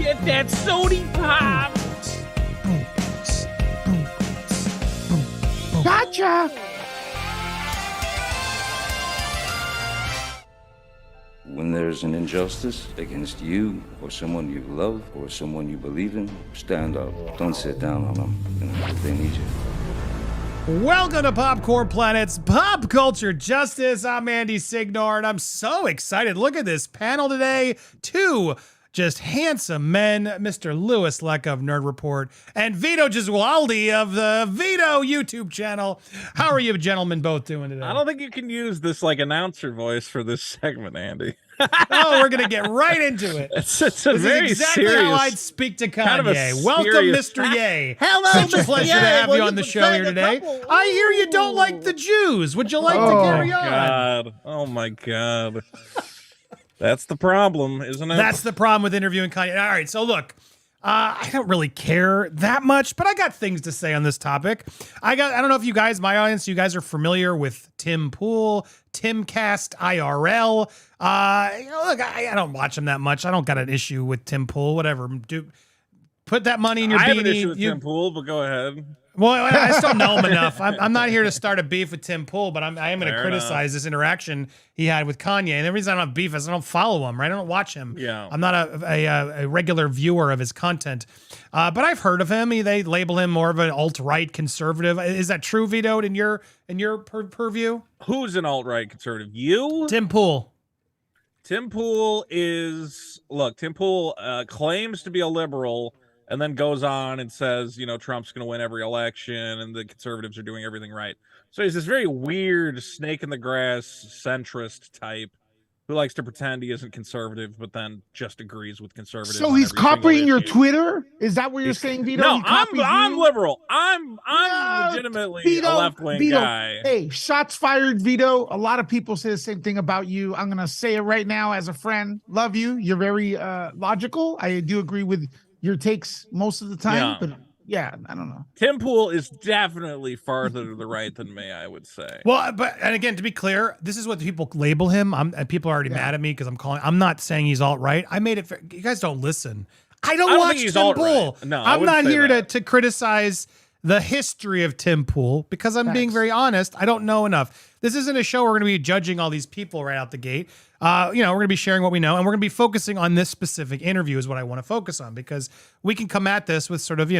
Get that sody pop. Gotcha. When there's an injustice against you or someone you love or someone you believe in, stand up. Don't sit down on them. They need you. Welcome to Popcorn Planet's Pop Culture Justice. I'm Andy Signore, and I'm so excited. Look at this panel today. Two just handsome men, Mr. Louis Lecca of Nerd Report and Vito Gesualdi of the Vito YouTube channel. How are you gentlemen both doing today? I don't think you can use this like announcer voice for this segment, Andy. Oh, we're going to get right into it. It's this very is exactly serious, how I'd speak to Kanye. kind of a Welcome, serious- Mr. Ye. Hello, Such a Mr. pleasure Ye. to have Well, you you've on the been show saying here a today. couple. I hear you don't like the Jews. Would you like to carry on? God. Oh my God. That's the problem, isn't it? That's the problem with interviewing Kanye. All right, so look, I don't really care that much, but I got things to say on this topic. I don't know if you guys, my audience, you guys are familiar with Tim Pool, Timcast IRL. Look, I don't watch him that much. I don't got an issue with Tim Pool. Whatever, put that money in your I beanie. have an issue with Tim Pool, but go ahead. Well, I still know him enough. I'm not here to start a beef with Tim Pool, but I am going to Fair criticize this interaction he had with Kanye. And the reason I don't have beef is I don't follow him, right? I don't watch him. Yeah. I'm not a regular viewer of his content. But I've heard of him. They label him more of an alt-right conservative. Is that true, Vito, in your purview? Who's an alt-right conservative? You? Tim Pool. Tim Pool is, look, Tim Pool claims to be a liberal and then goes on and says, you know, Trump's going to win every election and the conservatives are doing everything right. So he's this very weird snake in the grass centrist type who likes to pretend he isn't conservative, but then just agrees with conservatives. So on he's every single copying your issue. Twitter? Is that what you're saying, Vito? No, He copies I'm you? liberal. I'm No, legitimately Vito, a left-wing Vito, guy. Hey, shots fired, Vito. A lot of people say the same thing about you. I'm gonna say it right now as a friend. Love you. You're very logical. I do agree with your takes most of the time, Yeah. but yeah, I don't know. Tim Pool is definitely farther to the right than me, I would say. Well, and again, to be clear, this is what people label him. And people are already mad at me because I'm not saying he's alt-right. I made it fair. You guys don't listen. I don't think watch he's Tim alt-right. Pool. No, I I'm wouldn't not say here that. to criticize the history of Tim Pool because I'm being Thanks. very honest. I don't know enough. This isn't a show where we're going to be judging all these people right out the gate. We're going to be sharing what we know, and we're going to be focusing on this specific interview is what I want to focus on because we can come at this with sort of,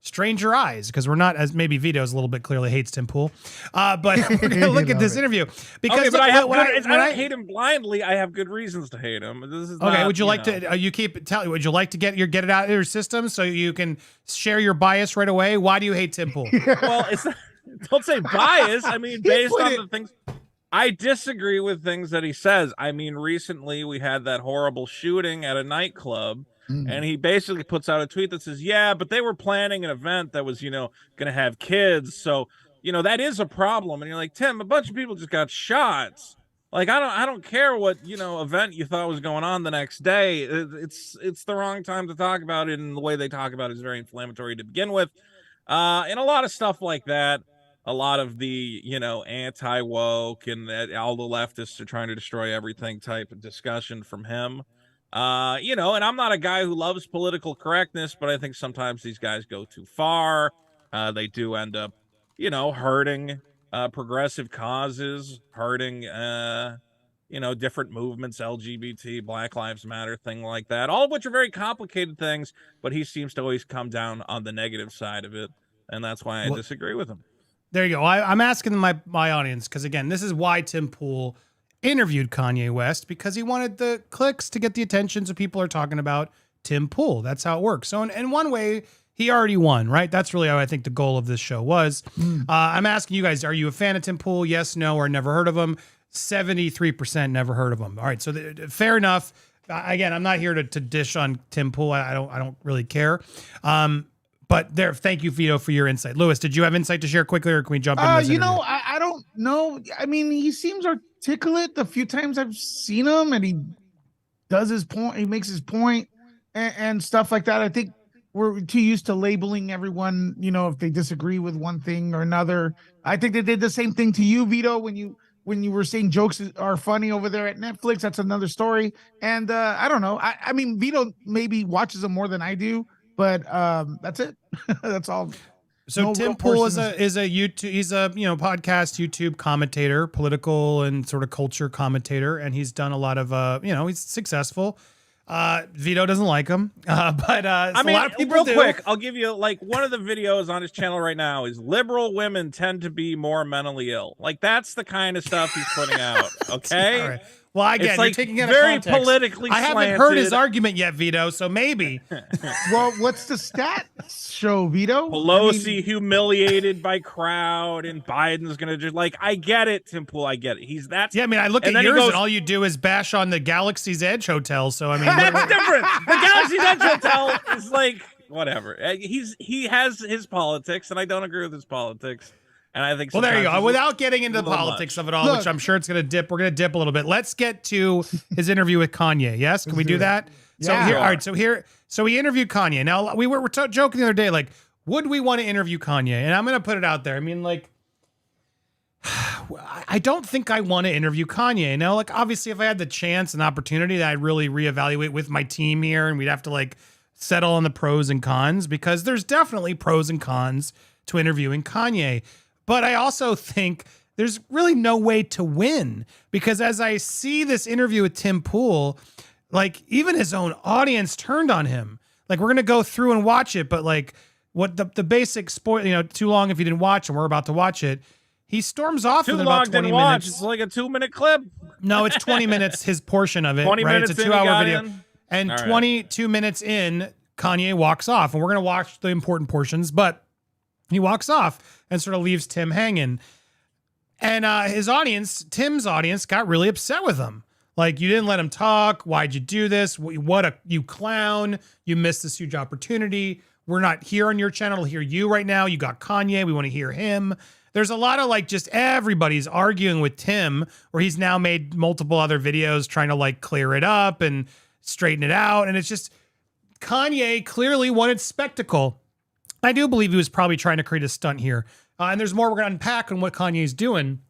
stranger eyes because we're not, as maybe Vito's a little bit clearly hates Tim Pool, but we're going to look at this interview because Okay, but look, I have when I don't hate him blindly. I have good reasons to hate him. This is okay, not, would you like to? Would you like to get it out of your system so you can share your bias right away? Why do you hate Tim Pool? Well, it's not, don't say bias. I mean, based put on it- the things. I disagree with things that he says. I mean, recently we had that horrible shooting at a nightclub. And he basically puts out a tweet that says, yeah, but they were planning an event that was, going to have kids. So, that is a problem. And you're like, Tim, a bunch of people just got shot. Like, I don't care what, event you thought was going on the next day. It's the wrong time to talk about it. And the way they talk about it is very inflammatory to begin with. And a lot of stuff like that. A lot of the, anti-woke and all the leftists are trying to destroy everything type of discussion from him. And I'm not a guy who loves political correctness, but I think sometimes these guys go too far. They do end up, hurting progressive causes, hurting, different movements, LGBT, Black Lives Matter, thing like that, all of which are very complicated things, but he seems to always come down on the negative side of it. And that's why I disagree with him. There you go. I'm asking my audience because, again, this is why Tim Pool interviewed Kanye West because he wanted the clicks to get the attention so people are talking about Tim Pool. That's how it works. So in one way, he already won, right? That's really how I think the goal of this show was. I'm asking you guys, are you a fan of Tim Pool? Yes, no, or never heard of him? 73% never heard of him. All right, so fair enough. Again, I'm not here to dish on Tim Pool. I don't really care. But thank you, Vito, for your insight. Louis, did you have insight to share quickly, or can we jump into this interview? I don't know. I mean, he seems articulate the few times I've seen him, and he does his point. He makes his point and stuff like that. I think we're too used to labeling everyone, if they disagree with one thing or another. I think they did the same thing to you, Vito, when you when you were saying jokes are funny over there at Netflix, that's another story. And I don't know. I mean, Vito maybe watches them more than I do, but that's it. That's all. So No Tim real Pool person is a YouTube, he's a podcast YouTube commentator, political and sort of culture commentator, and he's done a lot of he's successful. Vito doesn't like him, but I mean, a lot of people real do. quick, I'll give you like one of the videos on his channel right now is liberal women tend to be more mentally ill. Like that's the kind of stuff he's putting out. Okay. All right. Well, again, It's you're like taking it very context. politically I haven't heard his slanted. argument yet, Vito. So maybe. Well, what's the stats show, Vito? Pelosi humiliated by crowd, and Biden's gonna just like. I get it, Tim Pool. I get it. He's that. Yeah, I mean, I look and at then he yours, goes- and all you do is bash on the Galaxy's Edge Hotel. So I mean, That's different. The Galaxy's Edge Hotel is like whatever. He has his politics, and I don't agree with his politics. And I think well, there you sometimes go. he's Without getting into a the little politics much. of it all, Look. which I'm sure it's going to dip. We're going to dip a little bit. Let's get to his interview with Kanye. Yes, can we do that? So Yeah. here, all right. So he interviewed Kanye. Now we were joking the other day, like, would we want to interview Kanye? And I'm going to put it out there. I mean, like, I don't think I want to interview Kanye. Now, like, obviously, if I had the chance and opportunity, I'd really reevaluate with my team here, and we'd have to like settle on the pros and cons, because there's definitely pros and cons to interviewing Kanye. But I also think there's really no way to win, because as I see this interview with Tim Pool, like even his own audience turned on him. Like we're going to go through and watch it, but like what the basic spoil, too long if you didn't watch, and we're about to watch it. He storms off Too within long about 20 didn't watch. minutes. It's like a 2-minute clip. No, it's 20 minutes, his portion of it, 20 right? minutes It's a in, he 2-hour got video. in? And All right. 22 minutes in, Kanye walks off, and we're going to watch the important portions, but he walks off and sort of leaves Tim hanging. And his audience, Tim's audience, got really upset with him. Like, you didn't let him talk. Why'd you do this? You clown. You missed this huge opportunity. We're not here on your channel to hear you right now. You got Kanye. We want to hear him. There's a lot of like just everybody's arguing with Tim, where he's now made multiple other videos trying to like clear it up and straighten it out. And it's just Kanye clearly wanted spectacle. I do believe he was probably trying to create a stunt here. And there's more we're going to unpack on what Kanye's doing.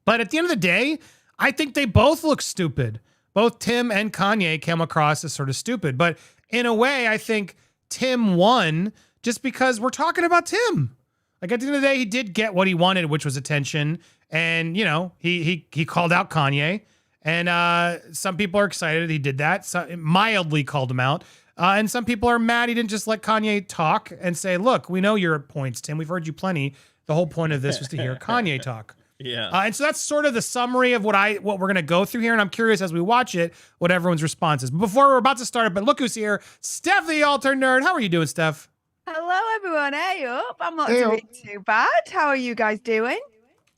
But at the end of the day, I think they both look stupid. Both Tim and Kanye came across as sort of stupid. But in a way, I think Tim won just because we're talking about Tim. Like at the end of the day, he did get what he wanted, which was attention. And, he called out Kanye. And some people are excited he did that. So, mildly called him out. And some people are mad he didn't just let Kanye talk and say, look, we know your points, Tim. We've heard you plenty. The whole point of this was to hear Kanye talk. Yeah. And so that's sort of the summary of what we're going to go through here. And I'm curious as we watch it, what everyone's response is. But before we're about to start it, but look who's here. Steph, the alter nerd. How are you doing, Steph? Hello, everyone. Hey up. I'm not Hey doing up. too bad. How are you guys doing?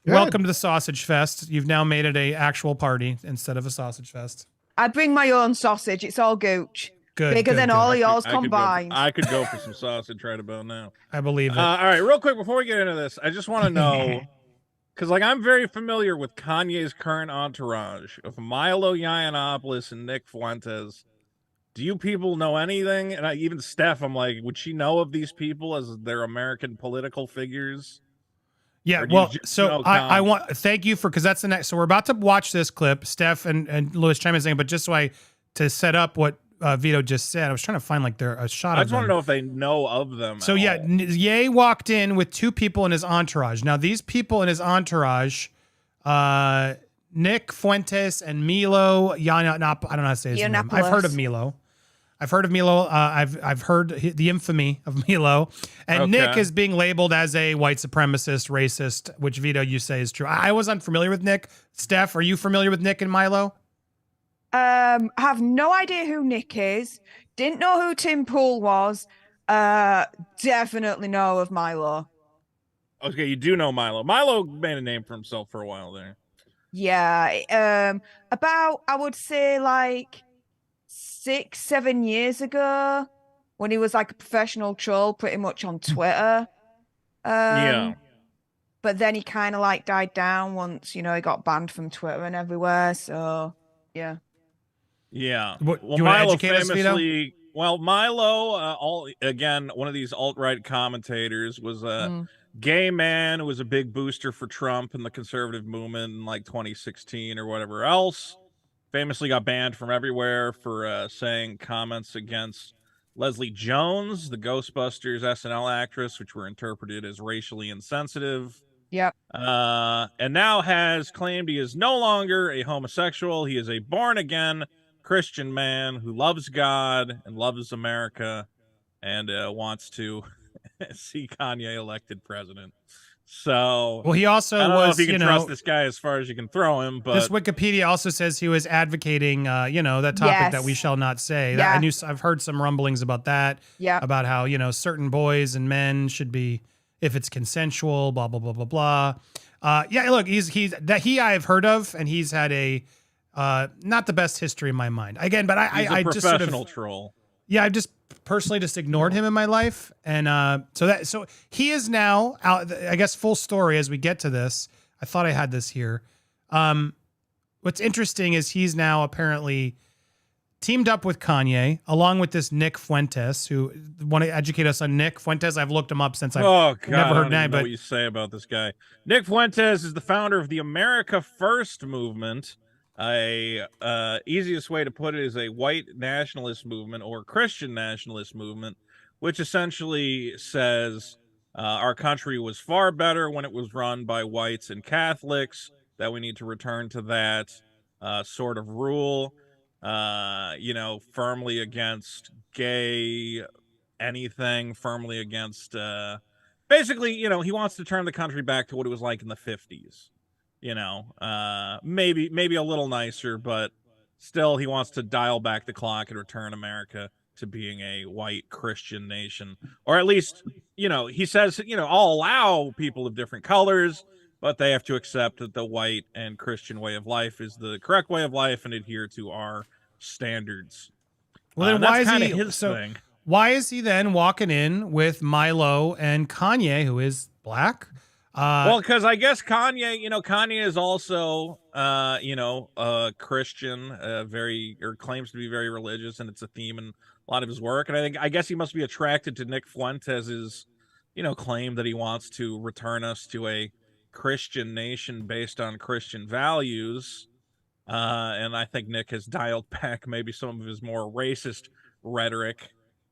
Good. Welcome to the Sausage Fest. You've now made it a actual party instead of a sausage fest. I bring my own sausage. It's all gooch. Good. Bigger good, than good. all of yours I could go- combined. I could go for some sausage right about now. I believe it. All right, real quick before we get into this, I just want to know, because like I'm very familiar with Kanye's current entourage of Milo Yiannopoulos and Nick Fuentes. Do you people know anything? And even Steph, I'm like, would she know of these people as their American political figures? Yeah, Or do you well, just so know I Kanye? want thank you because that's the next. So we're about to watch this clip. Steph and Louis chime in saying, but just so to set up what Vito just said, I was trying to find like a shot I of just want to them. know if they know of them. So at yeah, all. Ye walked in with two people in his entourage. Now these people in his entourage, Nick Fuentes and Milo I don't know how to say his name. I've heard of Yiannopoulos. Milo. I've heard of Milo. I've heard the infamy of Milo, and Okay. Nick is being labeled as a white supremacist, racist, which Vito you say is true. I was unfamiliar with Nick. Steph, are you familiar with Nick and Milo? Have no idea who Nick is. Didn't know who Tim Pool was. Definitely know of Milo. Okay, you do know Milo. Milo made a name for himself for a while there. Yeah. About I would say like 6-7 years ago, when he was like a professional troll, pretty much on Twitter. Yeah. But then he kind of like died down once, he got banned from Twitter and everywhere. So, yeah. Yeah. What- well, you wanna Milo educate us, Vito? Well, Milo, one of these alt-right commentators, was a gay man who was a big booster for Trump and the conservative movement in like 2016 or whatever else. Famously got banned from everywhere for saying comments against Leslie Jones, the Ghostbusters SNL actress, which were interpreted as racially insensitive. Yep. And now has claimed he is no longer a homosexual. He is a born-again Christian man who loves God and loves America and wants to see Kanye elected president. So, well, he also I don't know if you can know, trust this guy as far as you can throw him, but this Wikipedia also says he was advocating, that topic that we shall not say. Yeah. I've heard some rumblings about that. Yeah. About how, certain boys and men should be, if it's consensual, blah, blah, blah, blah, blah. Look, I've heard of, and he's had a, not the best history in my mind. Again, but I just sort of troll. Yeah, I've just personally just ignored him in my life, and so he is now out. I guess full story as we get to this. I thought I had this here. What's interesting is he's now apparently teamed up with Kanye, along with this Nick Fuentes, who want to educate us on Nick Fuentes. I've looked him up since I've never heard I don't know what you say about this guy. Nick Fuentes is the founder of the America First movement. Easiest way to put it is a white nationalist movement or Christian nationalist movement, which essentially says our country was far better when it was run by whites and Catholics, that we need to return to that sort of rule, firmly against gay anything, firmly against basically, he wants to turn the country back to what it was like in the 50s. Maybe a little nicer, but still he wants to dial back the clock and return America to being a white Christian nation. Or at least, he says, I'll allow people of different colors, but they have to accept that the white and Christian way of life is the correct way of life and adhere to our standards. Well, then why is he his thing? Why is he then walking in with Milo and Kanye, who is black? Well, because I guess Kanye is also, a Christian, claims to be very religious, and it's a theme in a lot of his work. And I guess he must be attracted to Nick Fuentes' claim that he wants to return us to a Christian nation based on Christian values. And I think Nick has dialed back maybe some of his more racist rhetoric.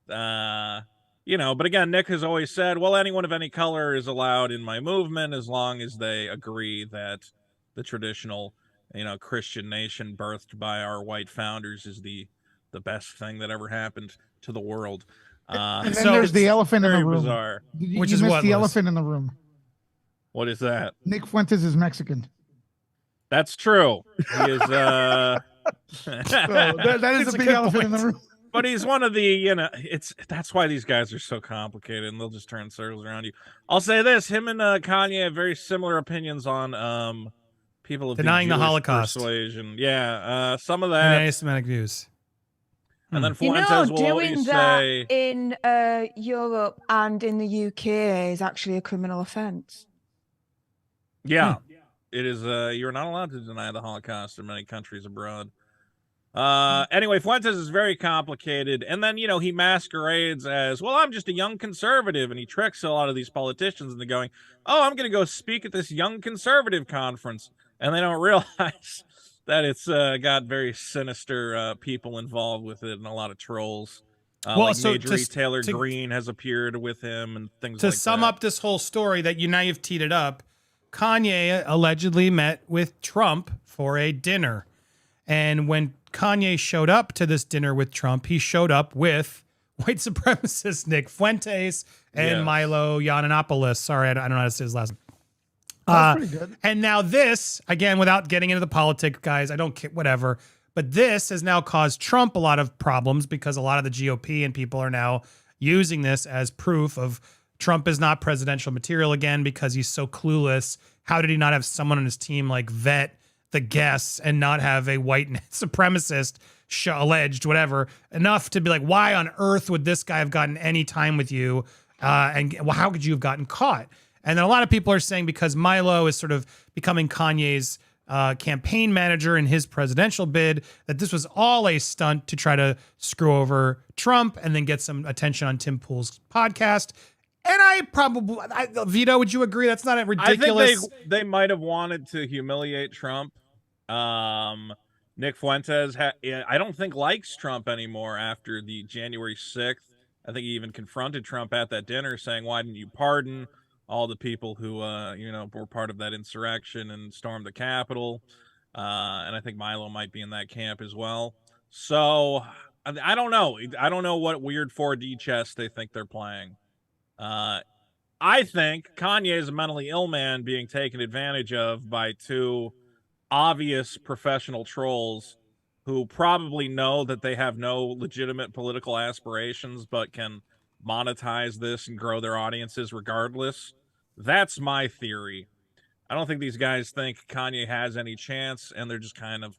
But again, Nick has always said, well, anyone of any color is allowed in my movement as long as they agree that the traditional, Christian nation birthed by our white founders is the best thing that ever happened to the world. And then there's the elephant in the room. Bizarre. Which is what the elephant in the room. What is that? Nick Fuentes is Mexican. That's true. He is. That is a big elephant in the room. But he's one of the, that's why these guys are so complicated, and they'll just turn circles around you. I'll say this: him and Kanye have very similar opinions on people of denying the Jewish Holocaust persuasion. Yeah, some of that and anti-Semitic views. And then Fuentes will always say in Europe and in the UK is actually a criminal offense. Yeah, it is. You're not allowed to deny the Holocaust in many countries abroad. Anyway, Fuentes is very complicated. And then, he masquerades as, well, I'm just a young conservative. And he tricks a lot of these politicians into going, oh, I'm going to go speak at this young conservative conference. And they don't realize that it's got very sinister people involved with it and a lot of trolls. Marjorie Taylor Greene has appeared with him and things like that. To sum up this whole story that you've teed it up, Kanye allegedly met with Trump for a dinner. And when Kanye showed up to this dinner with Trump, he showed up with white supremacist Nick Fuentes and Milo Yiannopoulos. Sorry, I don't know how to say his last name. That's pretty good. And now this, again, without getting into the politics, guys, I don't care, whatever. But this has now caused Trump a lot of problems because a lot of the GOP and people are now using this as proof of Trump is not presidential material again because he's so clueless. How did he not have someone on his team like vet the guests and not have a white supremacist alleged whatever enough to be like, why on earth would this guy have gotten any time with you? And how could you have gotten caught? And then a lot of people are saying because Milo is sort of becoming Kanye's campaign manager in his presidential bid, that this was all a stunt to try to screw over Trump and then get some attention on Tim Pool's podcast. And Vito, would you agree that's not a ridiculous? I think they might have wanted to humiliate Trump. Nick Fuentes, I don't think likes Trump anymore after the January 6th. I think he even confronted Trump at that dinner saying, why didn't you pardon all the people who, were part of that insurrection and stormed the Capitol? And I think Milo might be in that camp as well. So I don't know. I don't know what weird 4D chess they think they're playing. I think Kanye is a mentally ill man being taken advantage of by two obvious professional trolls who probably know that they have no legitimate political aspirations but can monetize this and grow their audiences regardless. That's my theory. I don't think these guys think Kanye has any chance, and they're just kind of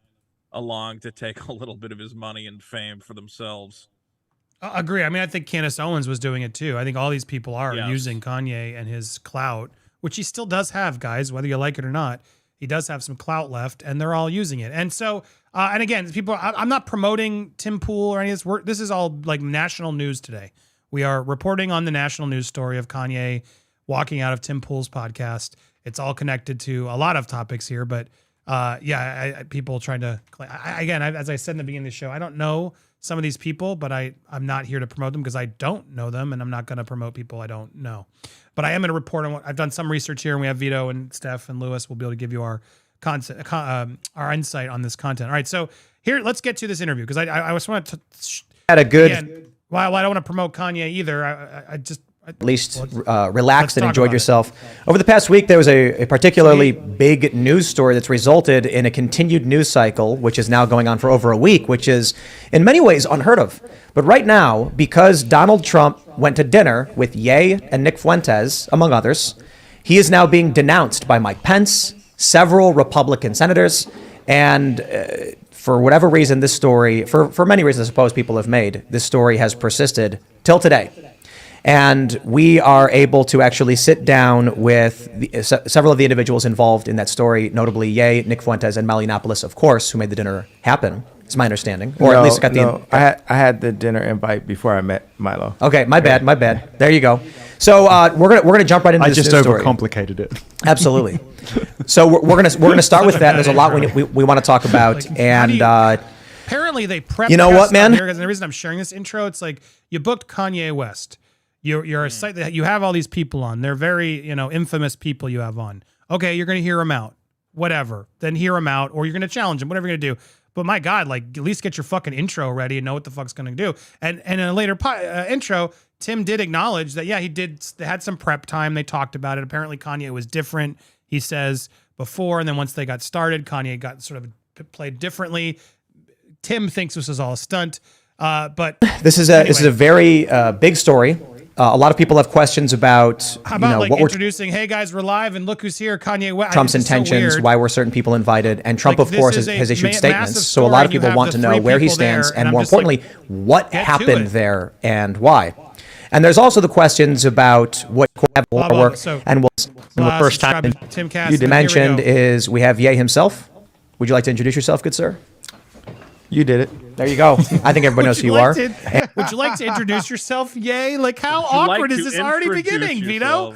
along to take a little bit of his money and fame for themselves. Agree. I mean, I think Candace Owens was doing it too. I think all these people are using Kanye and his clout, which he still does have, guys, whether you like it or not. He does have some clout left, and they're all using it. And so, and again, I'm not promoting Tim Pool or any of this. This is all like national news today. We are reporting on the national news story of Kanye walking out of Tim Pool's podcast. It's all connected to a lot of topics here, but people trying to, as I said in the beginning of the show, I don't know some of these people, but I'm not here to promote them because I don't know them, and I'm not going to promote people I don't know. But I am going to report on what I've done some research here, and we have Vito and Steph and Lewis. We'll be able to give you our content, our insight on this content. All right, so here, let's get to this interview because I just want to had a good. While I don't want to promote Kanye either, I just at least relaxed and enjoyed yourself. Over the past week, there was a particularly big news story that's resulted in a continued news cycle, which is now going on for over a week, which is in many ways unheard of. But right now, because Donald Trump went to dinner with Ye and Nick Fuentes, among others, he is now being denounced by Mike Pence, several Republican senators, and for whatever reason, this story, for many reasons I suppose people have made, this story has persisted till today. And we are able to actually sit down with several of the individuals involved in that story, notably Ye, Nick Fuentes, and Malinopolis, of course, who made the dinner happen. It's my understanding, or at least got the. I had the dinner invite before I met Milo. Okay, my bad. There you go. So we're gonna jump right into this just story. overcomplicated it. Absolutely. So we're gonna start with that. There's a lot we want to talk about, apparently they prep. You know what, man? And the reason I'm sharing this intro, it's like you booked Kanye West. You're a site that you have all these people on. They're very, infamous people you have on. Okay, you're going to hear them out. Whatever. Then hear them out, or you're going to challenge them, whatever you're going to do. But my God, at least get your fucking intro ready and know what the fuck's going to do. And in a later intro, Tim did acknowledge that, they had some prep time. They talked about it. Apparently Kanye was different, he says, before. And then once they got started, Kanye got sort of played differently. Tim thinks this is all a stunt. But this is a very big story. A lot of people have questions about, how about what introducing, hey guys, we're live and look who's here, Kanye West. Trump's intentions, so why were certain people invited, and Trump, of course, has issued statements. So a lot of people want to know where he stands, and more importantly, what happened there and why. And there's also the questions about what work and what the first time Tim you mentioned is we have Ye himself. Would you like to introduce yourself, good sir? You did it. There you go. I think everybody knows who you are. Would you like to introduce yourself, Ye? How awkward is this already beginning, Vito?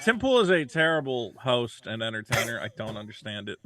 Tim Pool is a terrible host and entertainer. I don't understand it.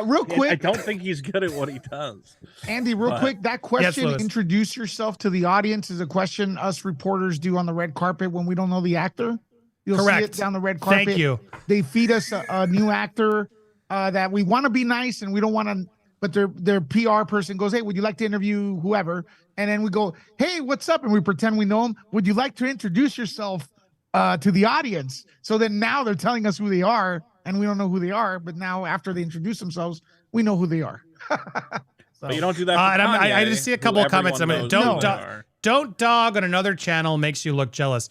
Real quick. I don't think he's good at what he does. Andy, quick, that question, introduce yourself to the audience, is a question us reporters do on the red carpet when we don't know the actor. You'll see it down the red carpet. Thank you. They feed us a new actor that we want to be nice and we don't want to. But their PR person goes, hey, would you like to interview whoever? And then we go, hey, what's up? And we pretend we know them. Would you like to introduce yourself to the audience? So then now they're telling us who they are, and we don't know who they are. But now after they introduce themselves, we know who they are. But you don't do that for and Kanye, I just see a couple of comments. Don't dog on another channel makes you look jealous.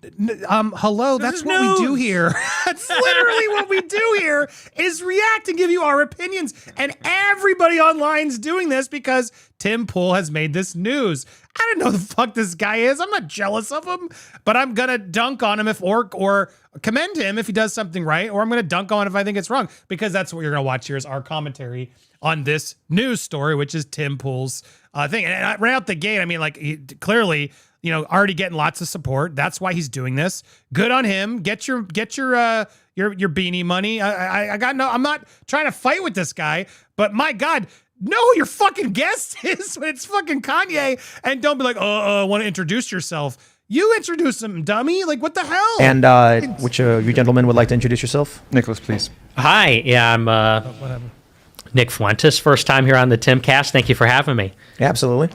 Hello, This that's is what we do news. here. That's literally what we do here is react and give you our opinions. And everybody online's doing this because Tim Pool has made this news. I don't know who the fuck this guy is. I'm not jealous of him, but I'm gonna dunk on him or commend him if he does something right, or I'm gonna dunk on him if I think it's wrong, because that's what you're gonna watch here is our commentary on this news story, which is Tim Pool's thing. And right out the gate, I mean, like, he, clearly, you know, already getting lots of support. That's why he's doing this. Good on him. Get your beanie money. I'm not trying to fight with this guy, but my God, know who your fucking guest is when it's fucking Kanye, and don't be like, want to introduce yourself. You introduce him, dummy. Like, what the hell? And which you gentlemen would like to introduce yourself? Nicholas, please. Hi, yeah, I'm Nick Fuentes. First time here on the Timcast. Thank you for having me. Absolutely.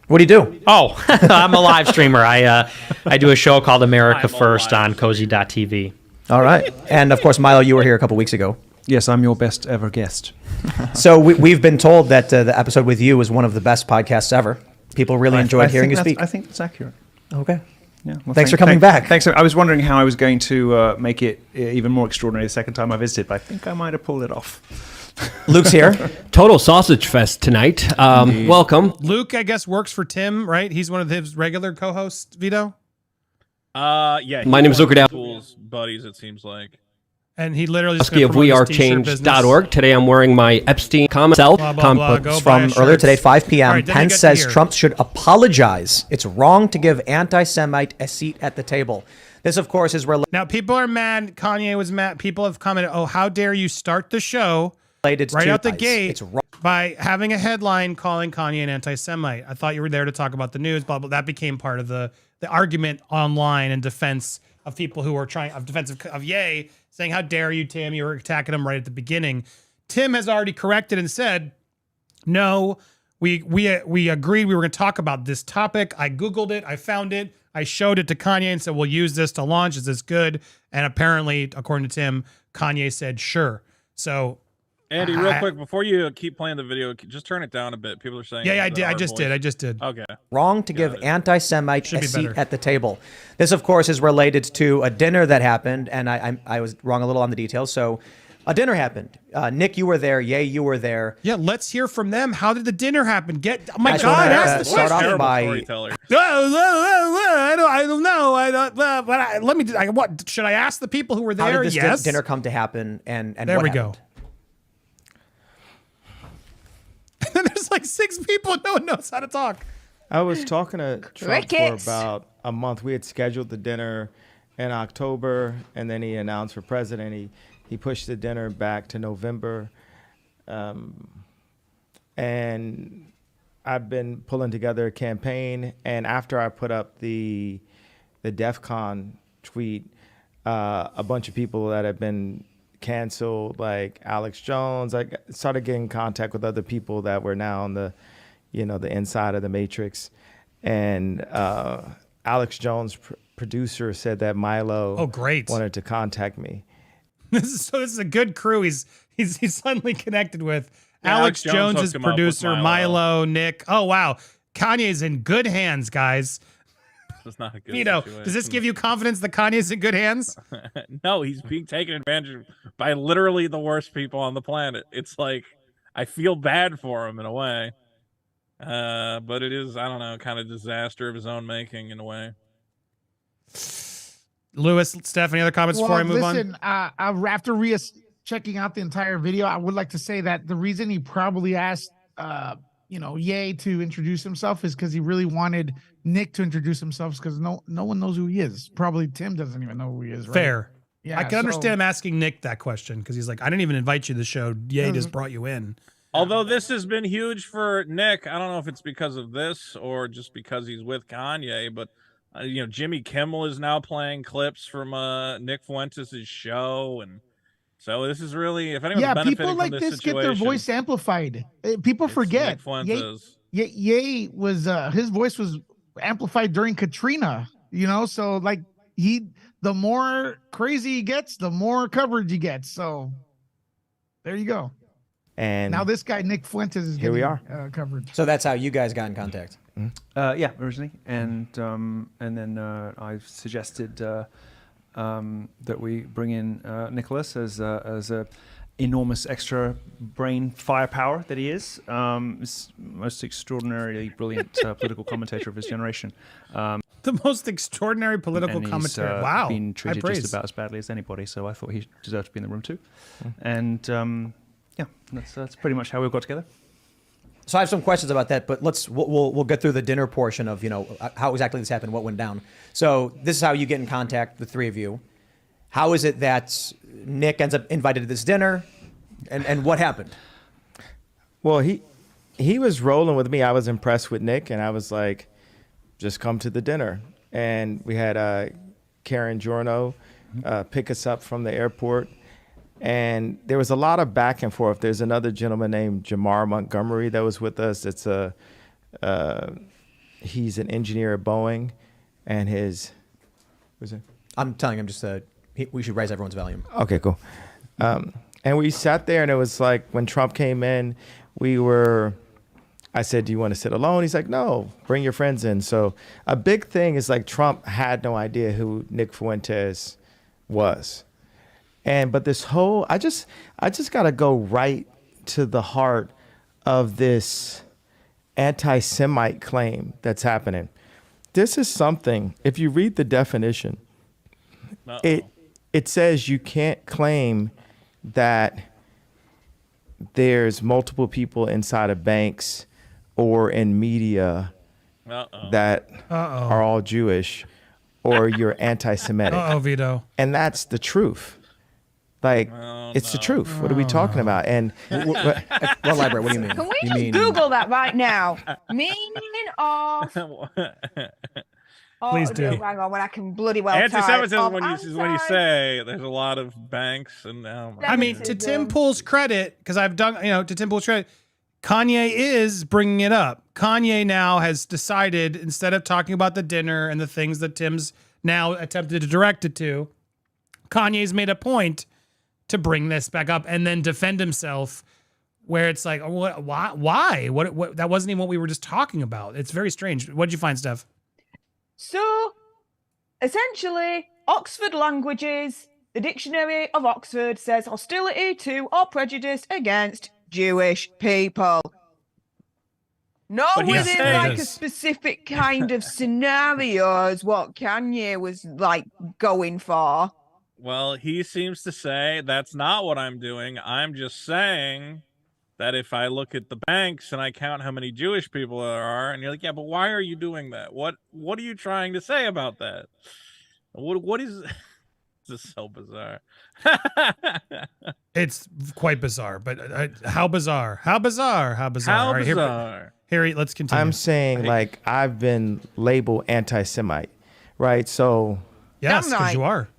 What do you do? Oh, I'm a live streamer. I do a show called America First on Cozy.tv. All right. And of course, Milo, you were here a couple weeks ago. Yes, I'm your best ever guest. So we've been told that the episode with you was one of the best podcasts ever. People really enjoyed hearing you speak. I think that's accurate. Okay. Yeah. Well, thanks for coming back. Thanks. I was wondering how I was going to make it even more extraordinary the second time I visited, but I think I might have pulled it off. Luke's here. Total sausage fest tonight. Welcome. Luke, I guess, works for Tim, right? He's one of his regular co-hosts, Vito? Yeah. My name is Luke Dow. Tools buddies, it seems like. And he literally just Of wearechange.org. Today I'm wearing my Epstein comic self Blah, blah, comic blah. book. Go buy From a earlier shirt. today, 5 p.m. All right, then we Pence get to says here. Trump should apologize. It's wrong to give anti-Semite a seat at the table. This, of course, is Now, people are mad. Kanye was mad. People have commented, oh, how dare you start the show related right to out the It's gate wrong. by having a headline calling Kanye an anti-Semite. I thought you were there to talk about the news, blah, blah. That became part of the argument online in defense of people who were defense of Ye, saying, how dare you, Tim? You were attacking him right at the beginning. Tim has already corrected and said, no, we agreed we were going to talk about this topic. I Googled it. I found it. I showed it to Kanye and said, we'll use this to launch. Is this good? And apparently, according to Tim, Kanye said, sure. So, Andy, real quick, before you keep playing the video, just turn it down a bit. People are saying... yeah, I that did. our I just voice- did. Okay. Wrong to give it. anti-Semite Should a be seat better. at the table. This, of course, is related to a dinner that happened, and I was wrong a little on the details. So a dinner happened. Nick, you were there. Yay, you were there. Yeah, let's hear from them. How did the dinner happen? Oh my I just God, wanna, ask the start question. off Terrible by storyteller. I don't know. But let me. What should I ask the people who were how there? did this Yes. dinner come to happen, and There what we happened? go. And then there's like 6 people. No one knows how to talk. I was talking to Trump Crickets. for about a month. We had scheduled the dinner in October, and then he announced for president. He pushed the dinner back to November. And I've been pulling together a campaign. And after I put up the DEF CON tweet, a bunch of people that have been canceled, like Alex Jones, I started getting in contact with other people that were now on the inside of the matrix. And Alex Jones, producer, said that Milo great. wanted to contact me. This is a good crew. He's suddenly connected with. Yeah, Alex Jones is hooked him up with producer. Milo, Nick. Oh wow, Kanye's in good hands, guys. It's not a good Vito, situation. does this give you confidence that Kanye's in good hands? No, he's being taken advantage of by literally the worst people on the planet. It's like, I feel bad for him in a way. But it is, I don't know, kind of disaster of his own making in a way. Lewis, Steph, any other comments before I move listen, after checking out the entire video, I would like to say that the reason he probably asked, Ye to introduce himself is because he really wanted Nick to introduce himself, because no one knows who he is. Probably Tim doesn't even know who he is. on? Right? Fair. Yeah, I can understand him asking Nick that question because he's like, I didn't even invite you to the show. Ye just brought you in. Although this has been huge for Nick, I don't know if it's because of this or just because he's with Kanye, but Jimmy Kimmel is now playing clips from Nick Fuentes' show, and so this is really, if anyone's benefiting people from like this this situation, get their voice amplified. People it's forget. Nick Fuentes. Ye was his voice was amplified during Katrina. So like the more crazy he gets, the more coverage he gets. So there you go. And now this guy Nick Fuentes is here we getting, are. covered. So that's how you guys got in contact. Yeah, originally, and then I suggested that we bring in Nicholas as a enormous extra brain firepower that he is. Most extraordinarily brilliant political commentator of his generation. The most extraordinary political and commentator. He's, Wow. been treated High praise. just about as badly as anybody, so I thought he deserved to be in the room too. And yeah, that's pretty much how we got together. So I have some questions about that, but we'll get through the dinner portion of how exactly this happened, what went down. So this is how you get in contact, the three of you. How is it that Nick ends up invited to this dinner, and what happened? Well, he was rolling with me. I was impressed with Nick, and I was like, just come to the dinner. And we had Karen Giorno pick us up from the airport. And there was a lot of back and forth. There's another gentleman named Jamar Montgomery that was with us. He's an engineer at Boeing, and I'm telling him we should raise everyone's volume. Okay, cool. And we sat there, and it was like when Trump came in, I said, do you want to sit alone? He's like, no, bring your friends in. So a big thing is like Trump had no idea who Nick Fuentes was. But this whole, I just got to go right to the heart of this anti-Semite claim that's happening. This is something, if you read the definition, it says you can't claim that there's multiple people inside of banks or in media that are all Jewish, or you're anti-Semitic. Vito. And that's the truth. Like, it's the truth. What are we talking about? And well, elaborate. What do you mean? Can we just Google that right now? Meaning of. Please do. Hang on, when I can bloody well Antisemitism when you say there's a lot of banks and I mean, to Tim Pool's credit, because I've done, to Tim Pool's credit, Kanye is bringing it up. Kanye now has decided, instead of talking about the dinner and the things that Tim's now attempted to direct it to, Kanye's made a point to bring this back up and then defend himself, where it's like, why? What? That wasn't even what we were just talking about. It's very strange. What did you find, Steph? So, essentially, Oxford Languages, the Dictionary of Oxford says hostility to or prejudice against Jewish people. Not within like a specific kind of scenario as what Kanye was like going for. Well, he seems to say that's not what I'm doing. I'm just saying that if I look at the banks and I count how many Jewish people there are, and you're like, yeah, but why are you doing that? What are you trying to say about that? What is this is so bizarre. It's quite bizarre, but how bizarre? How bizarre? How bizarre? How right, bizarre. Harry, let's continue. I'm saying, like, I've been labeled anti-Semite, right? So yes, because you are.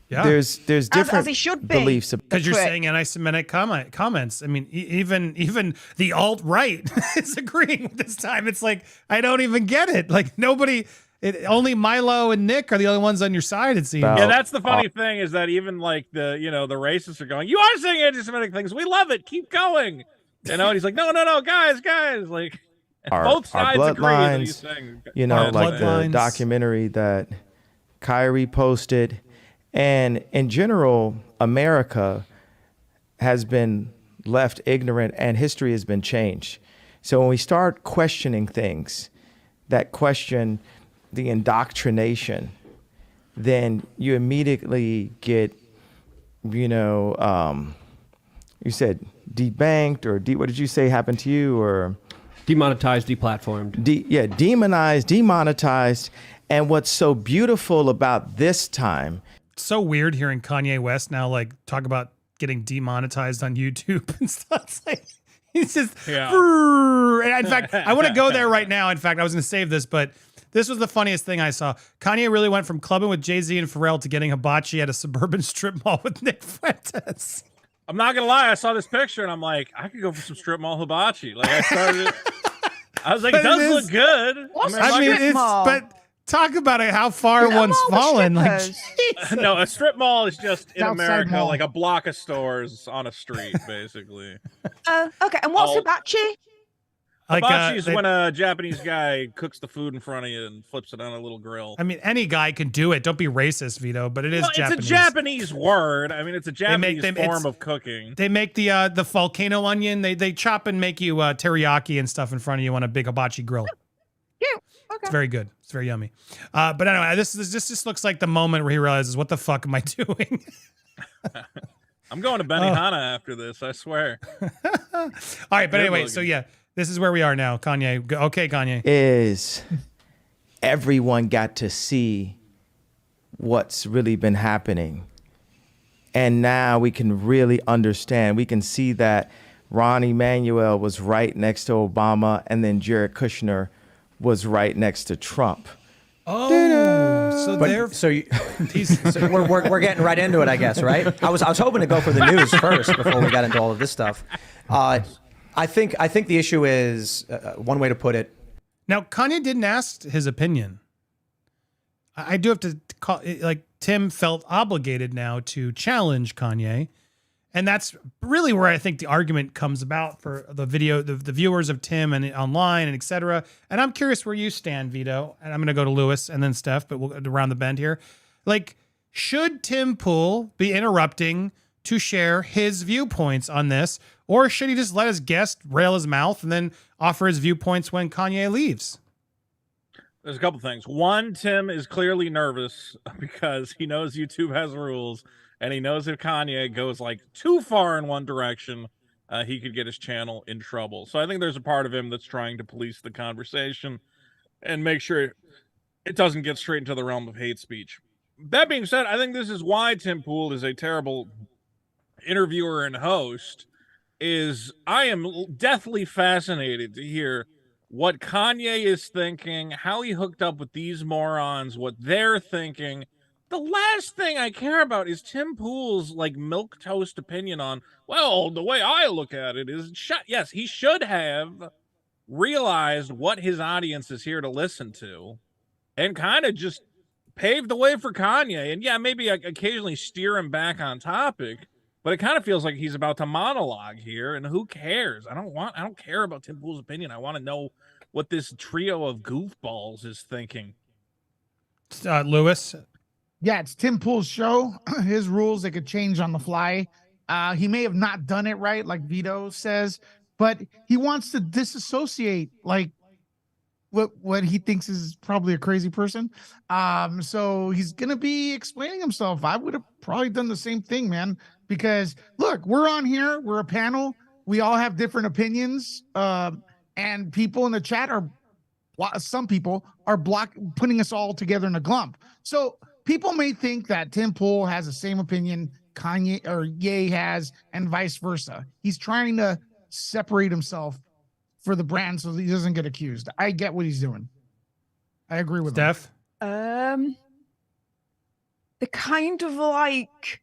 Yeah. There's different as he should be. beliefs. Because you're saying anti-Semitic comments. I mean, even the alt-right is agreeing with this time. It's like, I don't even get it. Like, nobody, only Milo and Nick are the only ones on your side, it seems. Yeah, that's the funny thing, is that even like the racists are going, you are saying anti-Semitic things. We love it. Keep going. And he's like, no, guys. Like, both sides agree that he's saying. Like the documentary that Kyrie posted. And in general, America has been left ignorant and history has been changed. So when we start questioning things that question the indoctrination, then you immediately get, you said debanked, or what did you say happened to you? Or demonetized, deplatformed. Demonized, demonetized. And what's so beautiful about this time, so weird hearing Kanye West now like talk about getting demonetized on YouTube and stuff. It's like he's just And in fact, I want to go there right now. In fact, I was going to save this, but this was the funniest thing I saw. Kanye really went from clubbing with Jay-Z and Pharrell to getting hibachi at a suburban strip mall with Nick Fuentes. I'm not gonna lie, I saw this picture and I'm like, I could go for some strip mall hibachi. Like I was like, it does look good. I mean, Talk about it, how far one's fallen. Like, Jesus. No, a strip mall is just in Outside America mall. like a block of stores on a street, basically. Okay, and what's hibachi? Like, Hibachi is when a Japanese guy cooks the food in front of you and flips it on a little grill. I mean, any guy can do it. Don't be racist, Vito, but it is Japanese. It's a Japanese word. I mean, it's a Japanese form of cooking. They make the volcano onion. They chop and make you teriyaki and stuff in front of you on a big hibachi grill. Cute. Okay. It's very good. It's very yummy. But anyway, this just looks like the moment where he realizes, what the fuck am I doing? I'm going to Benihana after this, I swear. All right, but anyway, so yeah, this is where we are now. Kanye. Okay, Kanye. Is everyone got to see what's really been happening. And now we can really understand. We can see that Ron Emanuel was right next to Obama, and then Jared Kushner was right next to Trump. Oh, so we're getting right into it, I guess, right? I was hoping to go for the news first before we got into all of this stuff. I think the issue is one way to put it. Now, Kanye didn't ask his opinion. I do have to call it, like, Tim felt obligated now to challenge Kanye. And that's really where I think the argument comes about for the viewers of Tim and online and et cetera. And I'm curious where you stand, Vito. And I'm going to go to Lewis and then Steph, but we'll go around the bend here. Like, should Tim Pool be interrupting to share his viewpoints on this? Or should he just let his guest rail his mouth and then offer his viewpoints when Kanye leaves? There's a couple things. One, Tim is clearly nervous because he knows YouTube has rules. And he knows if Kanye goes like too far in one direction, he could get his channel in trouble. So I think there's a part of him that's trying to police the conversation and make sure it doesn't get straight into the realm of hate speech. That being said, I think this is why Tim Pool is a terrible interviewer and host. I am deathly fascinated to hear what Kanye is thinking, how he hooked up with these morons, what they're thinking. The last thing I care about is Tim Pool's like milquetoast opinion on, well, the way I look at it is, yes, he should have realized what his audience is here to listen to and kind of just paved the way for Kanye. And yeah, maybe occasionally steer him back on topic, but it kind of feels like he's about to monologue here, and who cares? I don't care about Tim Pool's opinion. I want to know what this trio of goofballs is thinking. Lewis? Yeah, it's Tim Pool's show. His rules, they could change on the fly. He may have not done it right, like Vito says, but he wants to disassociate, like, what he thinks is probably a crazy person. So he's going to be explaining himself. I would have probably done the same thing, man, because look, we're on here. We're a panel. We all have different opinions. And people in the chat some people are putting us all together in a glump. So people may think that Tim Pool has the same opinion Kanye or Ye has, and vice versa. He's trying to separate himself for the brand so that he doesn't get accused. I get what he's doing. I agree with Steph. The kind of like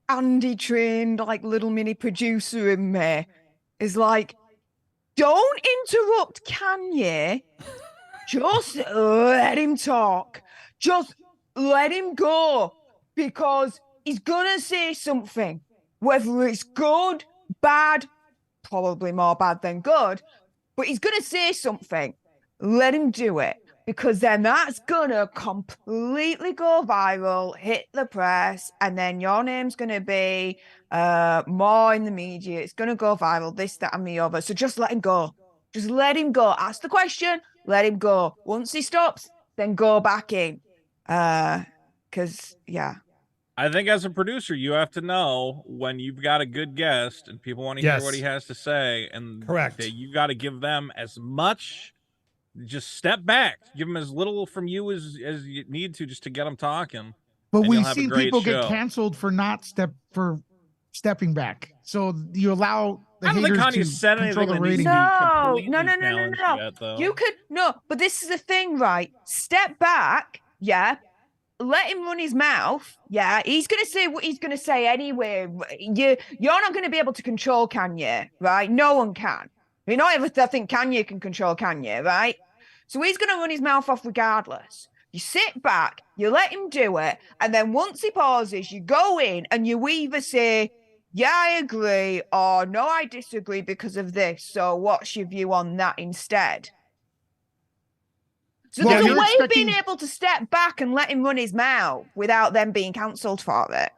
Andy trained, like little mini producer in me is like, don't interrupt Kanye. Just let him talk. Just let him go, because he's gonna say something, whether it's good, bad, probably more bad than good, but he's gonna say something. Let him do it, because then that's gonna completely go viral, hit the press, and then your name's gonna be more in the media. It's gonna go viral, this, that, and the other. So just let him go. Just let him go. Ask the question, let him go. Once he stops, then go back in. Because yeah, I think as a producer, you have to know when you've got a good guest and people want to hear what he has to say, and correct, you got to give them as much. Just step back, give them as little from you as you need to, just to get them talking. But we've seen people get canceled for stepping back. So you allow the I don't think haters Kanye to said control anything the rating. No. You could but this is the thing, right? Step back, yeah. Let him run his mouth. Yeah, he's gonna say what he's gonna say anyway. You're not gonna be able to control Kanye, right? No one can. Not ever think Kanye can control Kanye, right? So he's gonna run his mouth off regardless. You sit back, you let him do it, and then once he pauses, you go in and you either say, yeah, I agree, or no, I disagree because of this. So what's your view on that instead? So there's a way of being able to step back and let him run his mouth without them being cancelled for it.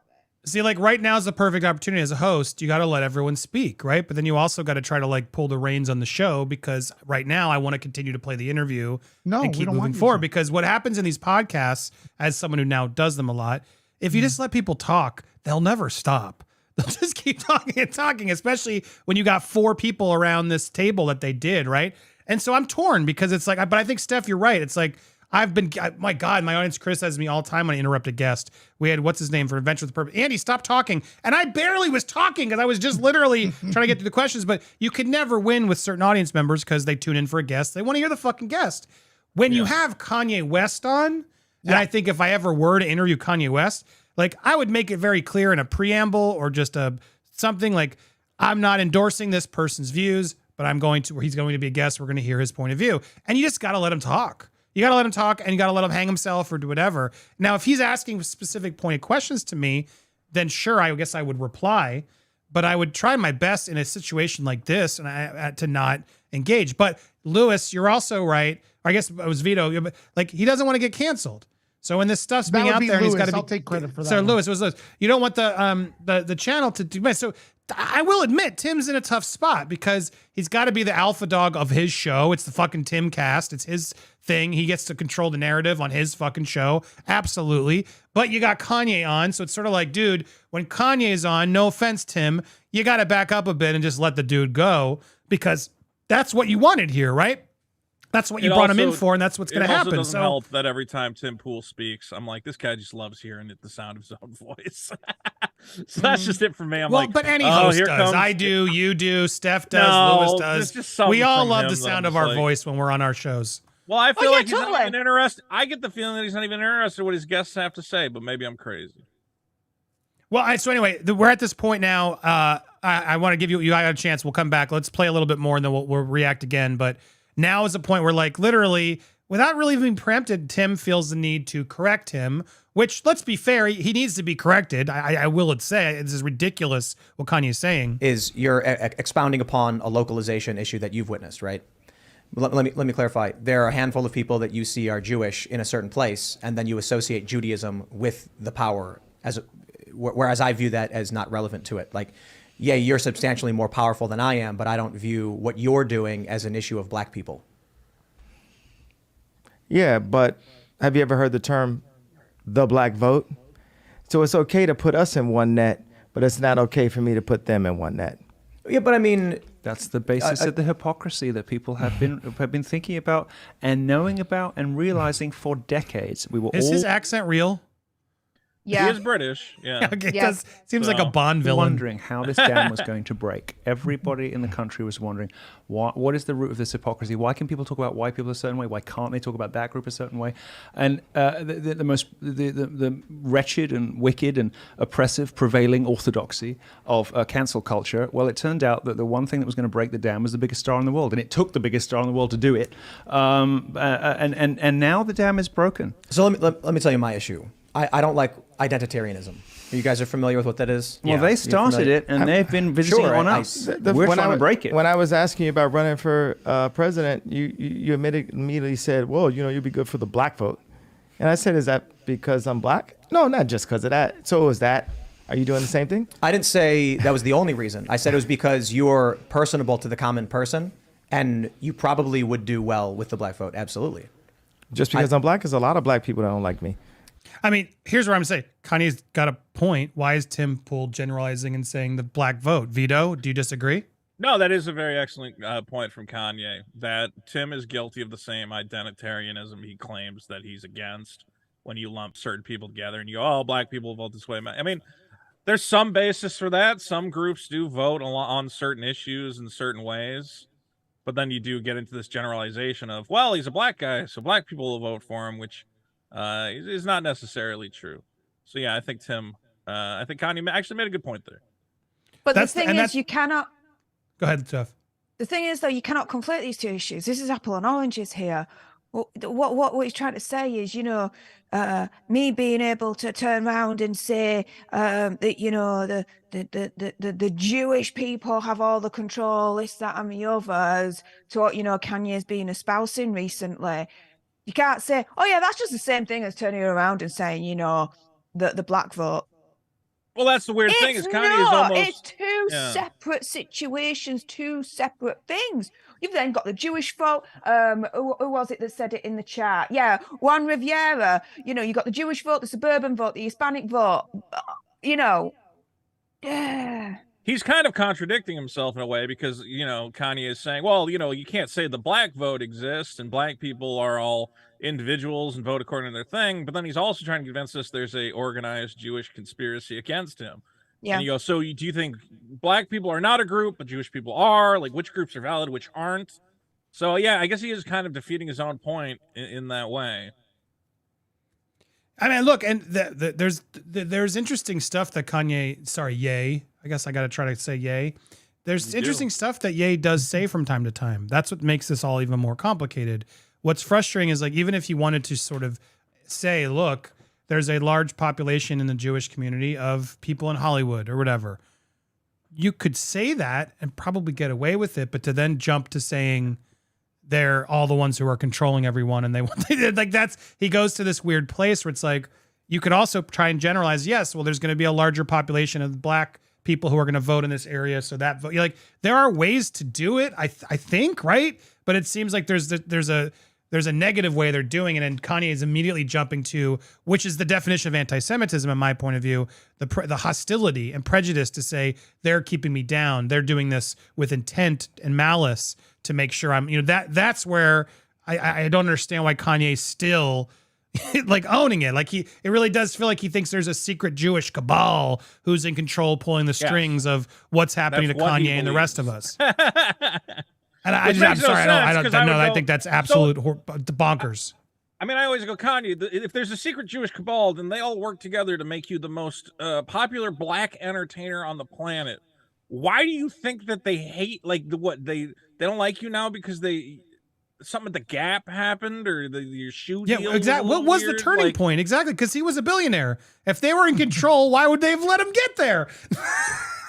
See, like right now is the perfect opportunity as a host. You got to let everyone speak, right? But then you also got to try to like pull the reins on the show, because right now I want to continue to play the interview and keep moving forward. Because what happens in these podcasts, as someone who now does them a lot, if you just let people talk, they'll never stop. They'll just keep talking and talking, especially when you got 4 people around this table that they did, right? And so I'm torn, because it's like, but I think, Steph, you're right. It's like, my God, my audience criticizes me all the time when I interrupt a guest. We had, what's his name for Adventure with Purpose? Andy, stop talking. And I barely was talking because I was just literally trying to get through the questions. But you can never win with certain audience members because they tune in for a guest. They want to hear the fucking guest. When you have Kanye West on, and I think if I ever were to interview Kanye West, like I would make it very clear in a preamble or just something like, I'm not endorsing this person's views, but he's going to be a guest. We're going to hear his point of view. And you just got to let him talk. You got to let him talk, and you got to let him hang himself or do whatever. Now, if he's asking specific pointed questions to me, then sure, I guess I would reply, but I would try my best in a situation like this and to not engage. But Lewis, you're also right. Or I guess it was Vito. Like he doesn't want to get canceled. So when this stuff's being out there, and he's got to be. I'll take credit for that. So Lewis, it was Lewis. You don't want the channel to do. So I will admit, Tim's in a tough spot because he's got to be the alpha dog of his show. It's the fucking Tim cast. It's his thing. He gets to control the narrative on his fucking show. Absolutely. But you got Kanye on. So it's sort of like, dude, when Kanye's on, no offense, Tim, you got to back up a bit and just let the dude go, because that's what you wanted here, right? That's what you brought him in for, and that's what's going to happen. It doesn't help that every time Tim Pool speaks, I'm like, this guy just loves hearing the sound of his own voice. So that's just it for me. I'm like, but any host does. I do, you do, Steph does, Lewis does. We all love the sound of our voice when we're on our shows. Well, I feel like he's not even interested. I get the feeling that he's not even interested in what his guests have to say, but maybe I'm crazy. Well, so anyway, we're at this point now. I want to give you a chance. We'll come back. Let's play a little bit more, and then we'll react again. But now is the point where, like, literally, without really being preempted, Tim feels the need to correct him, which, let's be fair, he needs to be corrected. I will say, this is ridiculous what Kanye's saying. You're expounding upon a localization issue that you've witnessed, right? Let me clarify. There are a handful of people that you see are Jewish in a certain place, and then you associate Judaism with the power, whereas I view that as not relevant to it. Like, yeah, you're substantially more powerful than I am, but I don't view what you're doing as an issue of black people. Yeah, but have you ever heard the term the black vote? So it's okay to put us in one net, but it's not okay for me to put them in one net. Yeah, but I mean, that's the basis of the hypocrisy that people have been thinking about and knowing about and realizing for decades. Is his accent real? Yeah. He is British. Yeah. Okay, seems like a Bond villain. Wondering how this dam was going to break. Everybody in the country was wondering, what is the root of this hypocrisy? Why can people talk about white people a certain way? Why can't they talk about that group a certain way? And the wretched and wicked and oppressive prevailing orthodoxy of cancel culture, well, it turned out that the one thing that was going to break the dam was the biggest star in the world. And it took the biggest star in the world to do it. And now the dam is broken. So let me tell you my issue. I don't like identitarianism. You guys are familiar with what that is? Well, they started it, and they've been visiting on us. We're trying to break it. When I was asking you about running for president, you immediately said, well, you'd be good for the black vote. And I said, is that because I'm black? No, not just because of that. So is that, are you doing the same thing? I didn't say that was the only reason. I said it was because you're personable to the common person, and you probably would do well with the black vote. Absolutely. Just because I'm black? Because a lot of black people don't like me. I mean, here's what I'm saying. Kanye's got a point. Why is Tim Pool generalizing and saying the black vote? Vito, do you disagree? No, that is a very excellent point from Kanye, that Tim is guilty of the same identitarianism he claims that he's against when you lump certain people together and you go, oh, black people vote this way. I mean, there's some basis for that. Some groups do vote on certain issues in certain ways. But then you do get into this generalization of, well, he's a black guy, so black people will vote for him, which is not necessarily true. So yeah, I think Kanye actually made a good point there. But the thing is, you cannot. Go ahead, Jeff. The thing is, though, you cannot conflate these two issues. This is apple and oranges here. what he's trying to say is, me being able to turn around and say that the Jewish people have all the control, this, that, and the others, to what Kanye's been espousing recently. You can't say, oh yeah, that's just the same thing as turning around and saying, the black vote. Well, that's the weird thing is Kanye is almost... It's two separate situations, two separate things. You've then got the Jewish vote. Who was it that said it in the chat? Yeah, Juan Riviera. You got the Jewish vote, the suburban vote, the Hispanic vote. Yeah. He's kind of contradicting himself in a way because, Kanye is saying, well, you can't say the black vote exists and black people are all individuals and vote according to their thing. But then he's also trying to convince us there's a organized Jewish conspiracy against him. Yeah. And you go, so do you think black people are not a group, but Jewish people are? Like, which groups are valid, which aren't? So, yeah, I guess he is kind of defeating his own point in that way. I mean, look, and there's interesting stuff that Ye. I guess I got to try to say Ye. There's interesting stuff that Ye does say from time to time. That's what makes this all even more complicated. What's frustrating is, like, even if you wanted to sort of say, look, there's a large population in the Jewish community of people in Hollywood or whatever, you could say that and probably get away with it, but to then jump to saying they're all the ones who are controlling everyone and they want he goes to this weird place where it's like, you could also try and generalize, yes, well, there's going to be a larger population of black people who are going to vote in this area, so that vote, there are ways to do it, I think, right? But it seems like there's a negative way they're doing it, and Kanye is immediately jumping to, which is the definition of anti-Semitism in my point of view, the hostility and prejudice to say they're keeping me down, they're doing this with intent and malice to make sure I'm, that's where I don't understand why Kanye's still owning it. It really does feel like he thinks there's a secret Jewish cabal who's in control, pulling the strings of what's happening to Kanye and the rest of us. And I'm sorry, I don't know. I think that's absolute bonkers. I mean, I always go, Kanye, if there's a secret Jewish cabal, then they all work together to make you the most popular black entertainer on the planet. Why do you think that they hate, they don't like you now because something at the Gap happened or your shoe deal? Yeah, exactly. What was the turning point? Exactly, because he was a billionaire. If they were in control, why would they have let him get there?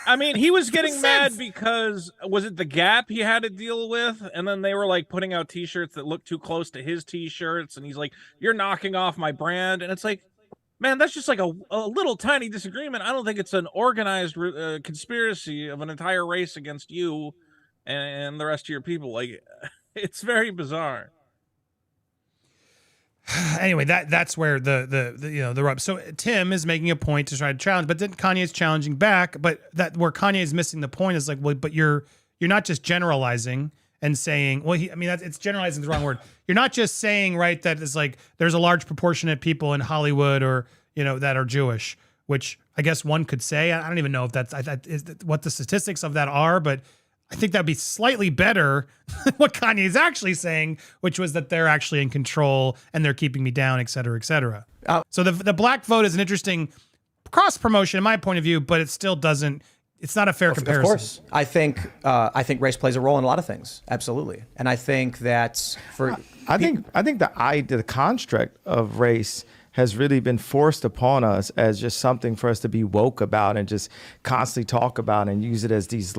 I mean, he was getting mad because, was it the Gap he had to deal with? And then they were putting out t-shirts that looked too close to his t-shirts. And he's like, you're knocking off my brand. And it's like, man, that's just a little tiny disagreement. I don't think it's an organized conspiracy of an entire race against you and the rest of your people. It's very bizarre. Anyway, that's where the rub. So Tim is making a point to try to challenge, but then Kanye is challenging back. But that where Kanye is missing the point is but you're not just generalizing and saying, it's generalizing is the wrong word. You're not just saying, right, that it's there's a large proportion of people in Hollywood or that are Jewish, which I guess one could say. I don't even know if that's what the statistics of that are, but I think that'd be slightly better than what Kanye is actually saying, which was that they're actually in control and they're keeping me down, et cetera, et cetera. So the black vote is an interesting cross promotion in my point of view, but it still doesn't. It's not a fair comparison. Of course, I think race plays a role in a lot of things, absolutely, and I think that's for. I think the construct of race has really been forced upon us as just something for us to be woke about and just constantly talk about and use it as these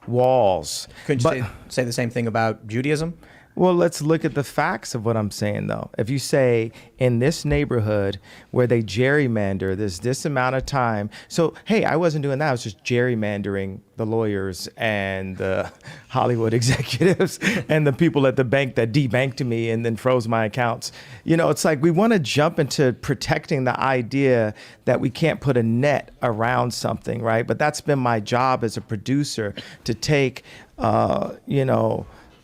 walls. Could you say the same thing about Judaism? Well, let's look at the facts of what I'm saying, though. If you say in this neighborhood where they gerrymander, there's this amount of time. So, hey, I wasn't doing that. I was just gerrymandering the lawyers and the Hollywood executives and the people at the bank that debanked me and then froze my accounts. It's we want to jump into protecting the idea that we can't put a net around something, right? But that's been my job as a producer, to take,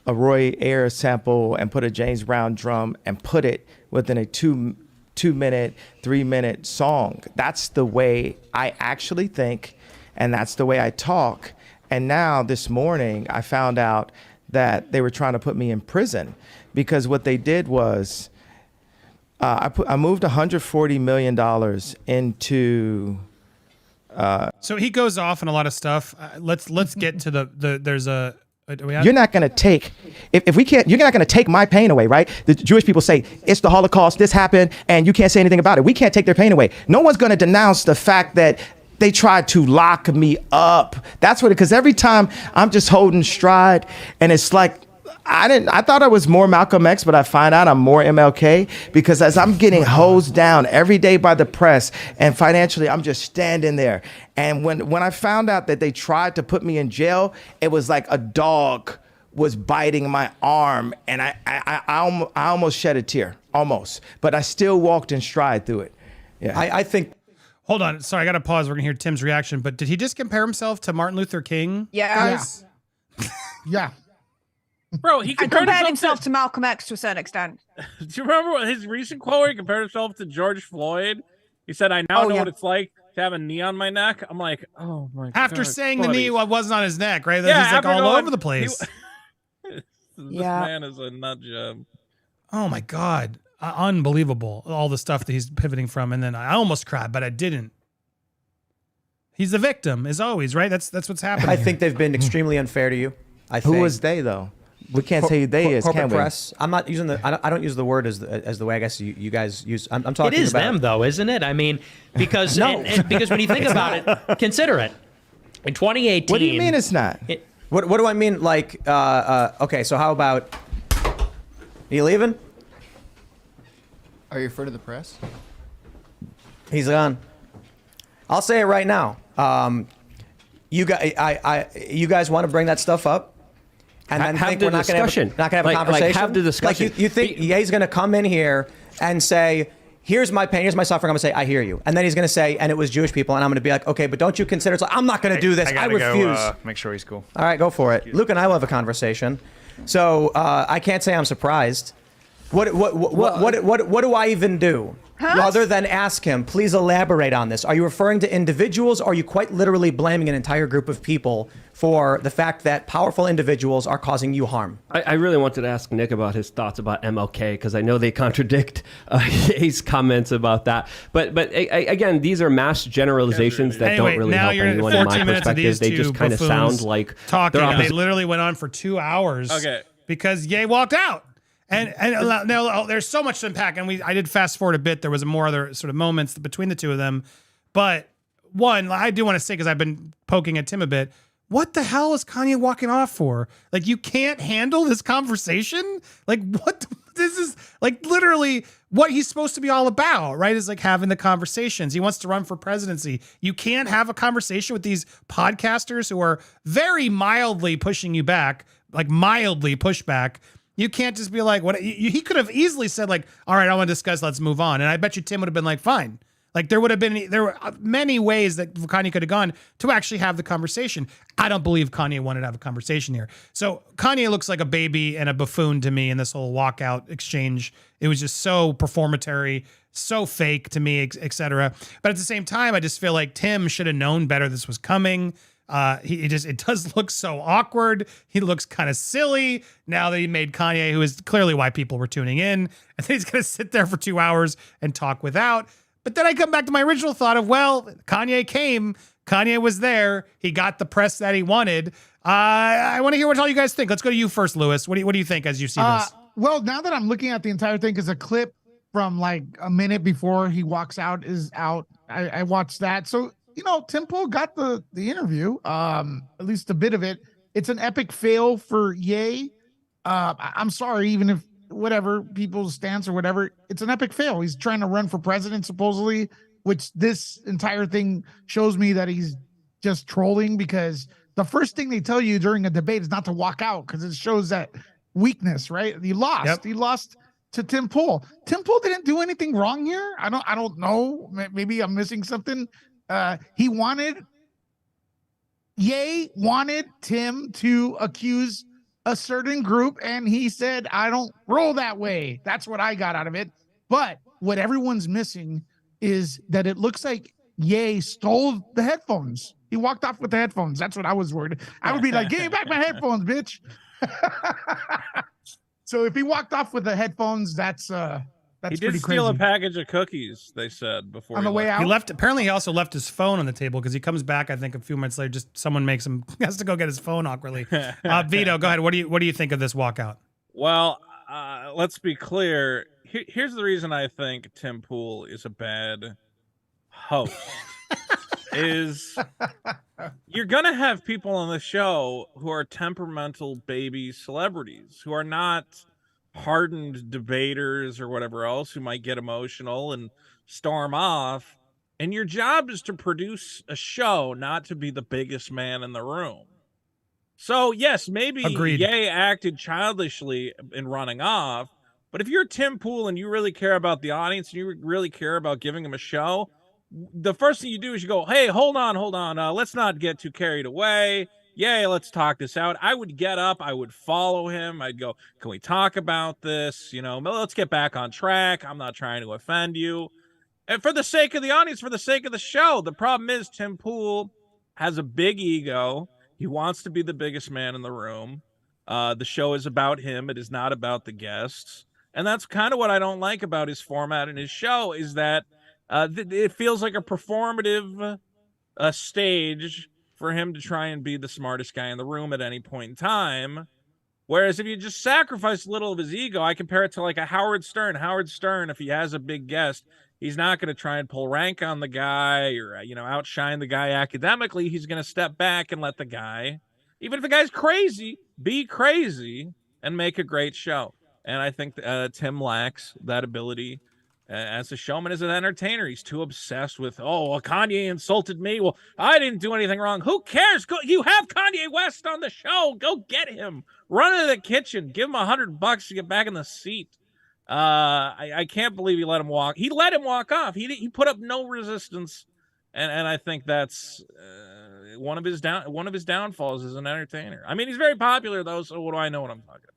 a Roy Ayers sample and put a James Brown drum and put it within a 2-minute, 3-minute song. That's the way I actually think, and that's the way I talk. And now this morning I found out that they were trying to put me in prison because what they did was I moved $140 million into. So he goes off on a lot of stuff. Let's get to there's a You're not going to take, if we can't, you're not going to take my pain away, right? The Jewish people say it's the Holocaust, this happened, and you can't say anything about it. We can't take their pain away. No one's going to denounce the fact that they tried to lock me up. That's what, because every time I'm just holding stride, and it's like, I thought I was more Malcolm X, but I find out I'm more MLK, because as I'm getting hosed down every day by the press and financially, I'm just standing there. And when I found out that they tried to put me in jail, it was like a dog was biting my arm, and I almost shed a tear, almost. But I still walked in stride through it. Yeah, I think. Hold on, sorry, I got to pause. We're gonna hear Tim's reaction. But did he just compare himself to Martin Luther King? Yeah. Yeah. Bro, he compared himself to Malcolm X to a certain extent. Do you remember what his recent quote where he compared himself to George Floyd? He said, I now know what it's like to have a knee on my neck. I'm like, oh my god. After saying the knee wasn't on his neck, right? Yeah, he's like all over the place. This man is a nut job. Oh my god. Unbelievable. All the stuff that he's pivoting from. And then I almost cried, but I didn't. He's the victim, as always, right? That's what's happening. I think they've been extremely unfair to you. Who was they, though? We can't say who they is, corporate can we? press. I'm not using I don't use the word as the way I guess you guys use. I'm talking. It is about them, though, isn't it? I mean, because No. because when you think about it, consider it. In 2018. What do you mean it's not? What do I mean? Like, okay, so how about? Are you leaving? Are you referring to the press? He's gone. I'll say it right now. You guys want to bring that stuff up? And then have think the we're not going discussion. to have a conversation? Like, have the discussion. Like you think he's going to come in here and say, here's my pain, here's my suffering. I'm going to say, I hear you. And then he's going to say, and it was Jewish people. And I'm going to be like, okay, but don't you consider, it's like, I'm not going to do this. I refuse. Make sure he's cool. All right, go for it. Luke and I will have a conversation. So I can't say I'm surprised. What do I even do? Other than ask him, please elaborate on this. Are you referring to individuals, or are you quite literally blaming an entire group of people for the fact that powerful individuals are causing you harm? I really wanted to ask Nick about his thoughts about MLK, because I know they contradict his comments about that. But again, these are mass generalizations that don't really help anyone in my perspective. They just kind of sound like talking. They literally went on for 2 hours. Okay. Because Ye walked out. And now there's so much to unpack, and I did fast forward a bit. There was more other sort of moments between the two of them, but one I do want to say, because I've been poking at Tim a bit. What the hell is Kanye walking off for? Like, you can't handle this conversation? Like, what? This is like literally what he's supposed to be all about, right? Is like having the conversations. He wants to run for presidency. You can't have a conversation with these podcasters who are very mildly pushing you back, like mildly pushback. You can't just be like, what? He could have easily said like, all right, I want to discuss, let's move on. And I bet you Tim would have been like, fine. Like there were many ways that Kanye could have gone to actually have the conversation. I don't believe Kanye wanted to have a conversation here. So Kanye looks like a baby and a buffoon to me in this whole walkout exchange. It was just so performatory, so fake to me, etc. But at the same time, I just feel like Tim should have known better this was coming. It does look so awkward. He looks kind of silly now that he made Kanye, who is clearly why people were tuning in. And then he's going to sit there for 2 hours and talk without. But then I come back to my original thought of, well, Kanye came, Kanye was there, he got the press that he wanted. I want to hear what all you guys think. Let's go to you first, Lewis. What do you think as you see this? Well, now that I'm looking at the entire thing, because a clip from like a minute before he walks out is out. I watched that. So, Tim Pool got the interview, at least a bit of it. It's an epic fail for Ye. I'm sorry, even if whatever people's stance or whatever, it's an epic fail. He's trying to run for president, supposedly, which this entire thing shows me that he's just trolling, because the first thing they tell you during a debate is not to walk out, because it shows that weakness, right? He lost. Yep. He lost to Tim Pool. Tim Pool didn't do anything wrong here. I don't know. Maybe I'm missing something. Ye wanted Tim to accuse a certain group, and he said, I don't roll that way. That's what I got out of it. But what everyone's missing is that it looks like Ye stole the headphones. He walked off with the headphones. That's what I was worried. I would be like, give me back my headphones, bitch. So if he walked off with the headphones, that's That's he did pretty steal crazy. a package of cookies, they said, before On he the way left. out? He left. Apparently, he also left his phone on the table because he comes back. I think a few minutes later, just someone makes him has to go get his phone awkwardly. Vito, go ahead. What do you think of this walkout? Well, let's be clear. Here's the reason I think Tim Pool is a bad host. Is you're gonna have people on the show who are temperamental baby celebrities, who are not hardened debaters or whatever else, who might get emotional and storm off. And your job is to produce a show, not to be the biggest man in the room. So yes, maybe Agreed. Ye acted childishly in running off, but if you're Tim Pool and you really care about the audience and you really care about giving him a show, the first thing you do is you go, hey, hold on. Let's not get too carried away. Yay, let's talk this out. I would get up. I would follow him. I'd go, can we talk about this? Let's get back on track. I'm not trying to offend you. And for the sake of the audience, for the sake of the show, the problem is Tim Pool has a big ego. He wants to be the biggest man in the room. The show is about him. It is not about the guests. And that's kind of what I don't like about his format and his show, is that it feels like a performative stage for him to try and be the smartest guy in the room at any point in time. Whereas if you just sacrifice a little of his ego, I compare it to like a Howard Stern. Howard Stern, if he has a big guest, he's not going to try and pull rank on the guy or, outshine the guy academically. He's going to step back and let the guy, even if the guy's crazy, be crazy and make a great show. And I think Tim lacks that ability as a showman, as an entertainer. He's too obsessed with, Kanye insulted me. Well, I didn't do anything wrong. Who cares? You have Kanye West on the show. Go get him. Run into the kitchen. Give him $100 to get back in the seat. I can't believe he let him walk. He let him walk off. He put up no resistance, and I think that's one of his downfalls as an entertainer. I mean, he's very popular though, so what do I know what I'm talking about?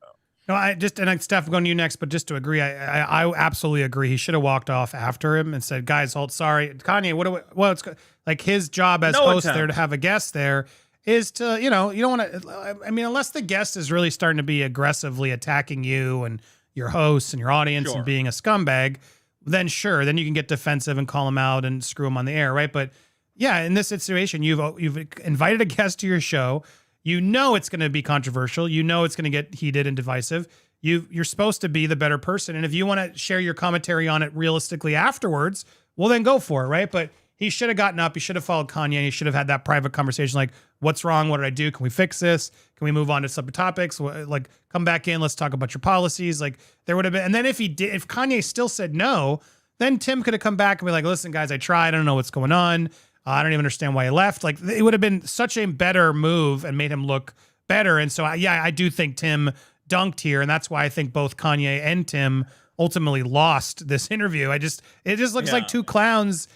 No, Steph, I'm going to you next, but just to agree, I absolutely agree. He should have walked off after him and said, "Guys, sorry, Kanye. It's like his job as host there to have a guest there is to, you don't want to. I mean, unless the guest is really starting to be aggressively attacking you and your hosts and your audience and being a scumbag, then sure, then you can get defensive and call him out and screw him on the air, right? But yeah, in this situation, you've invited a guest to your show. You know it's going to be controversial. You know it's going to get heated and divisive. You're supposed to be the better person, and if you want to share your commentary on it realistically afterwards, well, then go for it, right? But he should have gotten up. He should have followed Kanye. He should have had that private conversation, like, "What's wrong? What did I do? Can we fix this? Can we move on to separate topics? Like, come back in. Let's talk about your policies." Like, there would have been. And then if Kanye still said no, then Tim could have come back and be like, "Listen, guys, I tried. I don't know what's going on. I don't even understand why he left." Like, it would have been such a better move and made him look better. And so, I do think Tim dunked here, and that's why I think both Kanye and Tim ultimately lost this interview. It just looks like two clowns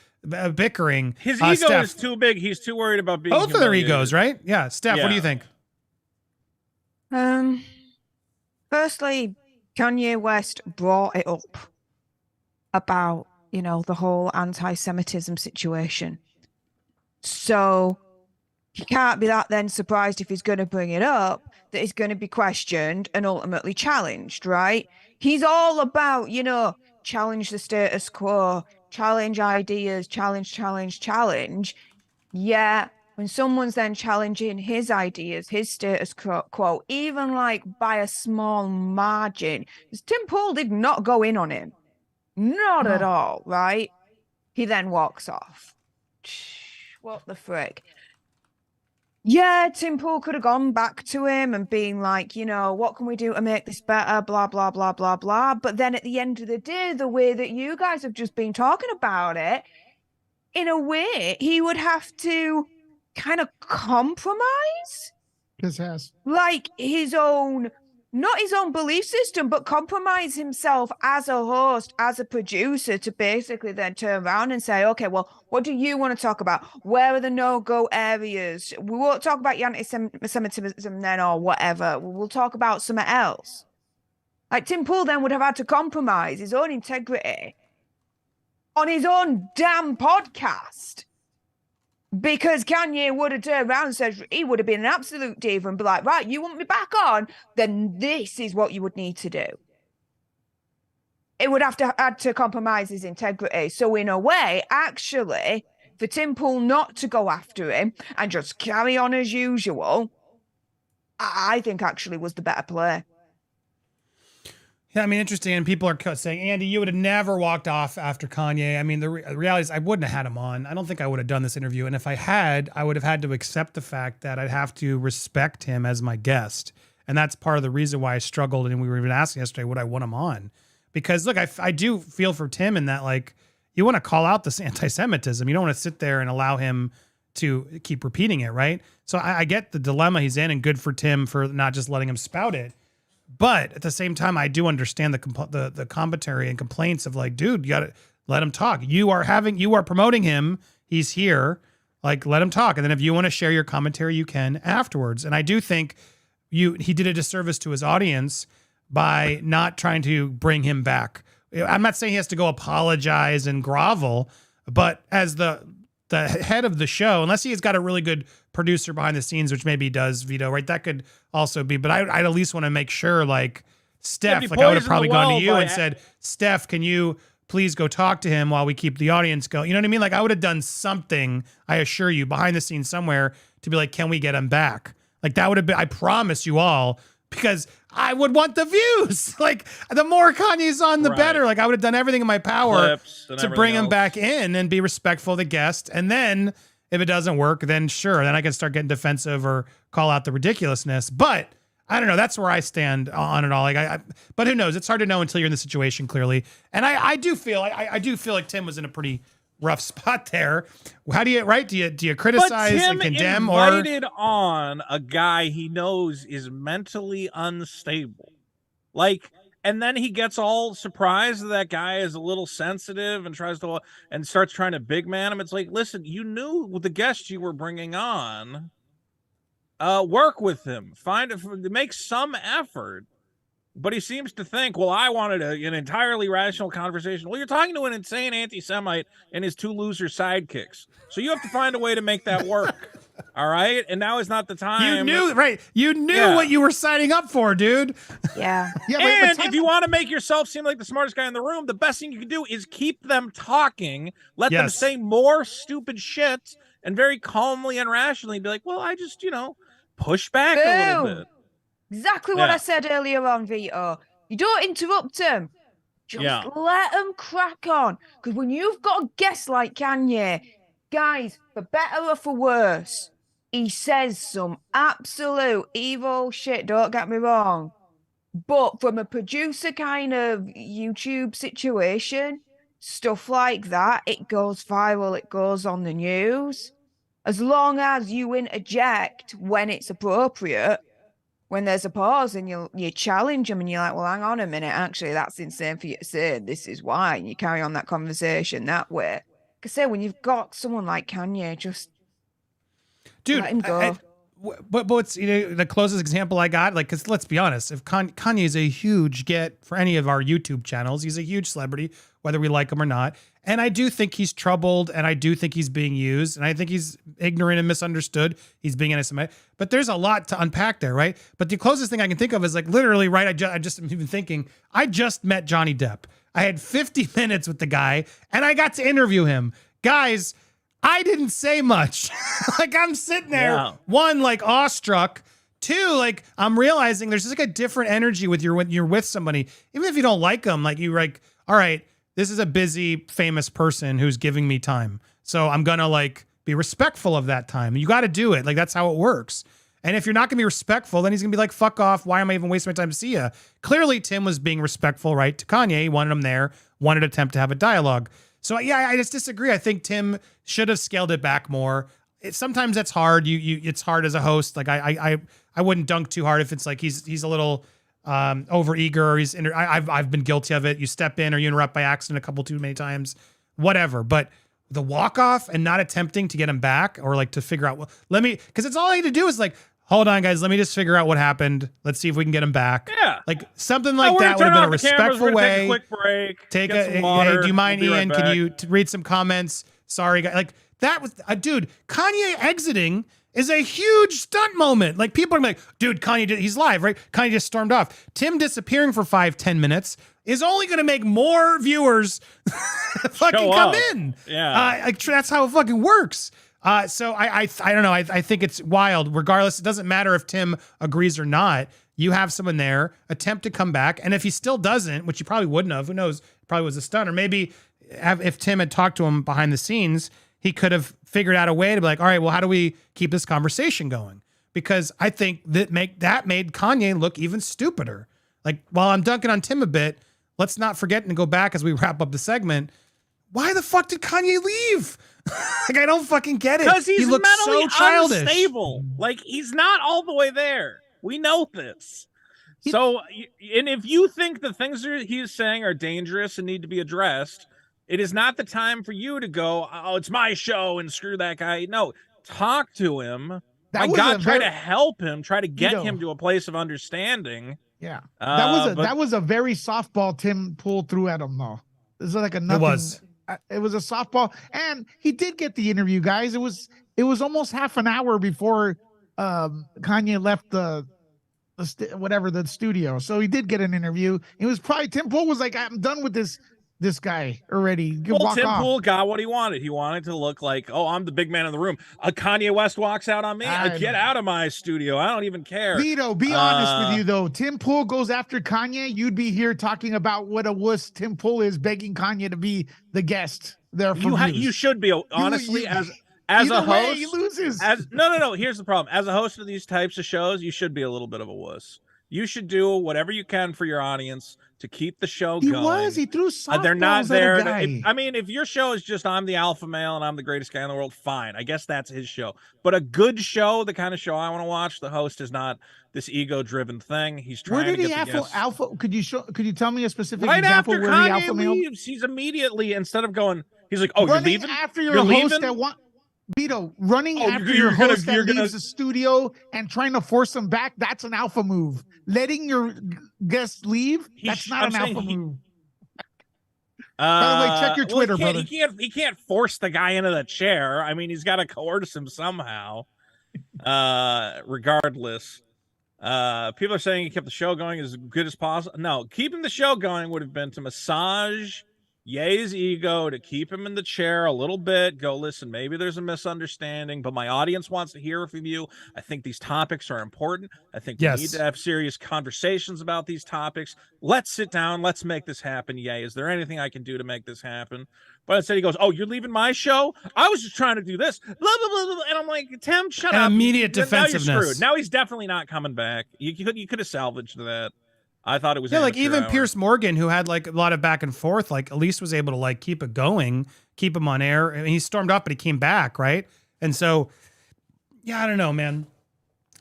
bickering. His ego Steph, is too big. He's too worried about being both of their egos, right? Yeah. Steph, what do you think? Firstly, Kanye West brought it up about, the whole anti-Semitism situation. So he can't be that then surprised if he's going to bring it up, that he's going to be questioned and ultimately challenged, right? He's all about, challenge the status quo, challenge ideas, challenge. Yeah, when someone's then challenging his ideas, his status quo, even like by a small margin, because Tim Pool did not go in on him. Not at all, right? He then walks off. What the frick? Yeah, Tim Pool could have gone back to him and been like, what can we do to make this better? Blah, blah, blah, blah, blah. But then at the end of the day, the way that you guys have just been talking about it, in a way, he would have to kind of compromise. Like not his own belief system, but compromise himself as a host, as a producer, to basically then turn around and say, okay, well, what do you want to talk about? Where are the no-go areas? We won't talk about your anti-Semitism then or whatever. We'll talk about something else. Like, Tim Pool then would have had to compromise his own integrity on his own damn podcast. Because Kanye would have turned around and said, he would have been an absolute diva and be like, right, you want me back on? Then this is what you would need to do. it would have to had to compromise his integrity. So in a way, actually, for Tim Pool not to go after him and just carry on as usual, I think actually was the better play. Yeah, I mean, interesting. And people are saying, Andy, you would have never walked off after Kanye. I mean, the reality is I wouldn't have had him on. I don't think I would have done this interview. And if I had, I would have had to accept the fact that I'd have to respect him as my guest. And that's part of the reason why I struggled. And we were even asking yesterday, would I want him on? Because look, I do feel for Tim in that, like, you want to call out this anti-Semitism. You don't want to sit there and allow him to keep repeating it, right? So I get the dilemma he's in, and good for Tim for not just letting him spout it. But at the same time, I do understand the commentary and complaints of like, dude, you got to let him talk. You are promoting him. He's here. Like, let him talk. And then if you want to share your commentary, you can afterwards. And I do think he did a disservice to his audience by not trying to bring him back. I'm not saying he has to go apologize and grovel, but as the head of the show, unless he has got a really good producer behind the scenes, which maybe he does, Vito, right? That could also be, but I'd at least want to make sure, like, Steph, like I would have probably gone to you and said, Steph, can you please go talk to him while we keep the audience going? You know what I mean? Like, I would have done something, I assure you, behind the scenes somewhere to be like, can we get him back? Like, that would have been, I promise you all, because I would want the views. Like, the more Kanye's on, the better. Like, I would have done everything in my power to bring him back in and be respectful of the guest. And then if it doesn't work, then sure, then I can start getting defensive or call out the ridiculousness. But I don't know. That's where I stand on it all. Like, but who knows? It's hard to know until you're in the situation, clearly. And I do feel like Tim was in a pretty rough spot there. How do you, right? Do you criticize and condemn, or invited on a guy he knows is mentally unstable, like, and then he gets all surprised that guy is a little sensitive and starts trying to big man him. It's like, listen, you knew with the guest you were bringing on, work with him, make some effort. But he seems to think, well, I wanted an entirely rational conversation. Well, you're talking to an insane anti-Semite and his two loser sidekicks. So you have to find a way to make that work. All right? And now is not the time. You knew, right? You knew what you were signing up for, dude. Yeah. And if you want to make yourself seem like the smartest guy in the room, the best thing you can do is keep them talking. Let them say more stupid shit and very calmly and rationally be like, well, I just, push back a little bit. Exactly what I said earlier on, Vito. You don't interrupt him. Just let them crack on. Because when you've got a guest like Kanye, guys, for better or for worse, he says some absolute evil shit, don't get me wrong. But from a producer kind of YouTube situation, stuff like that, it goes viral, it goes on the news. As long as you interject when it's appropriate, when there's a pause and you challenge them and you're like, well, hang on a minute, actually, that's insane for you to say. This is why. And you carry on that conversation that way. Because say when you've got someone like Kanye, just let him go. But what's the closest example I got, like, because let's be honest, if Kanye is a huge get for any of our YouTube channels, he's a huge celebrity, whether we like him or not. And I do think he's troubled, and I do think he's being used, and I think he's ignorant and misunderstood. He's being anti-Semitic, but there's a lot to unpack there, right? But the closest thing I can think of is like literally, right? I just am even thinking, I just met Johnny Depp. I had 50 minutes with the guy, and I got to interview him. Guys, I didn't say much. Like, I'm sitting there, one, like, awestruck. Two, like, I'm realizing there's just like a different energy when you're with somebody. Even if you don't like them, like, you're like, all right, this is a busy, famous person who's giving me time. So I'm going to, like, be respectful of that time. You got to do it. Like, that's how it works. And if you're not going to be respectful, then he's going to be like, fuck off. Why am I even wasting my time to see you? Clearly, Tim was being respectful, right, to Kanye. He wanted him there, wanted to attempt to have a dialogue. So, yeah, I just disagree. I think Tim should have scaled it back more. Sometimes that's hard. It's hard as a host. Like, I wouldn't dunk too hard if it's like he's a little overeager. I've been guilty of it. You step in or you interrupt by accident a couple too many times, whatever. But the walk off and not attempting to get him back or like to figure out, because it's all I need to do is like, hold on, guys, let me just figure out what happened. Let's see if we can get him back. Yeah. Like something like that would have been a respectful way. Take a quick break. Hey, do you mind, Ian? Can you read some comments? Sorry, guys. Like That was dude, Kanye exiting is a huge stunt moment. Like people are like, dude, he's live, right? Kanye just stormed off. Tim disappearing for 5-10 minutes is only going to make more viewers fucking come in. Yeah. That's how it fucking works. So I don't know. I think it's wild. Regardless, it doesn't matter if Tim agrees or not. You have someone there, attempt to come back. And if he still doesn't, which he probably wouldn't have, who knows, probably was a stunt. Or maybe if Tim had talked to him behind the scenes, he could have figured out a way to be like, all right, well, how do we keep this conversation going? Because I think that made Kanye look even stupider. Like, while I'm dunking on Tim a bit, let's not forget and go back as we wrap up the segment. Why the fuck did Kanye leave? Like, I don't fucking get it. Because he's he looks mentally so childish. unstable. Like, he's not all the way there. We know this. So, and if you think the things he's saying are dangerous and need to be addressed, it is not the time for you to go, oh, it's my show and screw that guy. No, talk to him. My God, try to help him. Try to get him to a place of understanding. Yeah, that was a very softball Tim Pool threw at him, though. This is like a nothing. It was a softball, and he did get the interview, guys. It was almost half an hour before Kanye left the studio, so he did get an interview. It was probably Tim Pool was like, I'm done with this guy already. Well, Tim Pool got what he wanted. He wanted to look like, oh, I'm the big man in the room. Kanye West walks out on me. Get out of my studio. I don't even care. Vito, be honest with you, though. Tim Pool goes after Kanye. You'd be here talking about what a wuss Tim Pool is, begging Kanye to be the guest there for you should be, honestly, as a host. He loses. No. Here's the problem. As a host of these types of shows, you should be a little bit of a wuss. You should do whatever you can for your audience to keep the show going. He threw softballs they're not there. At a guy. I mean, if your show is just I'm the alpha male and I'm the greatest guy in the world, fine. I guess that's his show. But a good show, the kind of show I want to watch, the host is not this ego-driven thing. He's trying to get the guests. Alpha? Could you tell me a specific right example after where Kanye the alpha male leaves, he's immediately, instead of going, he's like, oh, you're leaving after your you're host leaving? that want. Vito, running after you're your host gonna, that leaves the studio and trying to force him back, that's an alpha move. Letting your guests leave, that's not an alpha move. By the way, check your Twitter, brother. He can't force the guy into the chair. I mean, he's got to coerce him somehow. Regardless. People are saying he kept the show going as good as possible. No, keeping the show going would have been to massage Ye's ego, to keep him in the chair a little bit. Go, listen, maybe there's a misunderstanding, but my audience wants to hear from you. I think these topics are important. I think we need to have serious conversations about these topics. Let's sit down. Let's make this happen. Ye, is there anything I can do to make this happen? But instead he goes, oh, you're leaving my show? I was just trying to do this. Blah, blah, blah, blah. And I'm like, Tim, shut up. Immediate defensiveness. Now you're screwed. Now he's definitely not coming back. You could have salvaged that. I thought it was like even Pierce Morgan, who had like a lot of back and forth, like at least was able to like keep it going, keep him on air. I mean, he stormed off, but he came back, right? And so, yeah, I don't know, man.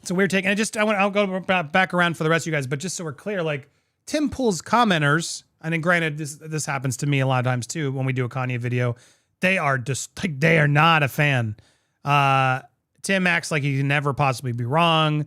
It's a weird take. And I'll go back around for the rest of you guys, but just so we're clear, like Tim Pool's commenters, and then granted, this happens to me a lot of times too when we do a Kanye video. They are just like they are not a fan. Tim acts like he can never possibly be wrong.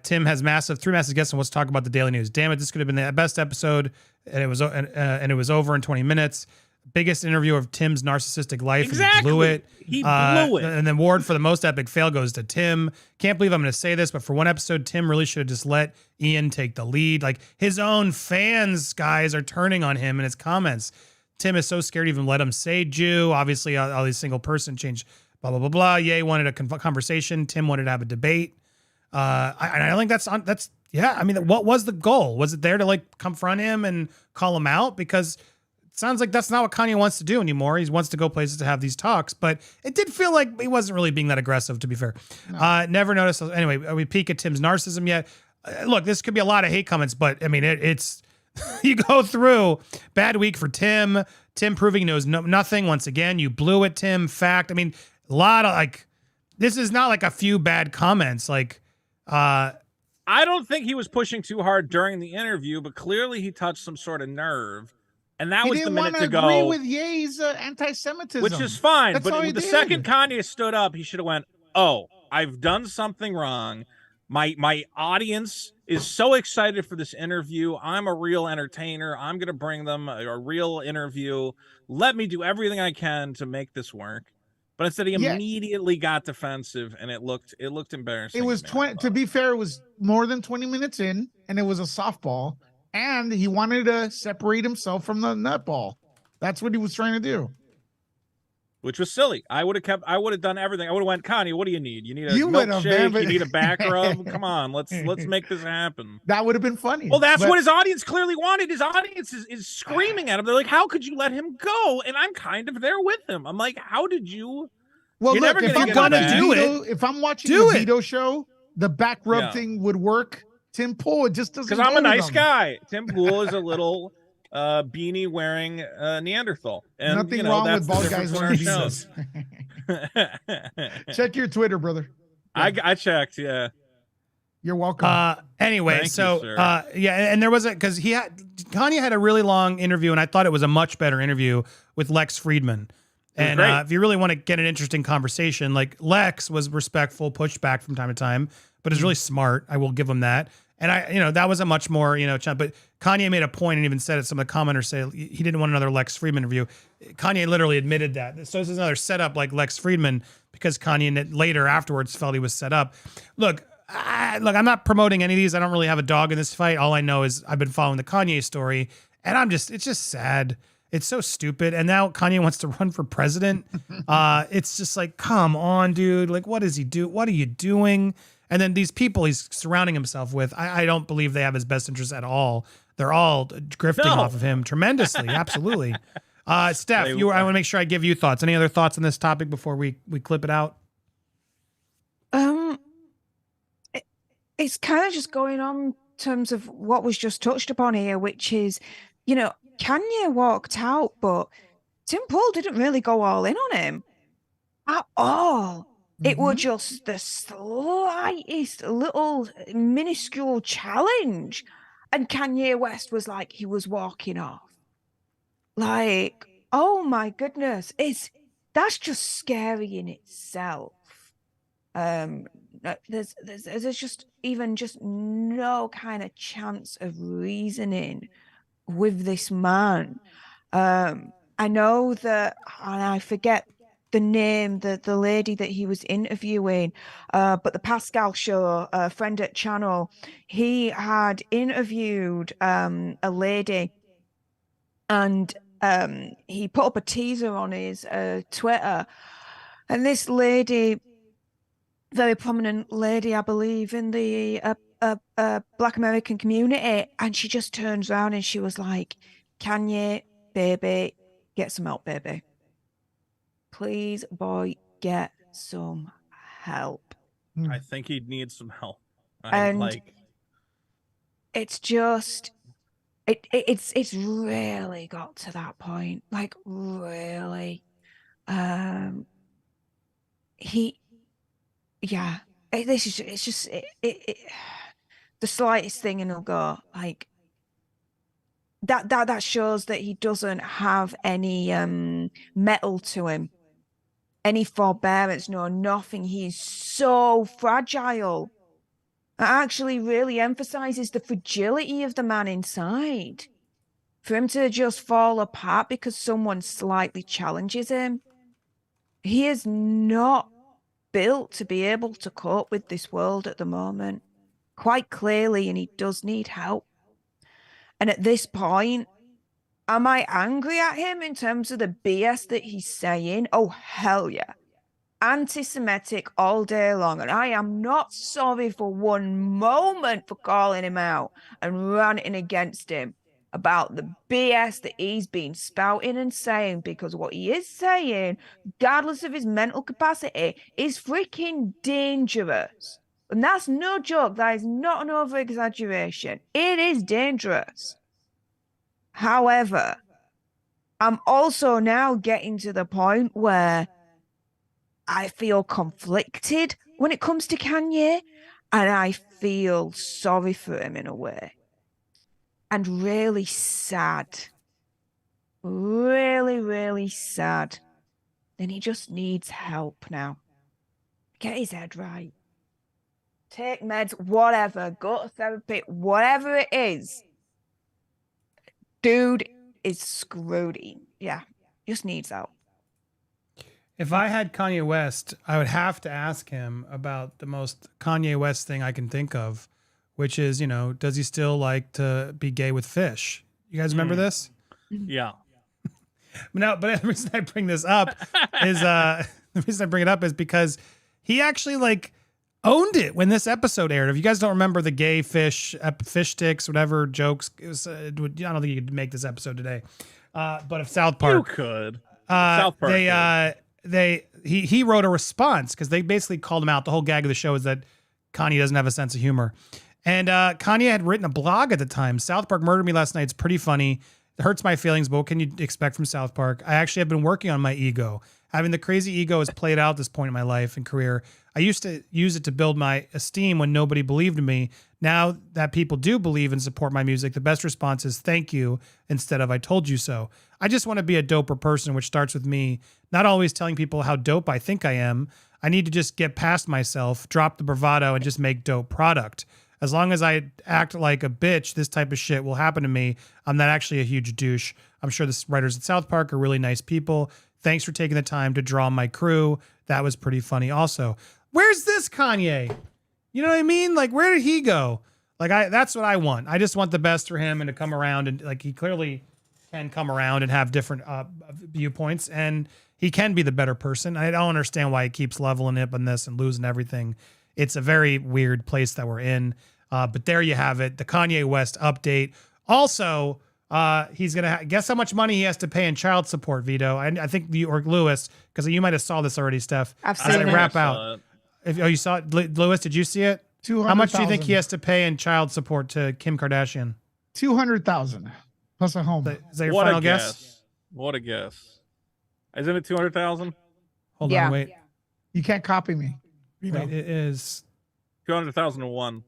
Tim has three massive guests, and let's talk about the daily news. Damn it, this could have been the best episode, and it was over in 20 minutes. Biggest interview of Tim's narcissistic life. Exactly. He blew it. He blew it. And then award for the most epic fail goes to Tim. Can't believe I'm going to say this, but for one episode, Tim really should have just let Ian take the lead. Like his own fans, guys, are turning on him in his comments. Tim is so scared to even let him say Jew. Obviously, all these single person change. Blah blah blah blah. Ye wanted a conversation. Tim wanted to have a debate. I think that's yeah. I mean, what was the goal? Was it there to like confront him and call him out? Because it sounds like that's not what Kanye wants to do anymore. He wants to go places to have these talks, but it did feel like he wasn't really being that aggressive, to be fair. No. Never noticed. Anyway, we peek at Tim's narcissism yet. Look, this could be a lot of hate comments, but I mean, it's you go through bad week for Tim. Tim proving he knows nothing. Once again, you blew it, Tim. Fact. I mean, a lot of like, this is not like a few bad comments. Like, I don't think he was pushing too hard during the interview, but clearly he touched some sort of nerve, and that was the minute to go. He didn't want to agree with Ye's anti-Semitism, which is fine. That's but the second Kanye stood up, he should have went, "Oh, I've done something wrong. My audience is so excited for this interview. I'm a real entertainer. I'm going to bring them a real interview. Let me do everything I can to make this work." But instead, he Yeah. immediately got defensive, and it looked embarrassing. It was 20. To be fair, it was more than 20 minutes in, and it was a softball, and he wanted to separate himself from the nutball. That's what he was trying to do. Which was silly. I would have done everything. I would have went, Kanye, what do you need? You need a You would have, man, milkshake? but- You need a back rub? Come on, let's make this happen. That would have been funny. Well, that's but- what his audience clearly wanted. His audience is screaming at him. They're like, how could you let him go? And I'm kind of there with him. I'm like, how did you? Well, You're look, never if gonna I'm get gonna him back. do it, if I'm watching Do the it. Vito show, the back rub Yeah. thing would work. Tim Pool, it just doesn't. Because I'm go a with nice him. guy. Tim Pool is a little beanie wearing Neanderthal. And Nothing you know, wrong that's with the bald guys difference in our wearing shows. Check your Twitter, brother. I checked, yeah. You're welcome. Anyway, Thank you, so sir. yeah, and there was because Kanye had a really long interview, and I thought it was a much better interview with Lex Friedman. And great. if you really want to get an interesting conversation, like Lex was respectful, pushed back from time to time, but is really smart. I will give him that. And that was a much more, but Kanye made a point and even said it. Some of the commenters say he didn't want another Lex Friedman interview. Kanye literally admitted that. So this is another setup like Lex Friedman because Kanye later afterwards felt he was set up. Look, I'm not promoting any of these. I don't really have a dog in this fight. All I know is I've been following the Kanye story, and it's just sad. It's so stupid. And now Kanye wants to run for president. It's just like, come on, dude. Like, what does he do? What are you doing? And then these people he's surrounding himself with, I don't believe they have his best interests at all. They're all grifting off of him tremendously. Absolutely. Steph, I want to make sure I give you thoughts. Any other thoughts on this topic before we clip it out? It's kind of just going on in terms of what was just touched upon here, which is, Kanye walked out, but Tim Pool didn't really go all in on him at all. It was just the slightest little minuscule challenge. And Kanye West was like, he was walking off. Like, oh my goodness. That's just scary in itself. There's just no kind of chance of reasoning with this man. I know that, and I forget the name, the lady that he was interviewing, but the Pascal show, a friend at Channel, he had interviewed a lady, and he put up a teaser on his Twitter, and this lady, very prominent lady, I believe, in the Black American community, and she just turns around and she was like, Kanye, baby, get some help, baby. Please, boy, get some help. I think he needs some help. It's just, it's really got to that point. Like, really. It's just the slightest thing and he'll go like that shows that he doesn't have any metal to him, any forbearance, no nothing. He's so fragile. It actually really emphasizes the fragility of the man inside. For him to just fall apart because someone slightly challenges him, he is not built to be able to cope with this world at the moment, quite clearly, and he does need help. And at this point, am I angry at him in terms of the BS that he's saying? Oh, hell yeah. Anti-Semitic all day long. And I am not sorry for one moment for calling him out and ranting against him about the BS that he's been spouting and saying, because what he is saying, regardless of his mental capacity, is freaking dangerous. And that's no joke. That is not an over-exaggeration. It is dangerous. However, I'm also now getting to the point where I feel conflicted when it comes to Kanye, and I feel sorry for him in a way. And really sad. Really, really sad. And he just needs help now. Get his head right. Take meds, whatever. Go to therapy, whatever it is. Dude is screwed. Yeah, just needs help. If I had Kanye West, I would have to ask him about the most Kanye West thing I can think of, which is, does he still like to be gay with fish? You guys remember this? Yeah. No, but the reason I bring this up is because he actually owned it when this episode aired. If you guys don't remember the gay fish sticks, whatever jokes, it was, I don't think you could make this episode today. But if South Park, you could. South Park. He wrote a response because they basically called him out. The whole gag of the show is that Kanye doesn't have a sense of humor. And Kanye had written a blog at the time. South Park Murdered Me Last Night. It's pretty funny. It hurts my feelings, but what can you expect from South Park? I actually have been working on my ego. Having the crazy ego has played out at this point in my life and career. I used to use it to build my esteem when nobody believed in me. Now that people do believe and support my music, the best response is thank you instead of I told you so. I just want to be a doper person, which starts with me not always telling people how dope I think I am. I need to just get past myself, drop the bravado, and just make dope product. As long as I act like a bitch, this type of shit will happen to me. I'm not actually a huge douche. I'm sure the writers at South Park are really nice people. Thanks for taking the time to draw my crew. That was pretty funny also. Where's this Kanye? You know what I mean? Where did he go? That's what I want. I just want the best for him and to come around and he clearly can come around and have different viewpoints and he can be the better person. I don't understand why he keeps leveling up on this and losing everything. It's a very weird place that we're in. But there you have it. The Kanye West update. Also, he's going to guess how much money he has to pay in child support, Vito. I think you or Lewis, because you might have saw this already, Steph. I've seen it. Wrap out. You saw it? Lewis, did you see it? How much do you think he has to pay in child support to Kim Kardashian? $200,000 plus a home. Is that your final guess? What a guess. Isn't it 200,000? Hold on, wait. You can't copy me. Wait, it is 200,001.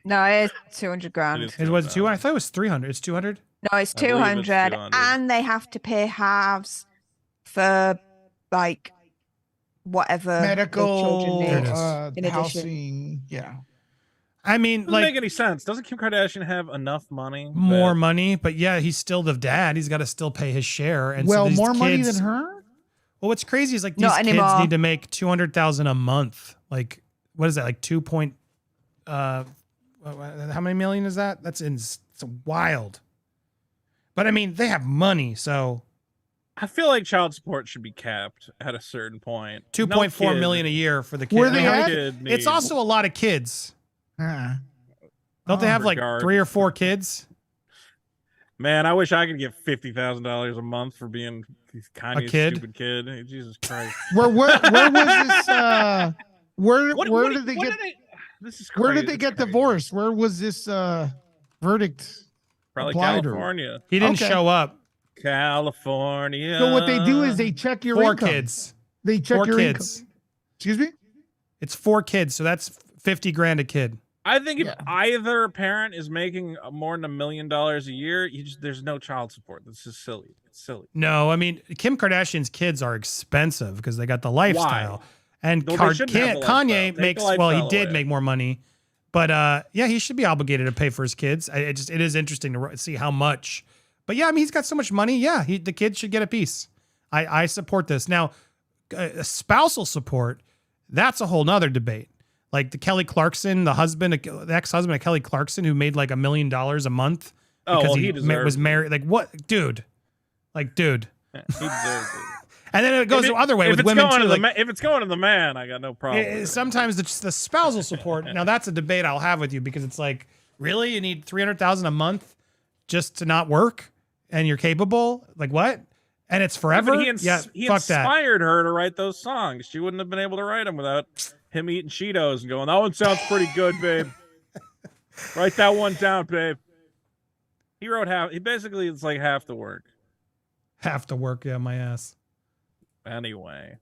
No, it's 200 grand. It was 200. I thought it was 300. It's 200. No, it's 200, and they have to pay halves for whatever medical, in housing. Yeah. I mean, doesn't make any sense. Doesn't Kim Kardashian have enough money? More money, but yeah, he's still the dad. He's got to still pay his share. And well, so more money than her. Well, what's crazy is these kids need to make $200,000 a month. What is that? 2 point. How many million is that? It's wild. But I mean, they have money, so I feel like child support should be capped at a certain point. 2.4 million a year for the kids. Where they at? It's also a lot of kids. Don't they have 3 or 4 kids? Man, I wish I could get $50,000 a month for being Kanye's stupid kid. Jesus Christ. Where was this? Where did they get? This is crazy. Where did they get divorced? Where was this verdict? Probably California. He didn't show up. California. So what they do is they check your 4 income. kids. They check 4 your kids. income. Excuse me? It's 4 kids, so that's $50,000 a kid. I think if either parent is making more than $1 million a year, there's no child support. This is silly. It's silly. No, I mean, Kim Kardashian's kids are expensive because they got the lifestyle. Why? And Kanye makes, he did make more money. But he should be obligated to pay for his kids. It is interesting to see how much. But yeah, I mean, he's got so much money. Yeah, the kids should get a piece. I support this. Now, spousal support, that's a whole nother debate. Like the Kelly Clarkson, the ex-husband of Kelly Clarkson, who made $1 million a month because he was married. Like what, dude? He deserves it. And then it goes the other way with women too. If it's going to the man, I got no problem. Sometimes the spousal support. Now that's a debate I'll have with you because it's like, really, you need $300,000 a month just to not work, and you're capable? Like what? And it's forever. He inspired her to write those songs. She wouldn't have been able to write them without him eating Cheetos and going, "That one sounds pretty good, babe. Write that one down, babe." He wrote half. He basically it's like half the work. Half the work, yeah, my ass. Anyway,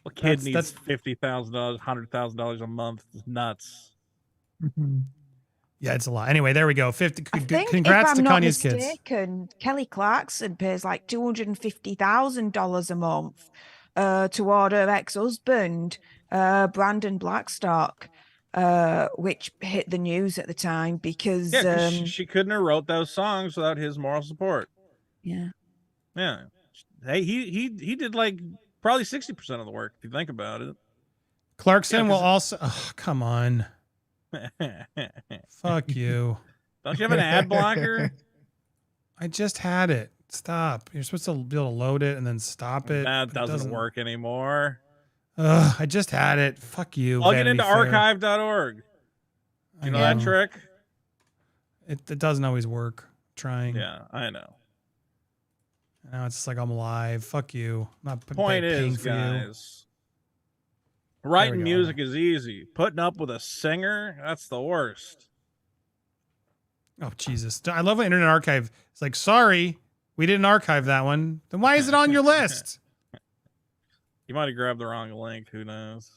what kid needs $50,000, $100,000 a month? It's nuts. Mm-hmm. Yeah, it's a lot. Anyway, there we go. Congrats to Kanye's kids. Kelly Clarkson pays like $250,000 a month toward her ex-husband, Brandon Blackstock, which hit the news at the time because she couldn't have wrote those songs without his moral support. Yeah. Hey, he did like Probably 60% of the work, if you think about it. Clarkson will also. Oh, come on. Fuck you. Don't you have an ad blocker? I just had it. Stop. You're supposed to be able to load it and then stop it. That doesn't work anymore. I just had it. Fuck you. Plug it into archive.org. Do you know that trick? It doesn't always work. Trying. Yeah, I know. Now it's like I'm alive. Fuck you. Not Point is, guys, writing music is easy. Putting up with a singer, that's the worst. Oh, Jesus. I love when Internet Archive. It's like, sorry, we didn't archive that one. Then why is it on your list? You might have grabbed the wrong link. Who knows?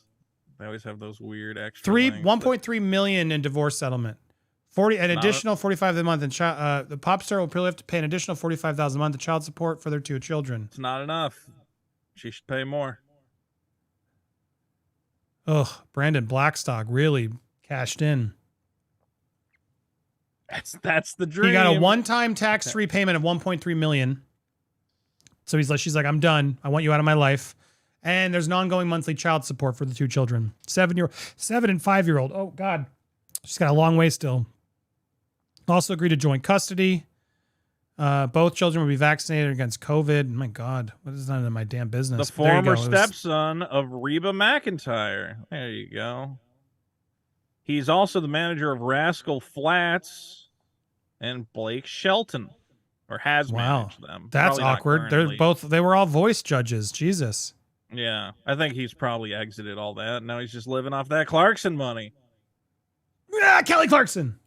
They always have those weird extra links. 1.3 million in divorce settlement. Additional 45 a month, and the pop star will probably have to pay an additional 45,000 a month in child support for their 2 children. It's not enough. She should pay more. Ugh, Brandon Blackstock really cashed in. That's the dream. He got a one-time tax-free payment of 1.3 million. So she's like, I'm done. I want you out of my life. And there's an ongoing monthly child support for the 2 children, 7 and 5-year-old. Oh God, she's got a long way still. Also agreed to joint custody. Both children will be vaccinated against COVID. My God, what is none of my damn business? The former stepson of Reba McEntire. There you go. He's also the manager of Rascal Flatts and Blake Shelton, or has managed them. That's Probably awkward. They were all voice judges. Jesus. Yeah, I think he's probably exited all that. Now he's just living off that Clarkson money. Yeah, Kelly Clarkson.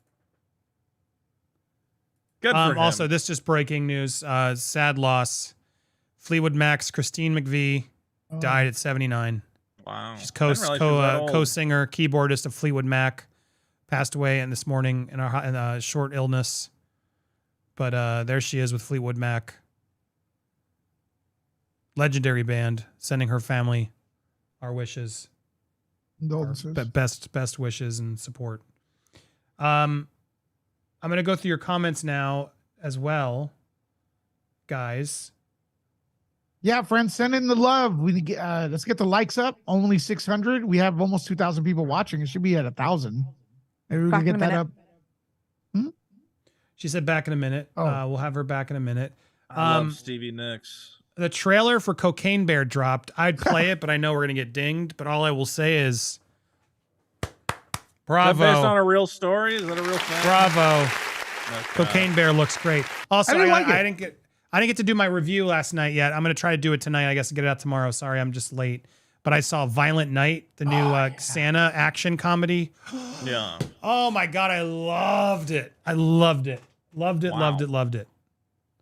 Good for him. Also, this just breaking news. Sad loss. Fleetwood Mac's Christine McVie died at 79. Wow. She's co-singer, keyboardist of Fleetwood Mac. Passed away this morning in a short illness. But there she is with Fleetwood Mac. Legendary band. Sending her family our wishes. Condolences. Best wishes and support. I'm going to go through your comments now as well, guys. Yeah, friends, send in the love. Let's get the likes up. Only 600. We have almost 2,000 people watching. It should be at 1,000. Maybe we can get that up. She said back in a minute. We'll have her back in a minute. I love Stevie Nicks. The trailer for Cocaine Bear dropped. I'd play it, but I know we're going to get dinged. But all I will say is, bravo. Is that based on a real story? Is that a real thing? Bravo. Okay. Cocaine Bear looks great. Also, I didn't get to do my review last night yet. I'm going to try to do it tonight. I guess to get it out tomorrow. Sorry, I'm just late. But I saw Violent Night, the new Santa action comedy. Yeah. Oh my God, I loved it. I loved it. Loved it, loved it.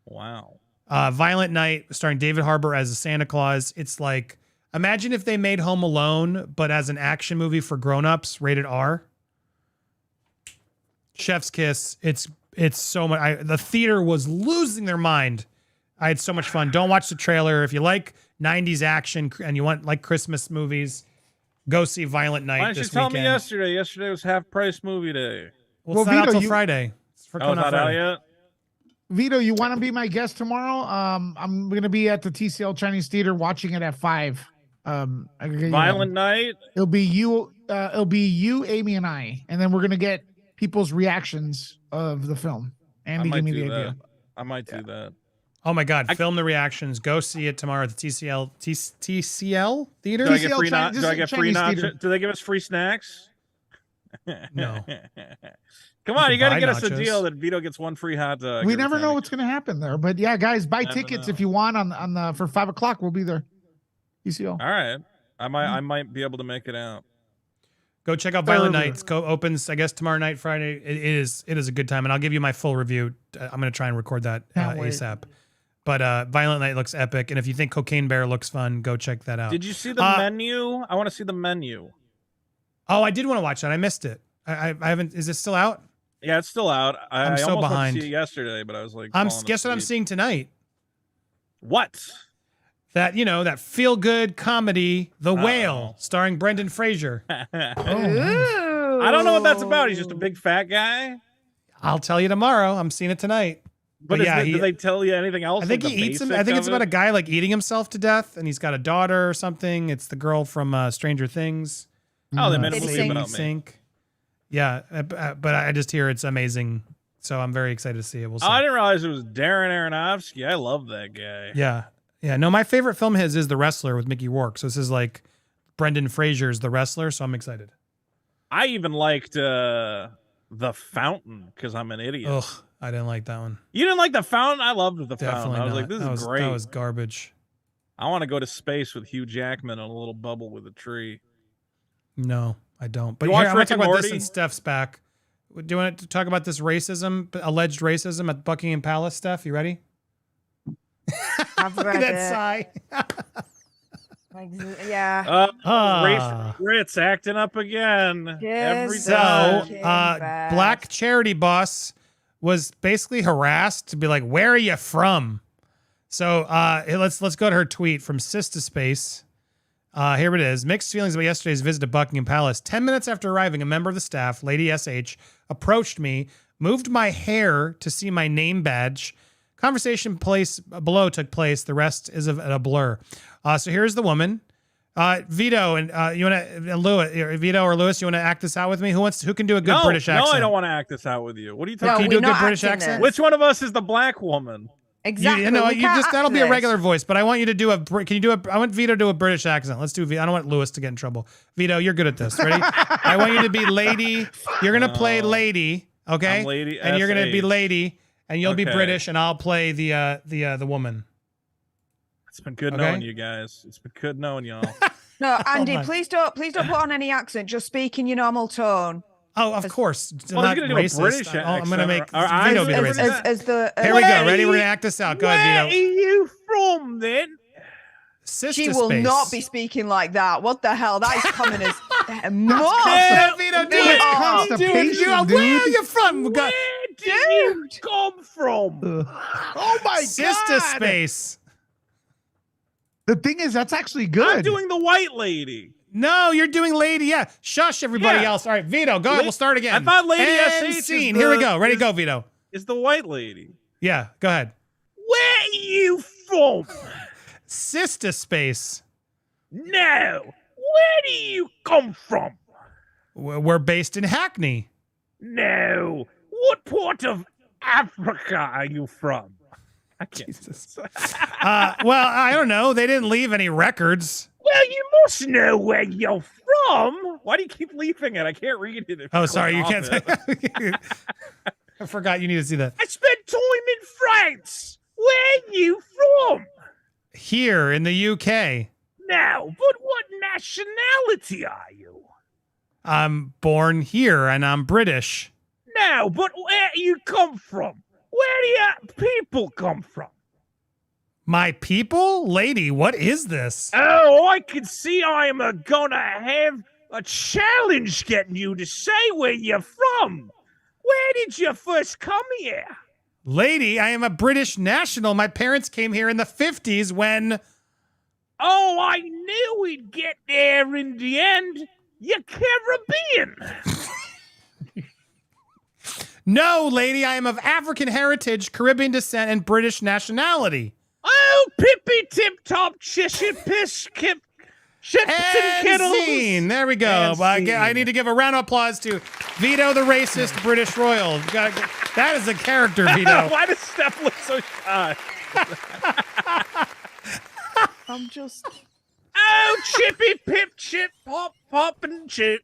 Wow. Violent Night, starring David Harbour as a Santa Claus. It's like, imagine if they made Home Alone, but as an action movie for grown-ups, rated R. Chef's kiss. It's so much. The theater was losing their mind. I had so much fun. Don't watch the trailer. If you like 90s action and you want like Christmas movies, go see Violent Night. Why didn't you tell me yesterday? Yesterday was half price movie day. Well, it's not out till Friday. It's for coming out Friday. Out yet? Vito, you want to be my guest tomorrow? I'm going to be at the TCL Chinese Theater watching it at 5. Violent Night. It'll be you, Amy, and I, and then we're going to get people's reactions of the film. Andy, give me the idea. I might do that. Oh my God! Film the reactions. Go see it tomorrow at the TCL Theater. Do I get free? Do I get free nachos? Do they give us free snacks? No. Come on, you got to get us a deal that Vito gets one free hot dog. We never know what's going to happen there, but yeah, guys, buy tickets if you want for 5 o'clock. We'll be there. TCL. All right, I might be able to make it out. Go check out Violent Nights. Opens, I guess, tomorrow night, Friday. It is a good time, and I'll give you my full review. I'm going to try and record that ASAP. But Violent Night looks epic, and if you think Cocaine Bear looks fun, go check that out. Did you see the menu? I want to see the menu. Oh, I did want to watch that. I missed it. I haven't. Is it still out? Yeah, it's still out. I'm so almost behind. Went to see it yesterday, but I was like, guess what I'm seeing tonight? What? That feel good comedy, The Whale, starring Brendan Fraser. I don't know what that's about. He's just a big fat guy. I'll tell you tomorrow. I'm seeing it tonight. But yeah, did they tell you anything else? I think like he eats him. basic I think of it's about it? a guy like eating himself to death, and he's got a daughter or something. It's the girl from Stranger Things. Oh, they made a Sadie movie about me. Sink. Yeah, but I just hear it's amazing, so I'm very excited to see it. We'll see. Oh, I didn't realize it was Darren Aronofsky. I love that guy. Yeah. No, my favorite film is The Wrestler with Mickey Rourke. So this is like Brendan Fraser's The Wrestler. So I'm excited. I even liked The Fountain because I'm an idiot. Ugh, I didn't like that one. You didn't like The Fountain? I loved The Definitely Fountain. I was not. like, this is great. That was garbage. I want to go to space with Hugh Jackman on a little bubble with a tree. No, I don't. But You here, watch I'm going Rick to and talk about this Morty? and Steph's back. Do you want to talk about this alleged racism at Buckingham Palace, Steph? You ready? I've Look at read that it. sigh. Yeah. Racist Brits acting up again. Every Yes, time. So, back. Black Charity Boss was basically harassed to be like, "Where are you from?" So, let's go to her tweet from Sista Space. Here it is. Mixed feelings about yesterday's visit to Buckingham Palace. 10 minutes after arriving, a member of the staff, Lady SH, approached me, moved my hair to see my name badge. Conversation below took place. The rest is a blur. So here's the woman. Vito and you want to Lewis, Vito or Lewis, you want to act this out with me? Who can do a good British accent? No, I don't want to act this out with you. What are you No, talking Can you do we're a good not British acting accent? this. Which one of us is the black woman? Exactly. You know, we can't that'll act be a this. regular voice, but I want you to do can you do I want Vito to do a British accent. Let's do Vito. I don't want Lewis to get in trouble. Vito, you're good at this. Ready? I want you to be Lady. You're going to play Lady, okay? I'm Lady and you're going to be SH. Lady, and you'll be Okay. British, and I'll play the woman. It's been good Okay. knowing you guys. It's been good knowing y'all. No, Andy, on. please don't put on any accent. Just speak in your normal tone. Oh, of course. Well, Not he's gonna do a racist. British I'm going to accent. make Our eyes Vito be the are As, racist. as the Here we go. Ready? We're going to act this out. Go Where ahead, are Vito. you from then? Sister she will Space. not be speaking like that. What the hell? That is communist. Yeah, Vito, do it. Constipation, Where are dude. you from? We got Where did you come from? Oh my Sister God. Space. The thing is, that's actually I'm good. doing the white lady. No, you're doing Lady. Yeah. Shush, everybody Yeah. else. All right, Vito, go ahead. We'll start again. I thought Lady End SH is scene. the- Here we go. Ready, is- go, Vito. Is the white lady. Yeah, go ahead. Where are you from? Sister Space. No. Where do you come from? We're based in Hackney. No. What part of Africa are you from? I can't. Jesus. Well, I don't know. They didn't leave any records. Well, you must know where you're from. Why do you keep leaving it? I can't read it. if Oh, you sorry. You click can't. off it. I forgot you need to see that. I spent time in France. Where are you from? Here in the UK. Now, but what nationality are you? I'm born here and I'm British. No, but where do you come from? Where do your people come from? My people? Lady, what is this? Oh, I can see I'm gonna have a challenge getting you to say where you're from. Where did you first come here? Lady, I am a British national. My parents came here in the 50s when... Oh, I knew we'd get there in the end. You're Caribbean. No, lady, I am of African heritage, Caribbean descent, and British nationality. Oh, pippy tip top Cheshire piss kip chips and And kittles. scene. There we go. And I scene. need to give a round of applause to Vito the racist British royal. That is a character, Vito. Why does Steph look so shy? I'm just Oh, chippy pip chip pop pop and chip.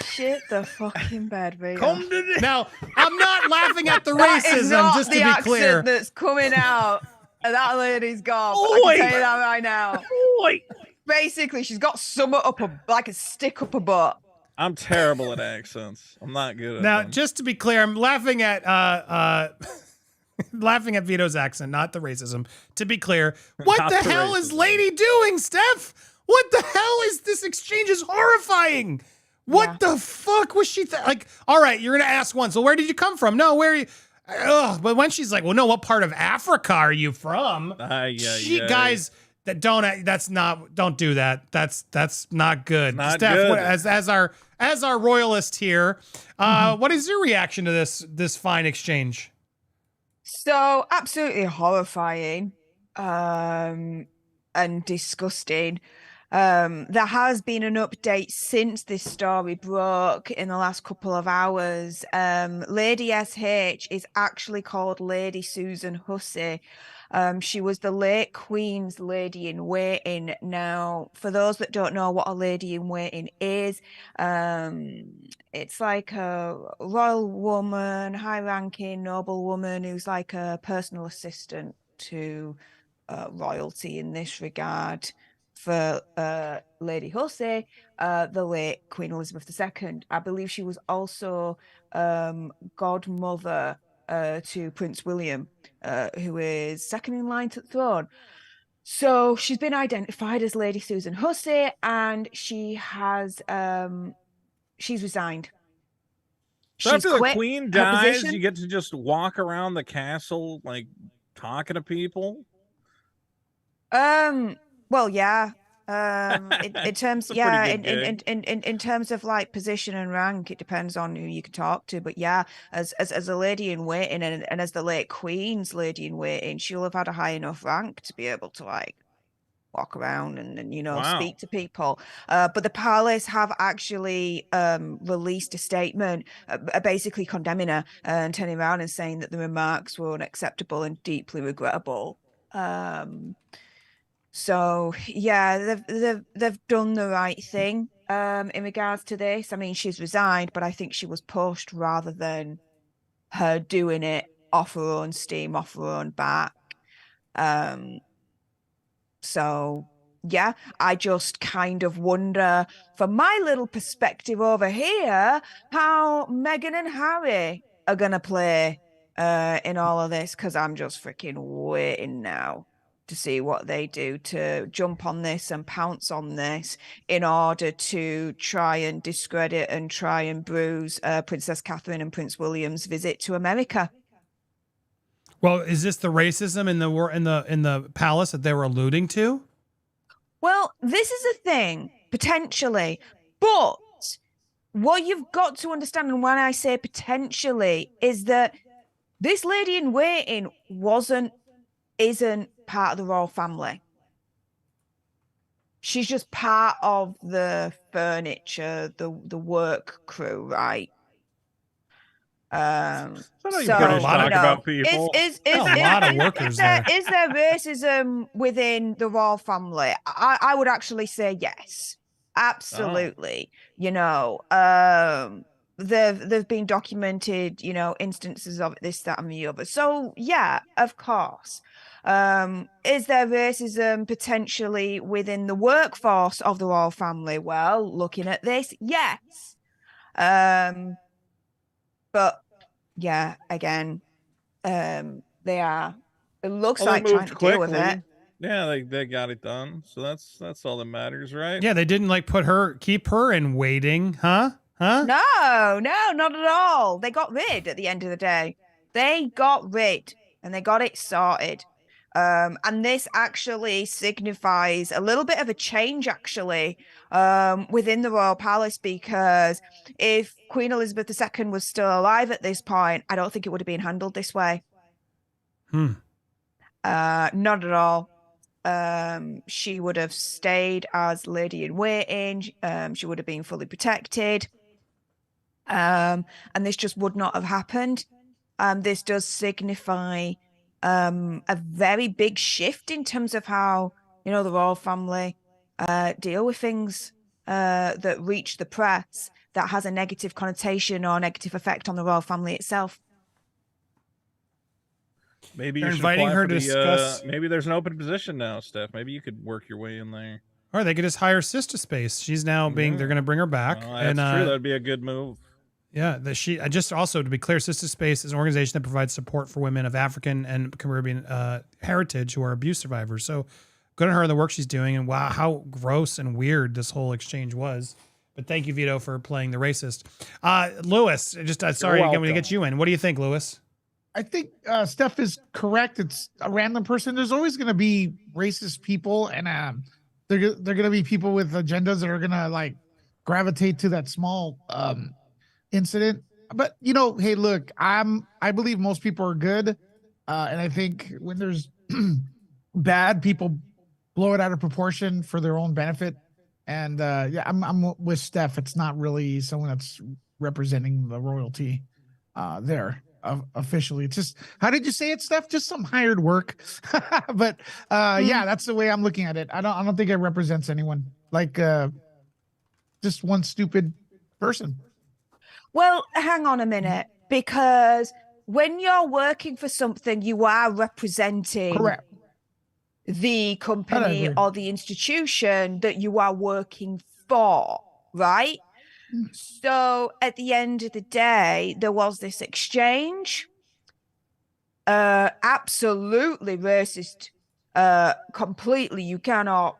shit the fucking bed, Vito. Come to the Now, I'm not laughing at the That is racism, not just to the be accent clear. that's coming out. That lady's got. I Oi. can tell you that right now. Oi. Basically, she's got some up her, like a stick up her butt. I'm terrible at accents. I'm not good at Now, them. just to be clear, I'm laughing at laughing at Vito's accent, not the racism. To be clear, what Not the the hell is racism. lady doing, Steph? What the hell is this exchange? Is horrifying. What the fuck was she like? All right, you're gonna ask one. So where did you come from? No, where are you? Ugh, but when she's like, well, no, what part of Africa are you from? Guys, that don't do that. That's not good. Not Steph, good. what- as our royalist here, what is your reaction to this fine exchange? So absolutely horrifying, and disgusting. There has been an update since this story broke in the last couple of hours. Lady SH is actually called Lady Susan Hussey. She was the late Queen's lady in waiting. Now, for those that don't know what a lady in waiting is, it's like a royal woman, high-ranking noble woman who's like a personal assistant to royalty in this regard. For Lady Hussey, the late Queen Elizabeth II. I believe she was also godmother to Prince William, who is second in line to the throne. So she's been identified as Lady Susan Hussey, and she has she's resigned. So after the Queen dies, you get to just walk around the castle like talking to people. Well, yeah. In terms, yeah, in terms of like position and rank, it depends on who you can talk to. But yeah, as a lady in waiting and as the late Queen's lady in waiting, she'll have had a high enough rank to be able to like walk around and you know, speak to people. But the palace have actually released a statement basically condemning her and turning around and saying that the remarks were unacceptable and deeply regrettable. So yeah, they've done the right thing in regards to this. I mean, she's resigned, but I think she was pushed rather than her doing it off her own steam, off her own back. So yeah, I just kind of wonder, from my little perspective over here, how Meghan and Harry are gonna play in all of this, because I'm just freaking waiting now to see what they do to jump on this and pounce on this in order to try and discredit and try and bruise Princess Catherine and Prince William's visit to America. Well, is this the racism in the palace that they were alluding to? Well, this is a thing, potentially, but what you've got to understand, and when I say potentially, is that this lady in waiting isn't part of the royal family. She's just part of the furniture, the work crew, right? So you know, about people. Is there racism within the royal family? I would actually say yes, absolutely. You know, there've been documented, you know, instances of this, that, and the other. So yeah, of course. Is there racism potentially within the workforce of the royal family? Well, looking at this, yes. But yeah, again, they are. It looks like trying to deal with it. Yeah, they got it done. So that's all that matters, right? Yeah, they didn't like keep her in waiting, huh? Huh? No, not at all. They got rid at the end of the day. They got rid and they got it sorted. And this actually signifies a little bit of a change, actually, within the royal palace, because if Queen Elizabeth II was still alive at this point, I don't think it would have been handled this way. Not at all. She would have stayed as lady in waiting. She would have been fully protected. And this just would not have happened. This does signify a very big shift in terms of how, you know, the royal family deal with things that reach the press that has a negative connotation or negative effect on the royal family itself. Maybe you're inviting her to discuss. Maybe there's an open position now, Steph. Maybe you could work your way in there. Or they could just hire Sister Space. She's now they're going to bring her back. Well, that's true. That'd be a good move. Yeah, just also to be clear, Sister Space is an organization that provides support for women of African and Caribbean heritage who are abuse survivors. So good on her and the work she's doing, and wow, how gross and weird this whole exchange was. But thank you, Vito, for playing the racist. Lewis, sorry, I'm going to get you in. What do you think, Lewis? I think Steph is correct. It's a random person. There's always going to be racist people, and they're going to be people with agendas that are going to like gravitate to that small incident. But you know, hey, look, I believe most people are good. And I think when there's bad, people blow it out of proportion for their own benefit. And yeah, I'm with Steph. It's not really someone that's representing the royalty there officially. It's just, how did you say it, Steph? Just some hired work. But yeah, that's the way I'm looking at it. I don't think it represents anyone. Like just one stupid person. Well, hang on a minute, because when you're working for something, you are representing the company or the institution that you are working for, right? So at the end of the day, there was this exchange. Absolutely racist. Completely. You cannot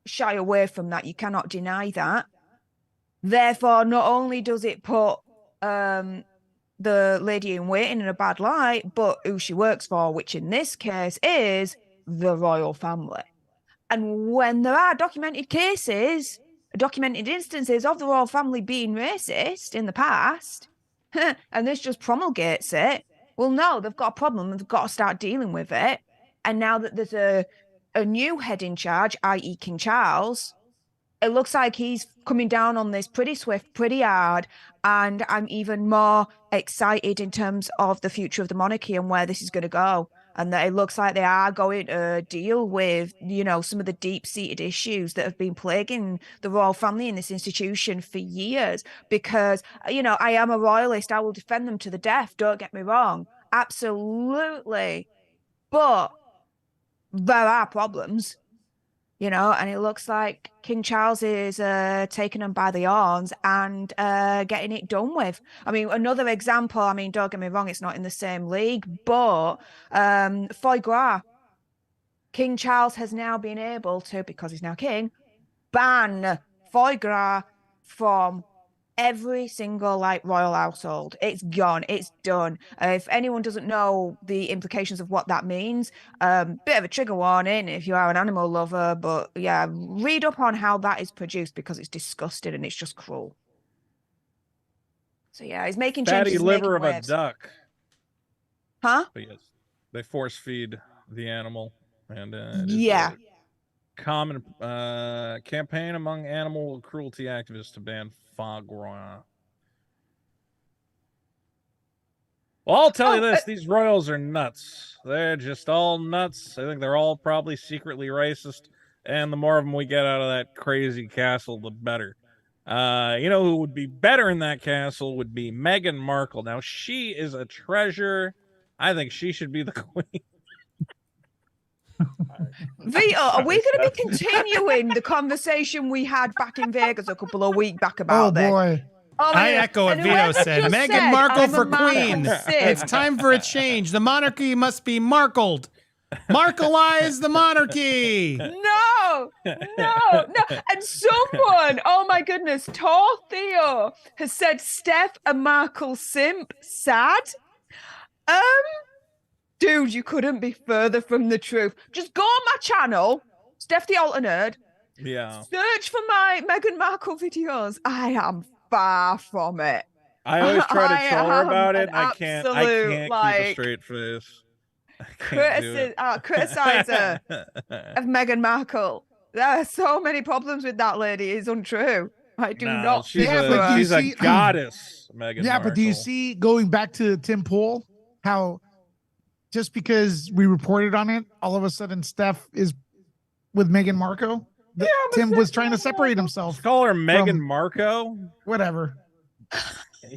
shy away from that. You cannot deny that. Therefore, not only does it put the lady in waiting in a bad light, but who she works for, which in this case is the royal family. And when there are documented cases, documented instances of the royal family being racist in the past, and this just promulgates it, well, no, they've got a problem and they've got to start dealing with it. And now that there's a new head in charge, i.e. King Charles, it looks like he's coming down on this pretty swift, pretty hard, and I'm even more excited in terms of the future of the monarchy and where this is going to go. And that it looks like they are going to deal with, you know, some of the deep-seated issues that have been plaguing the royal family in this institution for years. Because, you know, I am a royalist. I will defend them to the death. Don't get me wrong. Absolutely. But there are problems, you know, and it looks like King Charles is taking them by the horns and getting it done with. I mean, another example, I mean, don't get me wrong, it's not in the same league, but foie gras. King Charles has now been able to, because he's now king, ban foie gras from every single royal household. It's gone. It's done. If anyone doesn't know the implications of what that means, bit of a trigger warning if you are an animal lover, but yeah, read up on how that is produced because it's disgusting and it's just cruel. So yeah, he's making changes. Fatty liver of a duck. Huh? But yes, they force feed the animal, and yeah. Common campaign among animal cruelty activists to ban foie gras. Well, I'll tell you this, these royals are nuts. They're just all nuts. I think they're all probably secretly racist, and the more of them we get out of that crazy castle, the better. You know who would be better in that castle would be Meghan Markle. Now, she is a treasure. I think she should be the queen. Vito, are we going to be continuing the conversation we had back in Vegas a couple of weeks back about this? Oh, boy. I echo what Vito said. Meghan Markle for queen. It's time for a change. The monarchy must be markled. Markleize the monarchy. No. And someone, oh my goodness, Tor Theo has said Steph a Markle simp. Sad. Dude, you couldn't be further from the truth. Just go on my channel, Steph the Alter Nerd. Yeah. Search for my Meghan Markle videos. I am far from it. I always try to troll her about it. I can't keep a straight face. Criticizer of Meghan Markle. There are so many problems with that lady. It's untrue. I do not. She's a goddess, Meghan Markle. But do you see, going back to Tim Pool, how just because we reported on it, all of a sudden Steph is with Meghan Markle? Yeah, Tim was trying to separate himself. Just call her Meghan Markle? Whatever.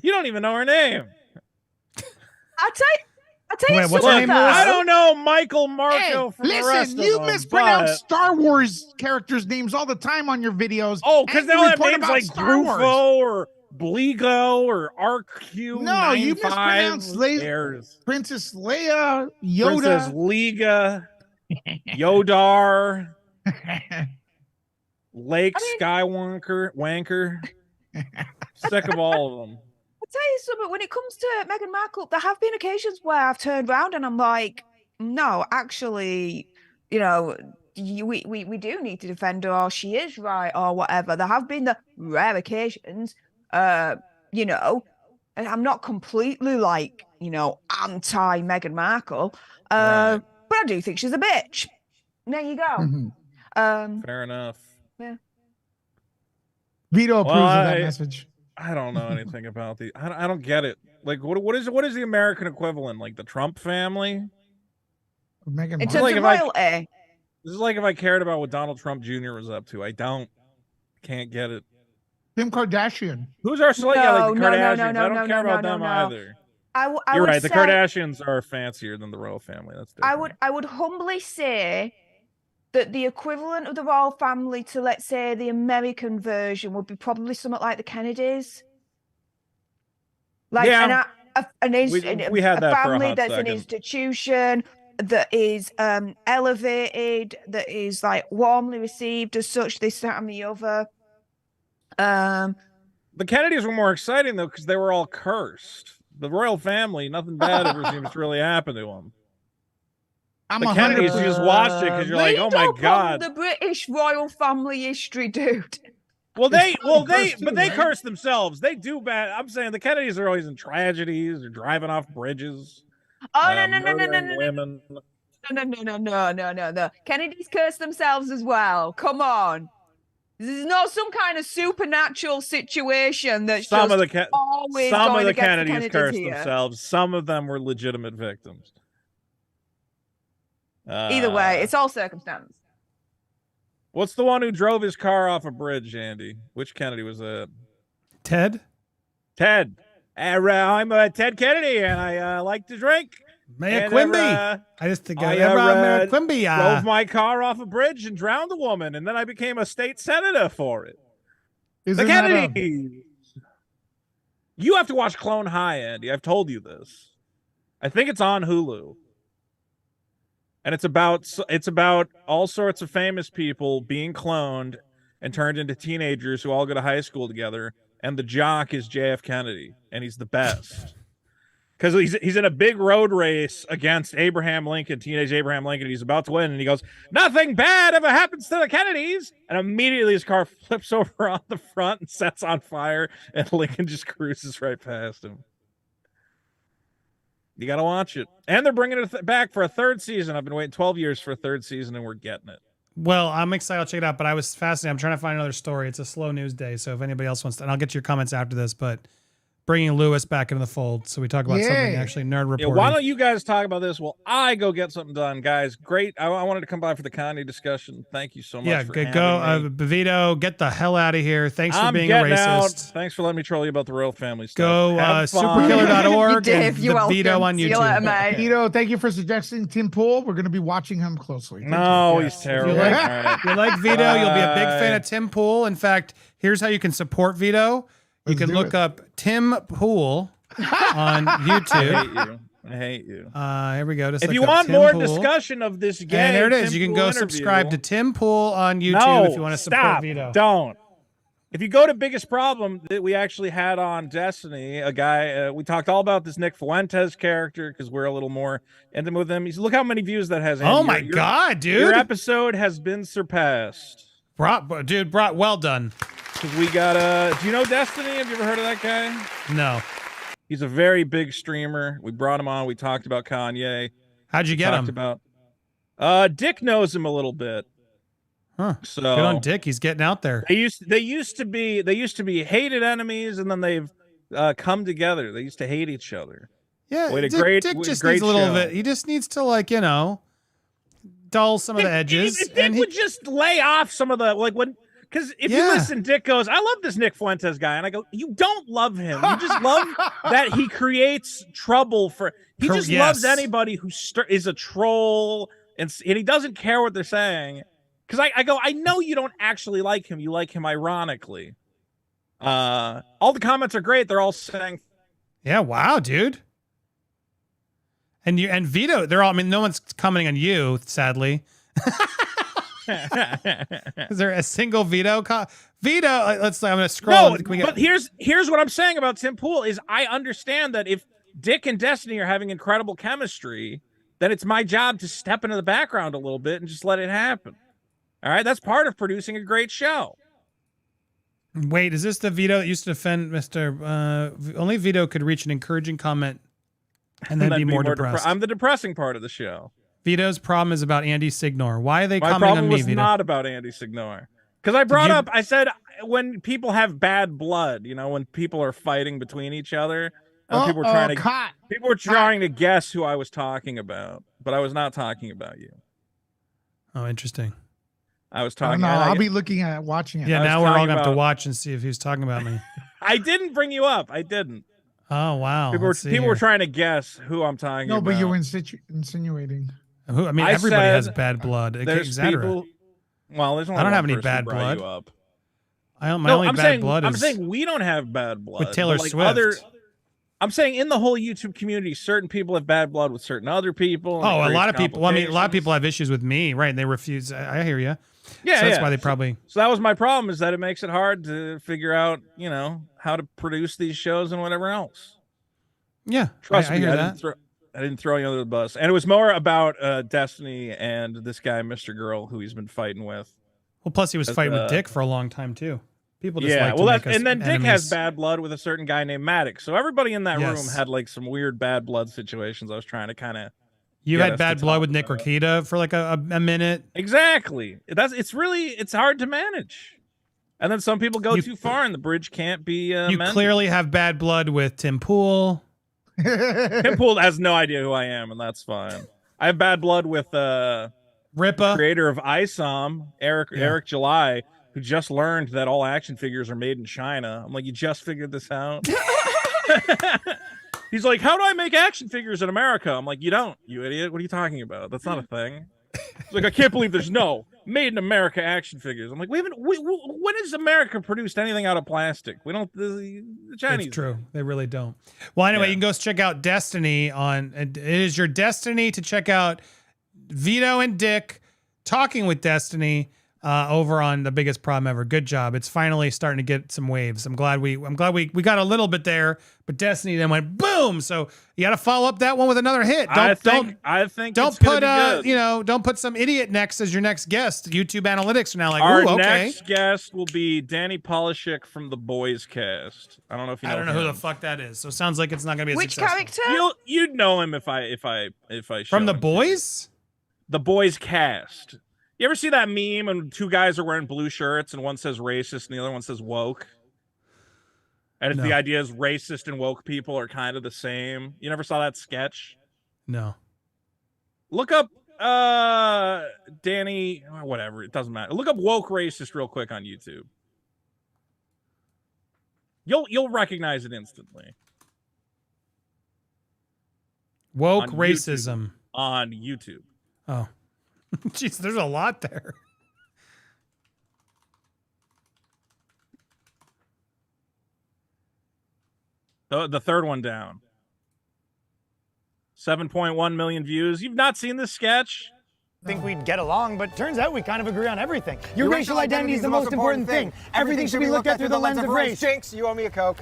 You don't even know her name. I'll tell you what's her name? I don't know Michael Marco from the rest of them. You mispronounce Star Wars characters' names all the time on your videos. Oh, because they all have names like Grufo or Bligo or RQ. No, you mispronounce Princess Leia, Yoda. Princess Liga, Yodar, Lake Skywalker, Sick of all of them. I'll tell you something, when it comes to Meghan Markle, there have been occasions where I've turned around and I'm like, no, actually, you know, we do need to defend her, or she is right, or whatever. There have been the rare occasions, you know, And I'm not completely like, anti Meghan Markle. Right. But I do think she's a bitch. There you go. Fair enough. Yeah. Vito approves of that message. I don't know anything about the. I don't get it. Like, what is the American equivalent? Like the Trump family? Meghan In terms Markle. of royalty. This is like if I cared about what Donald Trump Jr. was up to. I can't get it. Kim Kardashian. Who's our select? Yeah, like the Kardashians. No, I don't care about them either. I You're would right. The say, Kardashians are fancier than the royal family. That's different. I would humbly say that the equivalent of the royal family to, let's say, the American version would be probably something like the Kennedys. Like Yeah. we had that for a family hot that's an second. institution that is elevated, that is like warmly received as such, this, that, and the other. The Kennedys were more exciting though because they were all cursed. The royal family, nothing bad ever seems to really happen to them. The Kennedys, you just watched it because you're like, oh my god. The British royal family history, dude. But they curse themselves. They do bad. I'm saying the Kennedys are always in tragedies or driving off bridges. Oh no. Kennedys curse themselves as well. Come on. This is not some kind of supernatural situation that's Some just of the always some going of the against Kennedys cursed here. themselves. Some of them were legitimate victims. Either way, it's all circumstance. What's the one who drove his car off a bridge, Andy? Which Kennedy was that? Ted? Ted. I'm Ted Kennedy, and I like to drink. Mayor Quimby. I just think Mayor Quimby. Drove my car off a bridge and drowned a woman, and then I became a state senator for it. The Kennedys. You have to watch Clone High, Andy. I've told you this. I think it's on Hulu. And it's about all sorts of famous people being cloned and turned into teenagers who all go to high school together. And the jock is JF Kennedy, and he's the best. Because he's in a big road race against Abraham Lincoln, teenage Abraham Lincoln. He's about to win, and he goes, "Nothing bad ever happens to the Kennedys." And immediately his car flips over on the front and sets on fire, and Lincoln just cruises right past him. You got to watch it. And they're bringing it back for a third season. I've been waiting 12 years for a third season, and we're getting it. Well, I'm excited. I'll check it out, but I was fascinated. I'm trying to find another story. It's a slow news day, so if anybody else wants to, and I'll get your comments after this, but bringing Lewis back into the fold so we talk about something actually nerd reporting. Yeah, why don't you guys talk about this while I go get something done, guys? Great. I wanted to come by for the Kanye discussion. Thank you so much for having me. Blvd, get the hell out of here. Thanks for being a racist. Out. Thanks for letting me troll you about the royal family stuff. Go superkiller.org and Blvd on YouTube. Vito, thank you for suggesting Tim Pool. We're going to be watching him closely. He's terrible. If you like Vito, you'll be a big fan of Tim Pool. In fact, here's how you can support Vito. You can look up Tim Pool on YouTube. I hate you. Here we go. Just if you want more discussion of this game, and there it is. You can go subscribe to Tim Pool on YouTube if you want to support Vito. Don't. If you go to Biggest Problem that we actually had on Destiny, a guy, we talked all about this Nick Fuentes character because we're a little more intimate with him. Look how many views that has. Oh my God, dude. Your episode has been surpassed. Well done. We got, do you know Destiny? Have you ever heard of that guy? No. He's a very big streamer. We brought him on. We talked about Kanye. How'd you get him? Dick knows him a little bit. Huh. So good on Dick. He's getting out there. They used to be hated enemies, and then they've come together. They used to hate each other. Yeah. Dick just needs a little bit. He just needs to dull some of the edges. If Dick would just lay off some of the because if you listen, Dick goes, "I love this Nick Fuentes guy," and I go, "You don't love him. You just love that he creates trouble for. He just loves anybody who is a troll, and he doesn't care what they're saying." Because I go, I know you don't actually like him. You like him ironically. All the comments are great. They're all saying, "Yeah, wow, dude." And Vito, they're all. I mean, no one's commenting on you, sadly. Is there a single Vito? Vito, I'm going to scroll. No, but here's what I'm saying about Tim Pool is I understand that if Dick and Destiny are having incredible chemistry, then it's my job to step into the background a little bit and just let it happen. All right, that's part of producing a great show. Wait, is this the Vito that used to defend Mr. Only Vito could reach an encouraging comment and then be more depressed. I'm the depressing part of the show. Vito's problem is about Andy Signore. Why are they My commenting problem on me, was Vito? not about Andy Signore. Because I brought up, I said, when people have bad blood, you know, when people are fighting between each other, people were trying to guess who I was talking about, but I was not talking about you. Oh, interesting. I was talking. I'll be looking at watching it. Yeah, now we're all gonna have to watch and see if he's talking about me. I didn't bring you up. I didn't. Oh wow. People were trying to guess who I'm talking about. No, but you were insinuating. Who? I mean, everybody has bad blood. There's people. Well, there's only I don't have one any person bad who brought blood. you up. My only bad blood is. I'm saying we don't have bad blood with Taylor Swift. I'm saying in the whole YouTube community, certain people have bad blood with certain other people. Oh, a lot of people. Well, I mean, a lot of people have issues with me, right? And they refuse. I hear you. Yeah, so that's why they probably. So that was my problem, is that it makes it hard to figure out, you know, how to produce these shows and whatever else. Yeah, trust me, I hear that. I didn't throw you under the bus, and it was more about Destiny and this guy, Mr. Girl, who he's been fighting with. Well, plus he was fighting with Dick for a long time too. People just like to make us and then enemies. Dick has bad blood with a certain guy named Maddox. So everybody in that room had like some weird bad blood situations. I was trying to kind of. You had bad blood with Nick Rakita for like a minute. Exactly. It's hard to manage. And then some people go too far, and the bridge can't be. You mended. clearly have bad blood with Tim Pool. Tim Pool has no idea who I am, and that's fine. I have bad blood with Ripa, creator of ISOM, Eric July, who just learned that all action figures are made in China. I'm like, you just figured this out? He's like, how do I make action figures in America? I'm like, you don't, you idiot. What are you talking about? That's not a thing. He's like, I can't believe there's no made in America action figures. I'm like, when has America produced anything out of plastic? We don't, the Chinese. It's true. They really don't. Well, anyway, you can go check out Destiny on, it is your destiny to check out Vito and Dick talking with Destiny over on The Biggest Problem Ever. Good job. It's finally starting to get some waves. I'm glad we got a little bit there, but Destiny then went boom. So you got to follow up that one with another hit. I think don't put don't put some idiot next as your next guest. YouTube analytics are now like, our ooh, okay. next guest will be Danny Polishek from the Boys Cast. I don't know if you know. I don't know who the fuck that is. So it sounds like it's not going to be Which successful. character? You'd know him if I from the Boys. The Boys Cast. You ever see that meme and two guys are wearing blue shirts and one says racist and the other one says woke? And the idea is racist and woke people are kind of the same. You never saw that sketch? No. Look up Danny, whatever, it doesn't matter. Look up woke racist real quick on YouTube. You'll recognize it instantly. Woke on racism. On YouTube. Oh. Jeez, there's a lot there. The third one down. 7.1 million views. You've not seen this sketch? Think we'd get along, but turns out we kind of agree on everything. Your racial identity is the most important thing. Everything should be looked at through the lens of race. Jinx, you owe me a Coke.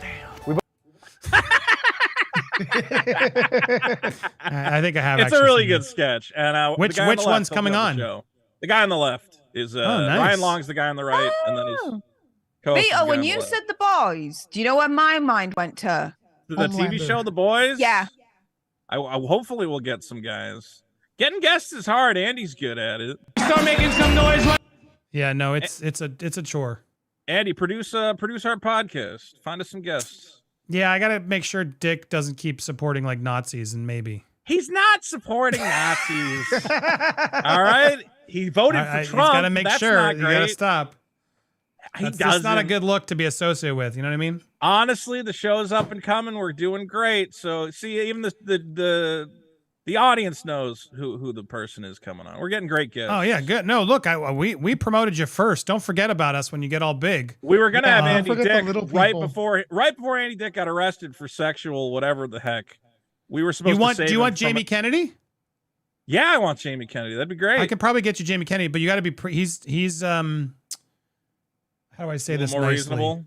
I think I have. It's a really good sketch. And which one's coming on? The guy on the left is nice. Ryan Long's the guy on the right, and then he's Vito, when you said The Boys, do you know where my mind went to? The TV show The Boys? Yeah. I hopefully we'll get some guys. Getting guests is hard. Andy's good at it. Start making some noise. Yeah, no, it's a chore. Andy, produce our podcast. Find us some guests. Yeah, I gotta make sure Dick doesn't keep supporting like Nazis, and maybe he's not supporting Nazis. All right, he voted for Trump. He's gotta make sure. You gotta stop. That's not a good look to be associated with. You know what I mean? Honestly, the show's up and coming. We're doing great. So see, even the audience knows who the person is coming on. We're getting great guests. Oh yeah, good. No, look, we promoted you first. Don't forget about us when you get all big. We were gonna have Andy Dick right before Andy Dick got arrested for sexual whatever the heck. We were supposed to save. Do you want Jamie Kennedy? Yeah, I want Jamie Kennedy. That'd be great. I could probably get you Jamie Kennedy, but you got to be. He's how do I say this more nicely? Reasonable?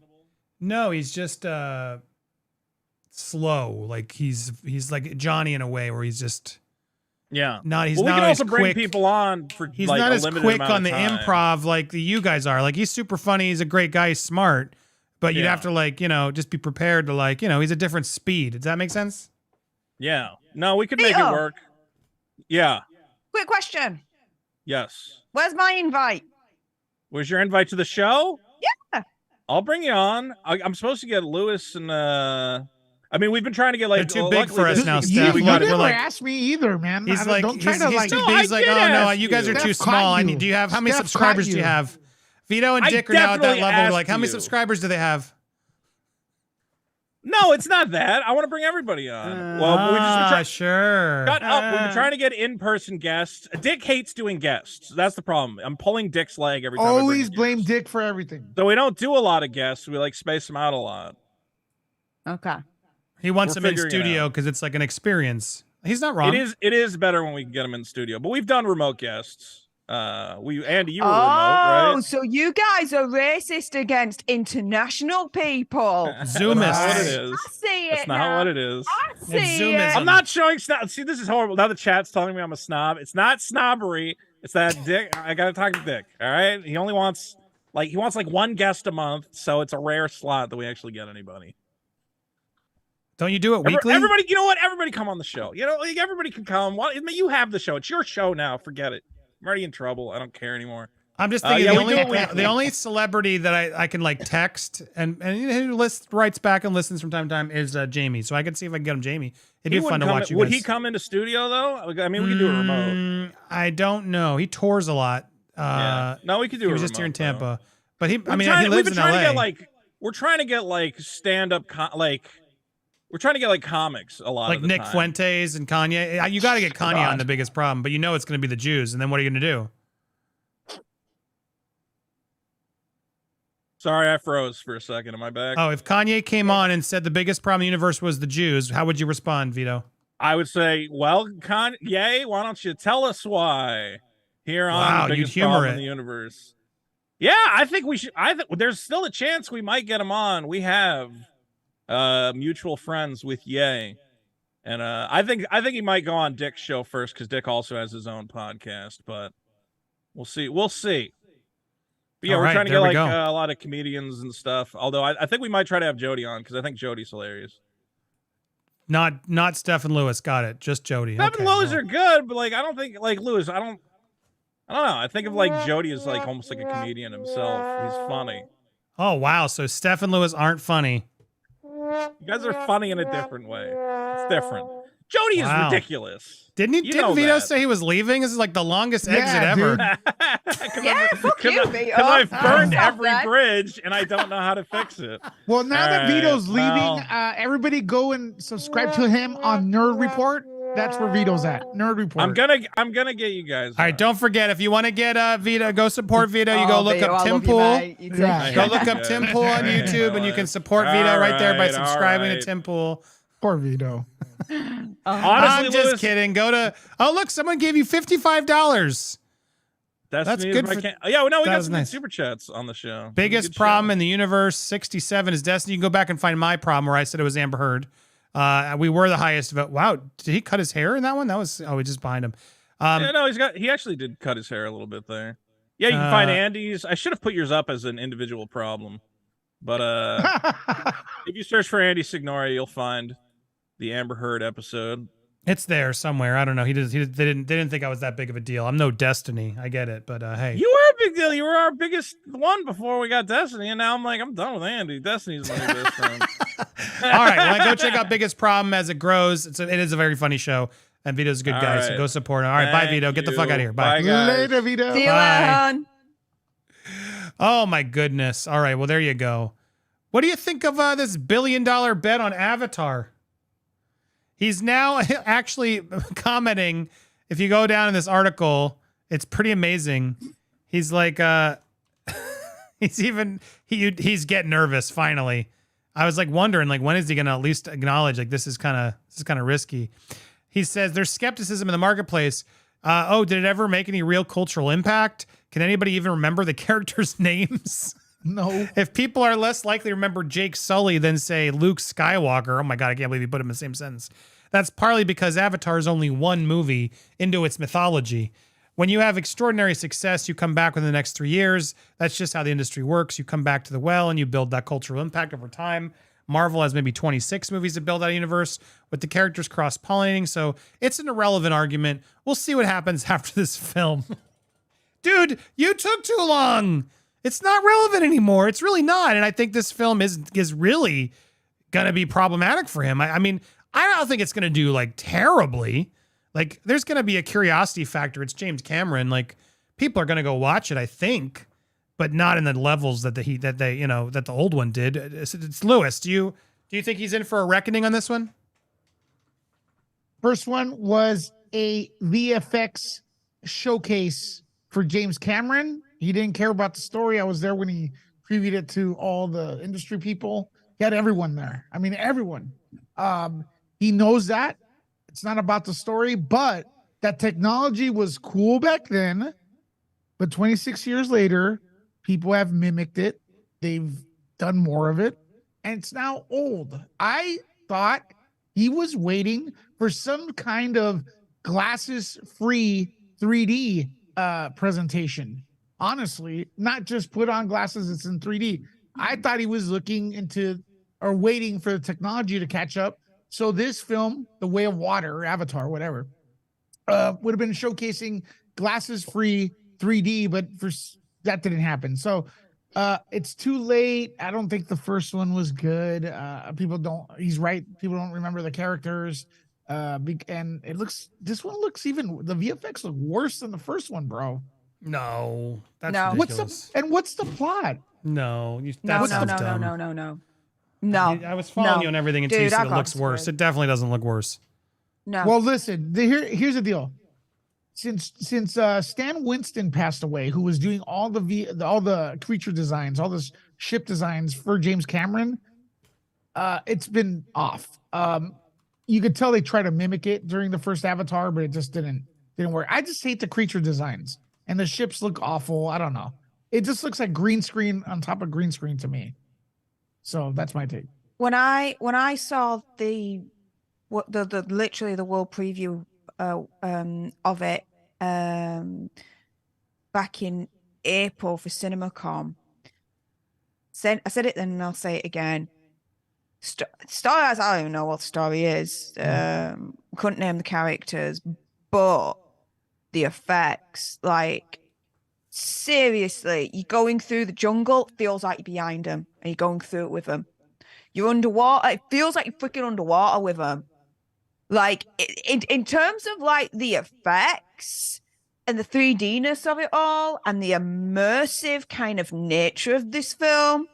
No, he's just slow. Like he's like Johnny in a way where he's just he's we not can as also quick. Bring people on for He's like not a as limited quick amount on the of time. improv like you guys are. Like he's super funny. He's a great guy. He's smart, but you'd have to like, just be prepared to like, he's a different speed. Does that make sense? Yeah. No, we could make it work. Yeah. Quick question. Yes. Where's my invite? Where's your invite to the show? Yeah. I'll bring you on. I'm supposed to get Lewis and we've been trying to get like they're too big for us now, Steph. Steph. You never asked me either, man. He's like, don't try to like. He's like, oh no, you guys are too small. How many Steph subscribers do you have? Vito and Dick are now at that level. Like, how many subscribers do they have? No, it's not that. I want to bring everybody on. Well, we just sure. Shut up. We've been trying to get in-person guests. Dick hates doing guests. That's the problem. I'm pulling Dick's leg every time. Always blame Dick for everything. So we don't do a lot of guests. We like space them out a lot. Okay. He wants them in studio because it's like an experience. He's not wrong. It is better when we can get them in studio. But we've done remote guests. Andy, you were remote, right? So you guys are racist against international people. Zoomists. That's what it is. I see it. That's not what it is. I see it. I'm not showing snob. See, this is horrible. Now the chat's telling me I'm a snob. It's not snobbery. It's that Dick. I gotta talk to Dick. All right. He only wants like one guest a month, so it's a rare slot that we actually get anybody. Don't you do it weekly? Everybody, you know what? Everybody come on the show. Like everybody can come. Well, you have the show. It's your show now. Forget it. I'm already in trouble. I don't care anymore. I'm just thinking the only celebrity that I can like text and who writes back and listens from time to time is Jamie. So I can see if I can get him Jamie. It'd be fun to watch you guys. Would he come into studio though? I mean, we can do a remote. I don't know. He tours a lot. No, we could do. He was just here in Tampa, but he lives in LA. We're trying to get like stand-up we're trying to get like comics a lot like of the Nick time. Fuentes and Kanye. You got to get Kanye on the biggest problem, but it's going to be the Jews. And then what are you going to do? Sorry, I froze for a second. Am I back? Oh, if Kanye came on and said the biggest problem in the universe was the Jews, how would you respond, Vito? I would say, well, Kanye, why don't you tell us why? Here on the biggest problem in the universe. Yeah, I think we should. There's still a chance we might get him on. We have mutual friends with Ye, and I think he might go on Dick's show first because Dick also has his own podcast. But we'll see. But yeah, we're trying to get like a lot of comedians and stuff. Although I think we might try to have Jody on because I think Jody's hilarious. Not Stephen Lewis. Got it. Just Jody. Stephen Lewis are good, but like I don't think like Lewis. I don't know. I think of like Jody as like almost like a comedian himself. He's funny. Oh wow! So Stephen Lewis aren't funny. You guys are funny in a different way. It's different. Jody is ridiculous. Didn't Vito say he was leaving? This is like the longest exit ever. Fuck you, Vito. Because I've burned every bridge and I don't know how to fix it. Well, now that Vito's leaving, everybody go and subscribe to him on Nerd Report. That's where Vito's at. Nerd Report. I'm gonna get you guys. All right, don't forget if you want to get Vito, go support Vito. You go look up Tim Pool. Go look up Tim Pool on YouTube, and you can support Vito right there by subscribing to Tim Pool. Poor Vito. Honestly, I'm just kidding. Go to. Oh look, someone gave you $55. That's good. We got some super chats on the show. Biggest problem in the universe, 67 is Destiny. You can go back and find my problem where I said it was Amber Heard. We were the highest vote. Wow, did he cut his hair in that one? That was we just behind him. He actually did cut his hair a little bit there. Yeah, you can find Andy's. I should have put yours up as an individual problem, but if you search for Andy Signore, you'll find the Amber Heard episode. It's there somewhere. I don't know. They didn't think I was that big of a deal. I'm no Destiny. I get it, but hey, you were a big deal. You were our biggest one before we got Destiny, and now I'm done with Andy. Destiny's my best friend. All right, well, go check out Biggest Problem as it grows. It is a very funny show, and Vito's a good guy, so go support him. All right, bye, Vito. Get the fuck out of here. Bye. Later, Vito. See you later. Oh my goodness. All right, well there you go. What do you think of this $1 billion bet on Avatar? He's now actually commenting. If you go down in this article, it's pretty amazing. He's like, he's getting nervous finally. I was like wondering, like, when is he going to at least acknowledge, like, this is kind of risky. He says there's skepticism in the marketplace. Did it ever make any real cultural impact? Can anybody even remember the characters' names? No. If people are less likely to remember Jake Sully than, say, Luke Skywalker, oh my God, I can't believe you put him in the same sentence. That's partly because Avatar is only one movie into its mythology. when you have extraordinary success, you come back within the next 3 years. That's just how the industry works. You come back to the well and you build that cultural impact over time. Marvel has maybe 26 movies to build that universe with the characters cross-pollinating. So it's an irrelevant argument. We'll see what happens after this film. Dude, you took too long. It's not relevant anymore. It's really not. And I think this film is really going to be problematic for him. I mean, I don't think it's going to do like terribly. Like there's going to be a curiosity factor. It's James Cameron. Like people are going to go watch it, I think, but not in the levels that the old one did. It's Lewis. Do you think he's in for a reckoning on this one? First one was a VFX showcase for James Cameron. He didn't care about the story. I was there when he previewed it to all the industry people. He had everyone there. I mean, everyone. He knows that. It's not about the story, but that technology was cool back then. But 26 years later, people have mimicked it. They've done more of it. And it's now old. I thought he was waiting for some kind of glasses-free 3D presentation. Honestly, not just put on glasses, it's in 3D. I thought he was looking into or waiting for the technology to catch up. So this film, The Way of Water, or Avatar, whatever, would have been showcasing glasses-free 3D, but that didn't happen. So it's too late. I don't think the first one was good. He's right. People don't remember the characters. And this one looks the VFX look worse than the first one, bro. No, that's no. ridiculous. What's the plot? No, No. I was following you on everything until you said it looks worse. It definitely doesn't look worse. No. Well, listen, here's the deal. Since Stan Winston passed away, who was doing all the creature designs, all the ship designs for James Cameron, it's been off. You could tell they tried to mimic it during the first Avatar, but it just didn't work. I just hate the creature designs, and the ships look awful. I don't know. It just looks like green screen on top of green screen to me. So that's my take. When I saw the literally the world preview of it back in April for CinemaCon, I said it then and I'll say it again. Story, I don't even know what the story is. Couldn't name the characters, but the effects, like seriously, you're going through the jungle, feels like you're behind them, and you're going through it with them. You're underwater, it feels like you're freaking underwater with them. Like in terms of like the effects and the 3D-ness of it all and the immersive kind of nature of this film,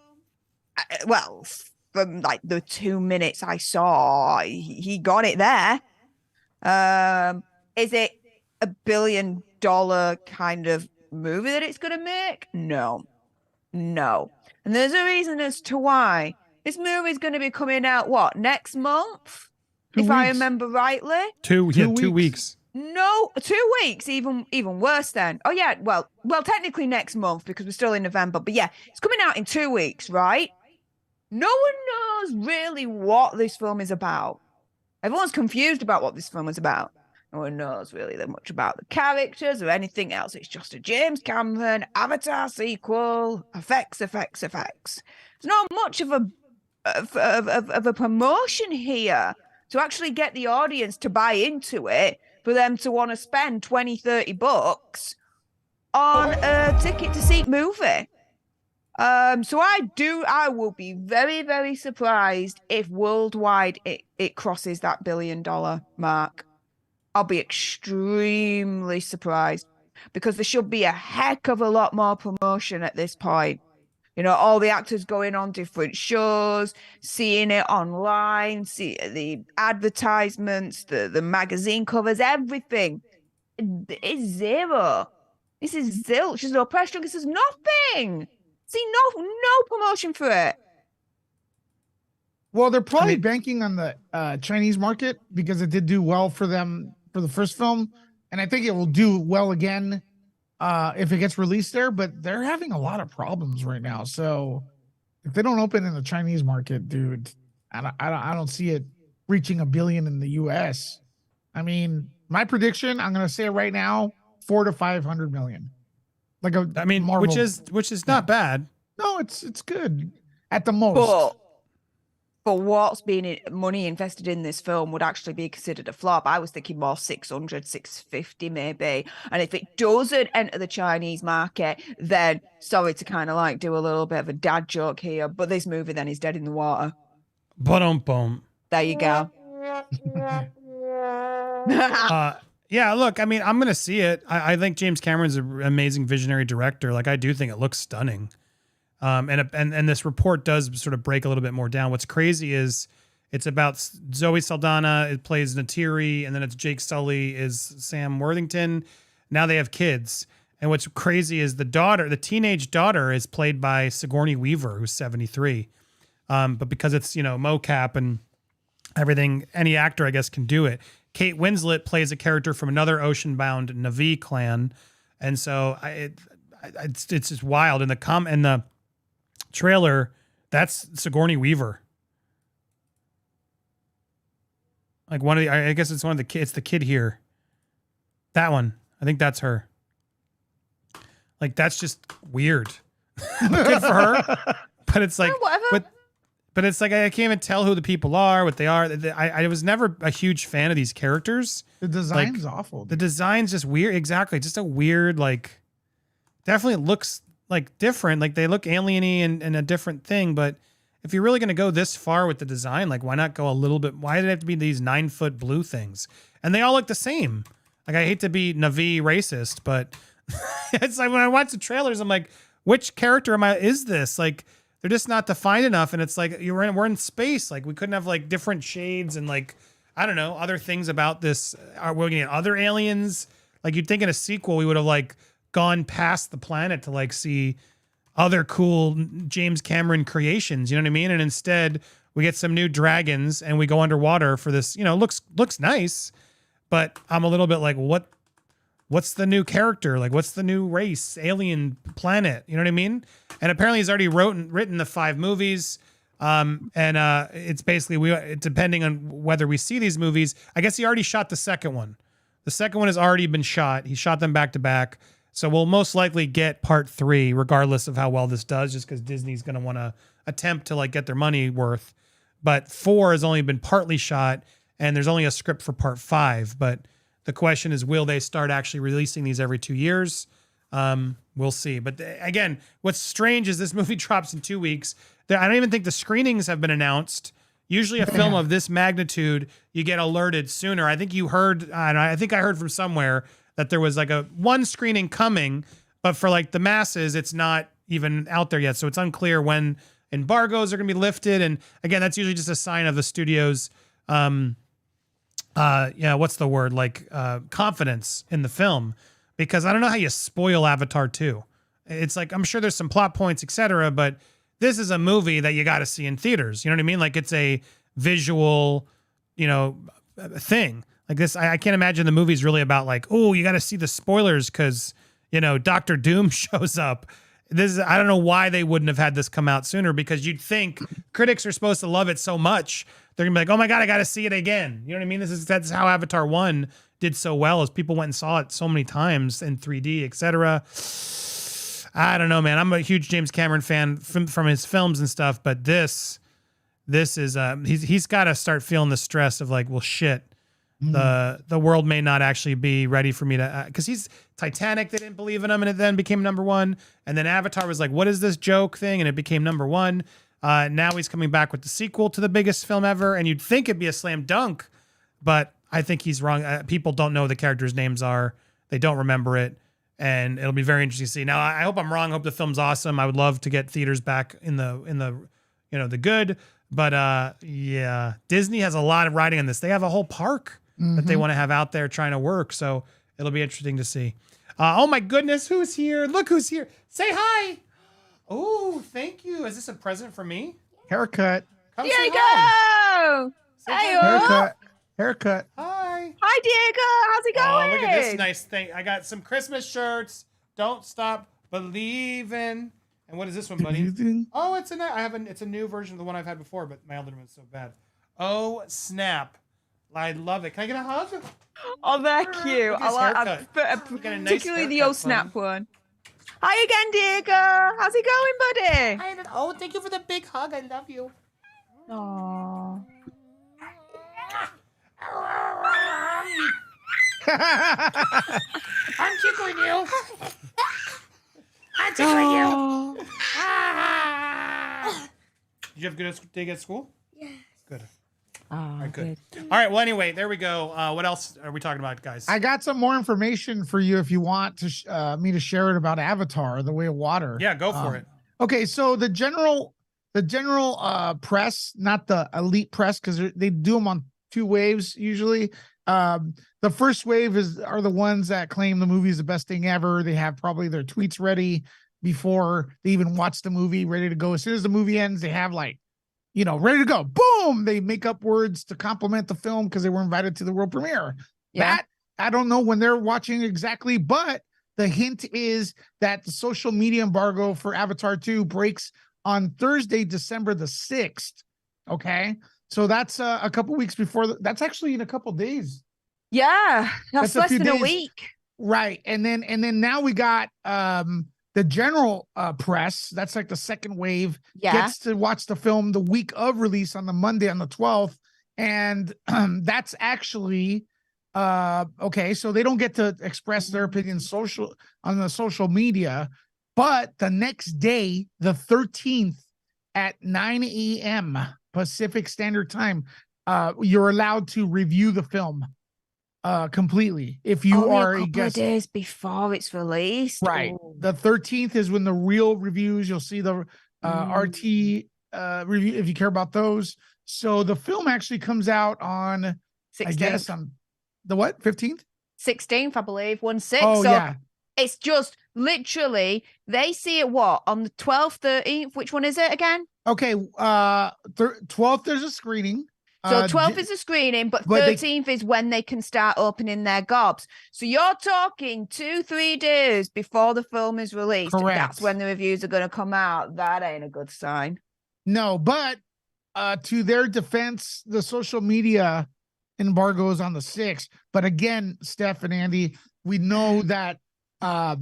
well, from like the 2 minutes I saw, he got it there. Is it $1 billion kind of movie that it's going to make? No. And there's a reason as to why. This movie is going to be coming out, next month? If I remember rightly. 2 weeks. No, 2 weeks, even worse then. Oh yeah, well, technically next month because we're still in November. But yeah, it's coming out in 2 weeks, right? No one knows really what this film is about. Everyone's confused about what this film is about. No one knows really that much about the characters or anything else. It's just a James Cameron Avatar sequel. Effects. There's not much of a promotion here to actually get the audience to buy into it, for them to want to spend $20-$30 on a ticket-to-see movie. So I will be very, very surprised if worldwide it crosses that $1 billion mark. I'll be extremely surprised because there should be a heck of a lot more promotion at this point. You know, all the actors going on different shows, seeing it online, see the advertisements, the magazine covers, everything. It's zero. This is zilch. There's no press junket. There's nothing. See, no promotion for it. Well, they're probably banking on the Chinese market because it did do well for them for the first film. And I think it will do well again if it gets released there, but they're having a lot of problems right now. So if they don't open in the Chinese market, dude, I don't see it reaching $1 billion in the US. I mean, my prediction, I'm going to say it right now, 400 to 500 million. Like Marvel. which is not bad. No, it's good at the most. But what's been money invested in this film would actually be considered a flop. I was thinking more 600, 650 maybe. And if it doesn't enter the Chinese market, then sorry to kind of like do a little bit of a dad joke here, but this movie then is dead in the water. Boom. There you go. Yeah, look, I mean, I'm going to see it. I think James Cameron's an amazing visionary director. Like, I do think it looks stunning. And this report does sort of break a little bit more down. What's crazy is it's about Zoe Saldana. It plays Natiri, and then it's Jake Sully is Sam Worthington. Now they have kids. And what's crazy is the teenage daughter is played by Sigourney Weaver, who's 73. But because it's, mocap and everything, any actor, I guess, can do it. Kate Winslet plays a character from another ocean-bound Na'vi clan. And so it's just wild. In the trailer, that's Sigourney Weaver. Like I guess it's it's the kid here. That one. I think that's her. Like, that's just weird. Good for her. But it's like, whatever. But it's like, I can't even tell who the people are, what they are. I was never a huge fan of these characters. The design's awful. The design's just weird. Exactly. Just a weird, like, definitely looks like different. Like, they look alien-y and a different thing. But if you're really going to go this far with the design, like, why not go a little bit? Why did it have to be these 9-foot blue things? And they all look the same. Like, I hate to be Na'vi racist, but it's like when I watch the trailers, I'm like, which character is this? Like, they're just not defined enough. And it's like, we're in space. Like, we couldn't have like different shades and like, I don't know, other things about this. Are we getting other aliens? Like, you'd think in a sequel, we would have like gone past the planet to like see other cool James Cameron creations. You know what I mean? And instead we get some new dragons and we go underwater for this, looks nice, but I'm a little bit like, what's the new character? Like, what's the new race, alien planet? You know what I mean? And apparently he's already written the 5 movies. It's basically, depending on whether we see these movies, I guess he already shot the second one. The second one has already been shot. He shot them back to back. So we'll most likely get part 3, regardless of how well this does, just because Disney's going to want to attempt to like get their money worth. But 4 has only been partly shot, and there's only a script for part 5. But the question is, will they start actually releasing these every 2 years? We'll see. But again, what's strange is this movie drops in 2 weeks. I don't even think the screenings have been announced. Usually a film of this magnitude, you get alerted sooner. I think you heard, I think I heard from somewhere that there was like one screening coming, but for like the masses, it's not even out there yet. So it's unclear when embargoes are going to be lifted. And again, that's usually just a sign of the studio's, what's the word? Like, confidence in the film, because I don't know how you spoil Avatar 2. It's like, I'm sure there's some plot points, etc., but this is a movie that you got to see in theaters. You know what I mean? Like, it's a visual, thing like this. I can't imagine the movie's really about like, oh, you got to see the spoilers because, Dr. Doom shows up. I don't know why they wouldn't have had this come out sooner, because you'd think critics are supposed to love it so much. They're gonna be like, oh my God, I got to see it again. You know what I mean? That's how Avatar 1 did so well, as people went and saw it so many times in 3D, etc. I don't know, man. I'm a huge James Cameron fan from his films and stuff, but this is he's got to start feeling the stress of like, well, shit, the world may not actually be ready for me to, because he's Titanic, they didn't believe in him, and it then became #1, and then Avatar was like, what is this joke thing, and it became #1. Now he's coming back with the sequel to the biggest film ever, and you'd think it'd be a slam dunk, but I think he's wrong. People don't know what the characters' names are. They don't remember it, and it'll be very interesting to see. Now, I hope I'm wrong. I hope the film's awesome. I would love to get theaters back in the the good. But yeah, Disney has a lot of riding on this. They have a whole park that they want to have out there trying to work. So it'll be interesting to see. Oh my goodness, who's here? Look who's here. Say hi. Oh, thank you. Is this a present for me? Haircut. Come Diego! Hey, haircut. Hi. Hi, Diego. How's it going? Oh, look at this nice thing. I got some Christmas shirts. Don't stop believing. And what is this one, buddy? Oh, it's a new version of the one I've had before, but my other one was so bad. Oh, snap. I love it. Can I get a hug? Oh, they're cute. Look at I his like, haircut. particularly the haircut, old snap one. Hi again, Diego. How's it going, buddy? Oh, thank you for the big hug. I love you. Aww. I'm tickling you. I'm tickling you. Did you have a good day at school? Yes. Good. Oh, all right, good. All right. Well, anyway, there we go. What else are we talking about, guys? I got some more information for you if you want to me to share it about Avatar: The Way of Water. Yeah, go for it. Okay, so the general press, not the elite press, because they do them on two waves usually. The first wave are the ones that claim the movie is the best thing ever. They have probably their tweets ready before they even watch the movie, ready to go. As soon as the movie ends, they have ready to go. Boom! They make up words to compliment the film because they were invited to the world premiere. Yeah. That, I don't know when they're watching exactly, but the hint is that the social media embargo for Avatar 2 breaks on Thursday, December the 6th. Okay. So that's a couple weeks before. That's actually in a couple days. Yeah. That's less than a days. week. Right. And then now we got the general press. That's like the second wave. Yeah. Gets to watch the film the week of release on the Monday on the 12th. And that's actually okay. So they don't get to express their opinion on the social media, but the next day, the 13th at 9 a.m. Pacific Standard Time, you're allowed to review the film completely if you are a couple of days before it's released. Right. Ooh. The 13th is when the real reviews, you'll see the RT review if you care about those. So the film actually comes out on 16th. I guess on the what? 15th? 16th, I believe. 1/6. Oh, so yeah. It's just literally they see it on the 12th, 13th. Which one is it again? Okay, 12th there's a screening. So 12th is a screening, but 13th is when they can start opening their gobs. So you're talking 2-3 days before the film is released. Correct. That's when the reviews are going to come out. That ain't a good sign. No, but to their defense, the social media embargo is on the 6th. But again, Steph and Andy, we know that I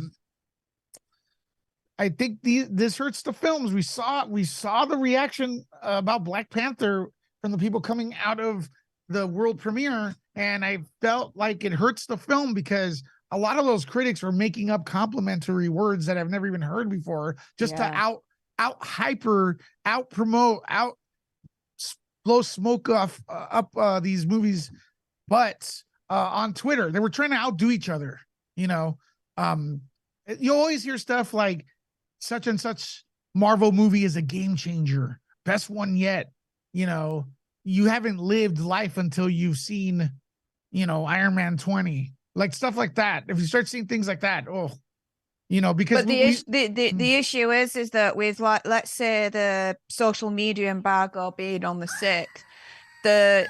think this hurts the films. We saw the reaction about Black Panther from the people coming out of the world premiere, and I felt like it hurts the film because a lot of those critics were making up complimentary words that I've never even heard before, just to out promote, blow smoke up these movies. But on Twitter, they were trying to outdo each other. You always hear stuff like such and such Marvel movie is a game changer, best one yet. You haven't lived life until you've seen, Iron Man 20, like stuff like that. If you start seeing things like that, because the issue is that with, like, let's say the social media embargo being on the 6th, the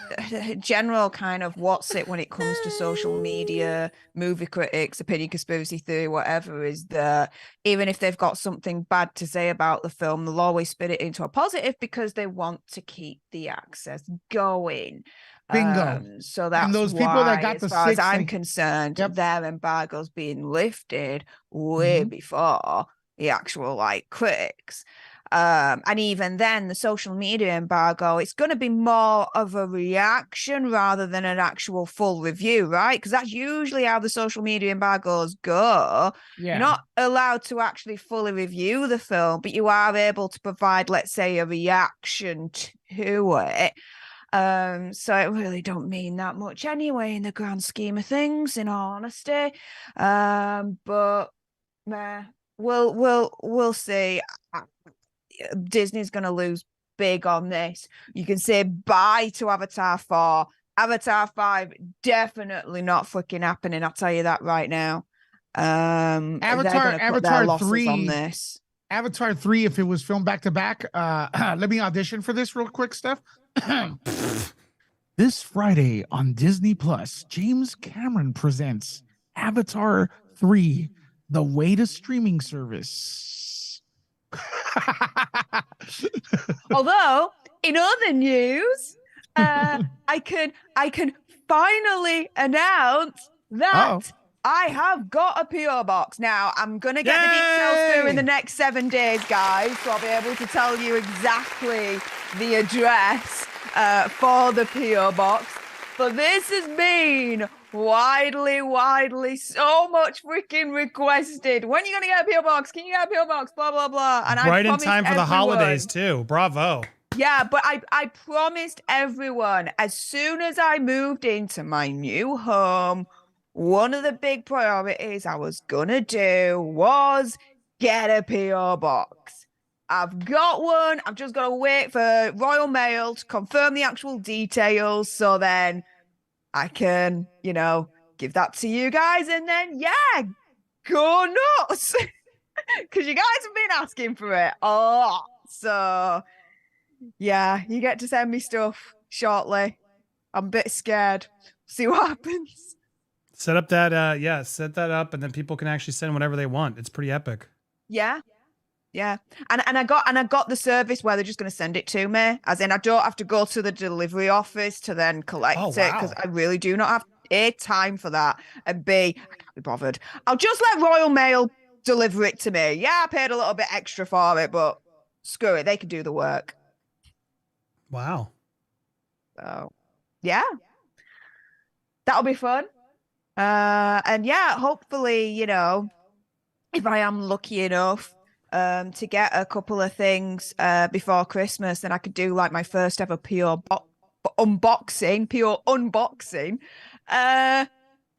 general kind of what's it when it comes to social media, movie critics, opinion conspiracy theory, whatever, is that even if they've got something bad to say about the film, they'll always spin it into a positive because they want to keep the access going. Bingo. So that's and those why, people that got as the far as 6th, I'm concerned, their embargo's being lifted way Mm-hmm. before the actual critics. And even then, the social media embargo, it's going to be more of a reaction rather than an actual full review, right? Because that's usually how the social media embargoes go. Yeah. You're not allowed to actually fully review the film, but you are able to provide, let's say, a reaction to it. So it really don't mean that much anyway in the grand scheme of things, in all honesty. But we'll see. Disney's going to lose big on this. You can say bye to Avatar 4. Avatar 5 definitely not freaking happening. I'll tell you that right now. Avatar 3 on this. Avatar 3, if it was filmed back to back, let me audition for this real quick, Steph. This Friday on Disney Plus, James Cameron presents Avatar 3, The Way to Streaming Service. Although, in other news, I can finally announce that I have got a PO box. Now, I'm going to get the details through in the next 7 days, guys, so I'll be able to tell you exactly the address for the PO box. But this has been widely so much freaking requested. When are you going to get a PO box? Can you get a PO box? Blah, blah, blah. And right in time for the holidays, too. Bravo. Yeah, but I promised everyone as soon as I moved into my new home, one of the big priorities I was gonna do was get a PO box. I've got one. I've just got to wait for Royal Mail to confirm the actual details, so then I can, give that to you guys, and then go nuts, because you guys have been asking for it a lot. So yeah, you get to send me stuff shortly. I'm a bit scared. See what happens. Set up that, set that up, and then people can actually send whatever they want. It's pretty epic. Yeah. And I got the service where they're just going to send it to me. As in, I don't have to go to the delivery office to then collect it, because I really do not have A, time for that, and B, I can't be bothered. I'll just let Royal Mail deliver it to me. Yeah, I paid a little bit extra for it, but screw it. They can do the work. Wow. So, yeah. That'll be fun. And yeah, hopefully, if I am lucky enough to get a couple of things before Christmas, then I could do like my first ever PO unboxing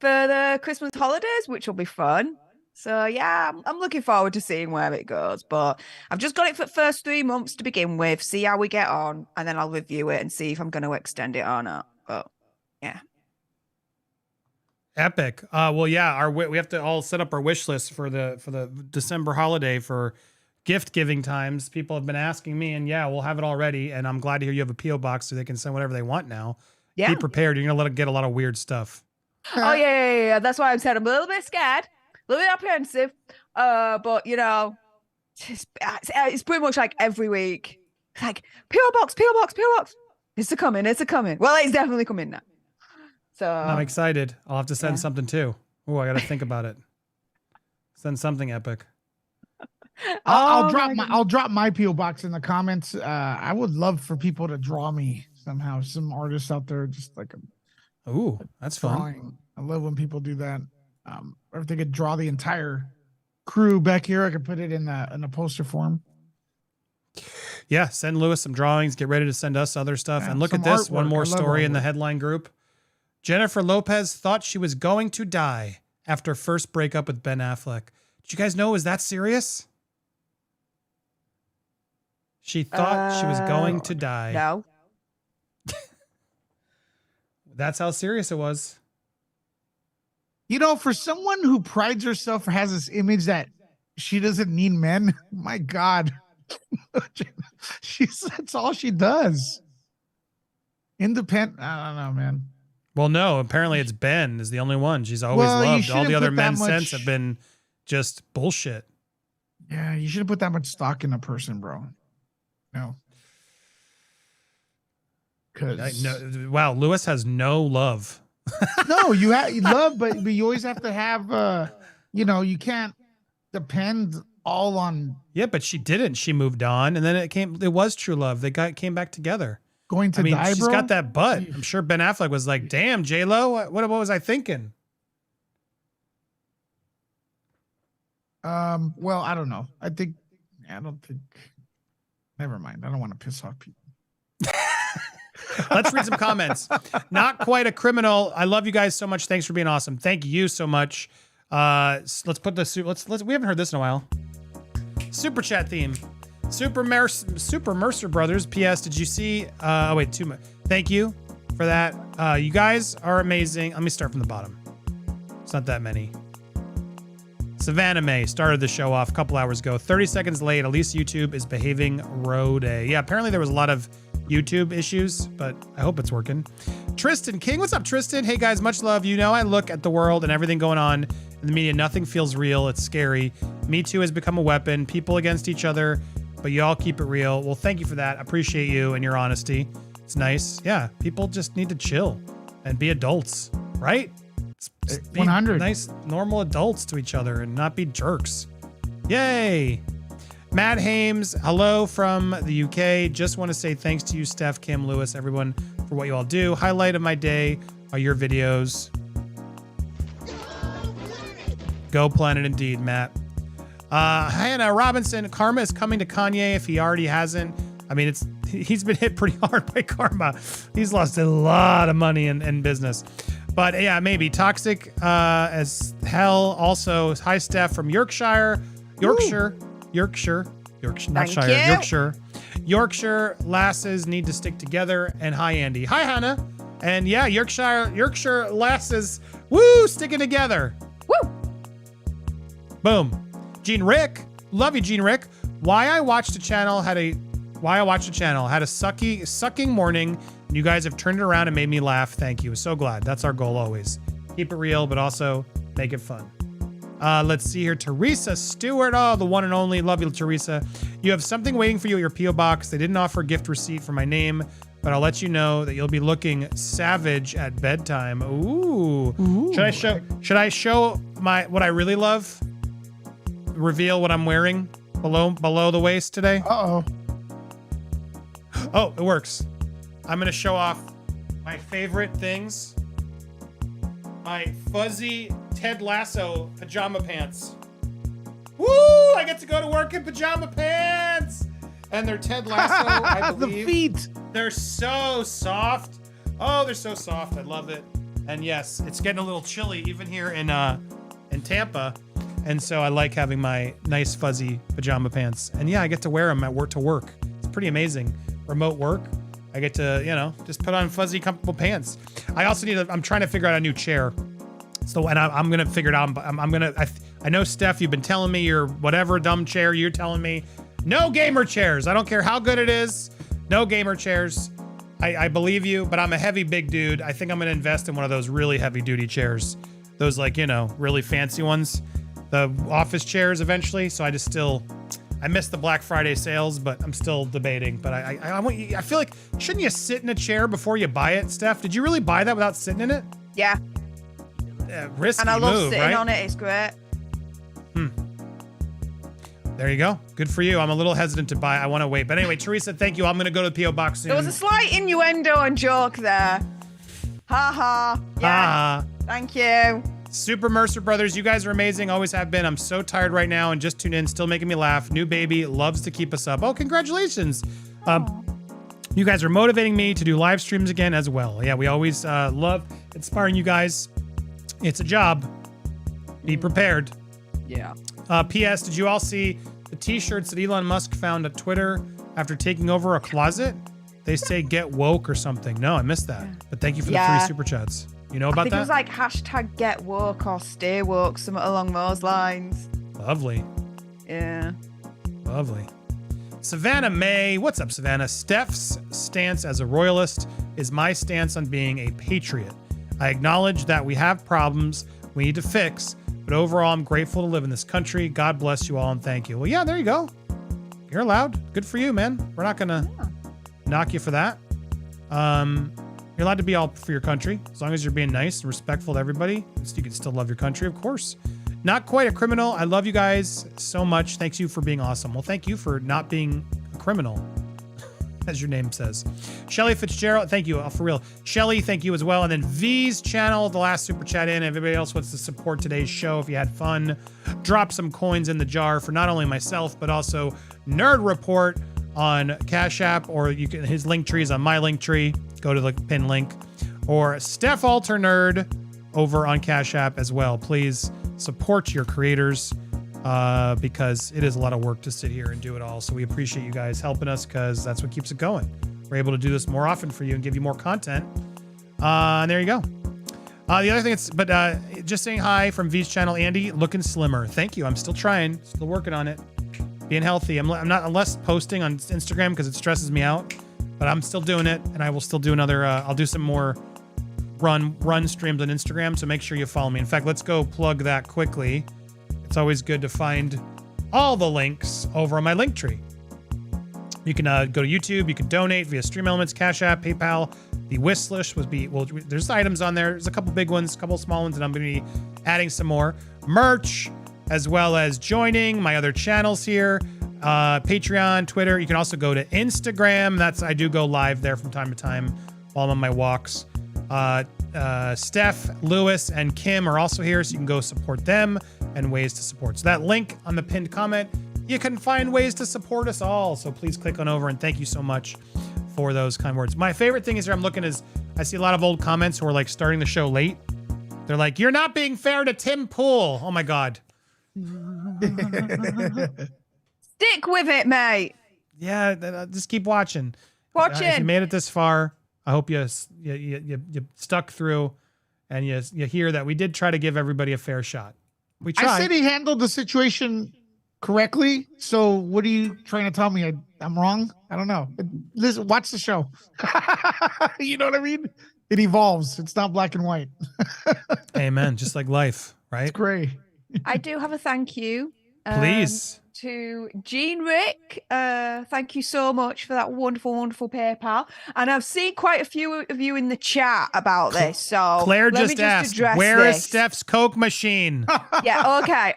for the Christmas holidays, which will be fun. So yeah, I'm looking forward to seeing where it goes. But I've just got it for the first 3 months to begin with, see how we get on, and then I'll review it and see if I'm going to extend it or not. But yeah. Epic. Well, yeah, we have to all set up our wish list for the December holiday for gift giving times. People have been asking me, and yeah, we'll have it all ready. And I'm glad to hear you have a PO box so they can send whatever they want now. Yeah. Be prepared. You're gonna get a lot of weird stuff. Oh yeah. That's why I'm saying I'm a little bit scared, a little bit apprehensive. But it's pretty much like every week. It's like PO box. It's a coming. Well, it's definitely coming now. So I'm excited. I'll have to send something too. Oh, I got to think about it. Send something epic. I'll drop my PO box in the comments. I would love for people to draw me somehow. Some artists out there just like ooh, that's drawing. Fun. I love when people do that. Or if they could draw the entire crew back here, I could put it in a poster form. Yeah, send Lewis some drawings. Get ready to send us other stuff. And look at this one more story in the headline group. Jennifer Lopez thought she was going to die after first breakup with Ben Affleck. Did you guys know it was that serious? She thought she was going to die. No. That's how serious it was. For someone who prides herself or has this image that she doesn't need men, my God. That's all she does. Independent. I don't know, man. Well, no, apparently it's Ben is the only one she's always loved. All the other men since have been just bullshit. Yeah, you shouldn't put that much stock in a person, bro. No. Wow, Lewis has no love. No, you have love, but you always have to have you can't depend all on. Yeah, but she didn't. She moved on, and then it was true love. They came back together. Going to die, she's got that butt. I'm sure Ben Affleck was like, "Damn, J-Lo, what was I thinking?" Well, I don't know. I don't think. Never mind. I don't want to piss off people. Let's read some comments. Not quite a criminal. I love you guys so much. Thanks for being awesome. Thank you so much. Let's put the we haven't heard this in a while. Super chat theme. Super Mercer Brothers. P.S. Did you see? Thank you for that. You guys are amazing. Let me start from the bottom. It's not that many. Savannah May started the show off a couple hours ago. 30 seconds late. At least YouTube is behaving road a. Yeah, apparently there was a lot of YouTube issues, but I hope it's working. Tristan King. What's up, Tristan? Hey, guys. Much love. I look at the world and everything going on in the media. Nothing feels real. It's scary. Me Too has become a weapon. People against each other, but you all keep it real. Well, thank you for that. I appreciate you and your honesty. It's nice. Yeah, people just need to chill. and be adults, right? Just be 100. nice, normal adults to each other and not be jerks. Yay! Matt Hames, hello from the UK. Just want to say thanks to you, Steph, Kim, Lewis, everyone, for what you all do. Highlight of my day are your videos. Go Planet indeed, Matt. Hannah Robinson, karma is coming to Kanye if he already hasn't. I mean, he's been hit pretty hard by karma. He's lost a lot of money in business. But yeah, maybe. Toxic as hell. Also, hi, Steph from Yorkshire. Not Shire, you. Yorkshire lasses need to stick together. And hi, Andy. Hi, Hannah. And yeah, Yorkshire lasses, woo, sticking together. Woo. Boom. Gene Rick, love you, Gene Rick. Why I watched the channel had a sucking morning. And you guys have turned it around and made me laugh. Thank you. So glad. That's our goal always. Keep it real, but also make it fun. Let's see here. Teresa Stewart. Oh, the one and only. Love you, Teresa. You have something waiting for you at your P.O. box. They didn't offer a gift receipt for my name, but I'll let you know that you'll be looking savage at bedtime. Ooh. Should I show what I really love? Reveal what I'm wearing below the waist today? Uh-oh. Oh, it works. I'm going to show off my favorite things. My fuzzy Ted Lasso pajama pants. Woo! I get to go to work in pajama pants! And they're Ted Lasso, I believe. The feet. They're so soft. Oh, they're so soft. I love it. And yes, it's getting a little chilly even here in Tampa. And so I like having my nice fuzzy pajama pants. And yeah, I get to wear them at work to work. It's pretty amazing. Remote work. I get to, just put on fuzzy, comfortable pants. I also I'm trying to figure out a new chair. So, and I'm going to figure it out. I know, Steph, you've been telling me your whatever dumb chair, you're telling me no gamer chairs. I don't care how good it is. No gamer chairs. I believe you, but I'm a heavy, big dude. I think I'm going to invest in one of those really heavy duty chairs. Those really fancy ones. The office chairs eventually. So I missed the Black Friday sales, but I'm still debating. But I feel like, shouldn't you sit in a chair before you buy it, Steph? Did you really buy that without sitting in it? Yeah. Risky and I love move, sitting right? on it. It's great. There you go. Good for you. I'm a little hesitant to buy. I want to wait. But anyway, Teresa, thank you. I'm going to go to the P.O. box soon. There was a slight innuendo and joke there. Ha ha. Yeah. Thank you. Super Mercer Brothers, you guys are amazing. Always have been. I'm so tired right now and just tuned in, still making me laugh. New baby loves to keep us up. Oh, congratulations. You guys are motivating me to do live streams again as well. Yeah, we always love inspiring you guys. It's a job. Be prepared. Yeah. P.S. Did you all see the t-shirts that Elon Musk found at Twitter after taking over a closet? They say get woke or something. No, I missed that. But thank you for the 3 super chats. You know about that? I think it was like hashtag get woke or stay woke, something along those lines. Lovely. Yeah. Lovely. Savannah May. What's up, Savannah? Steph's stance as a royalist is my stance on being a patriot. I acknowledge that we have problems we need to fix, but overall, I'm grateful to live in this country. God bless you all and thank you. Well, yeah, there you go. You're allowed. Good for you, man. We're not going to knock you for that. You're allowed to be all for your country as long as you're being nice and respectful to everybody. You can still love your country, of course. Not quite a criminal. I love you guys so much. Thanks you for being awesome. Well, thank you for not being a criminal, as your name says. Shelly Fitzgerald, thank you. For real. Shelly, thank you as well. And then V's channel, the last super chat in. Everybody else wants to support today's show. If you had fun, drop some coins in the jar for not only myself, but also Nerd Report on Cash App, or his link tree is on my link tree. Go to the pin link, or Steph Alter Nerd over on Cash App as well. Please support your creators because it is a lot of work to sit here and do it all. So we appreciate you guys helping us because that's what keeps it going. We're able to do this more often for you and give you more content. And there you go. The other thing just saying hi from V's channel, Andy, looking slimmer. Thank you. I'm still trying, still working on it. Being healthy. I'm not less posting on Instagram because it stresses me out. But I'm still doing it, and I will still do another. I'll do some more run streams on Instagram, so make sure you follow me. In fact, let's go plug that quickly. It's always good to find all the links over on my link tree. You can go to YouTube. You can donate via Stream Elements, Cash App, PayPal, The wish list would be, well, there's items on there. There's a couple big ones, a couple small ones, and I'm going to be adding some more. Merch, as well as joining my other channels here. Patreon, Twitter. You can also go to Instagram. I do go live there from time to time while I'm on my walks. Steph, Lewis, and Kim are also here, so you can go support them and ways to support. So that link on the pinned comment, you can find ways to support us all. So please click on over, and thank you so much for those kind words. My favorite thing is here, I'm looking, is I see a lot of old comments who are like starting the show late. They're like, "You're not being fair to Tim Pool." Oh my God. Stick with it, mate. Yeah, just keep watching. Watching. If you made it this far, I hope you stuck through, and you hear that we did try to give everybody a fair shot. We tried. I said he handled the situation correctly. So what are you trying to tell me? I'm wrong? I don't know. Listen, watch the show. You know what I mean? It evolves. It's not black and white. Amen. Just like life, right? It's great. I do have a thank you. Please. To Gene Rick. Thank you so much for that wonderful, wonderful PayPal. And I've seen quite a few of you in the chat about this. So Claire let just me asked, address where is this. Steph's Coke machine? Yeah, okay.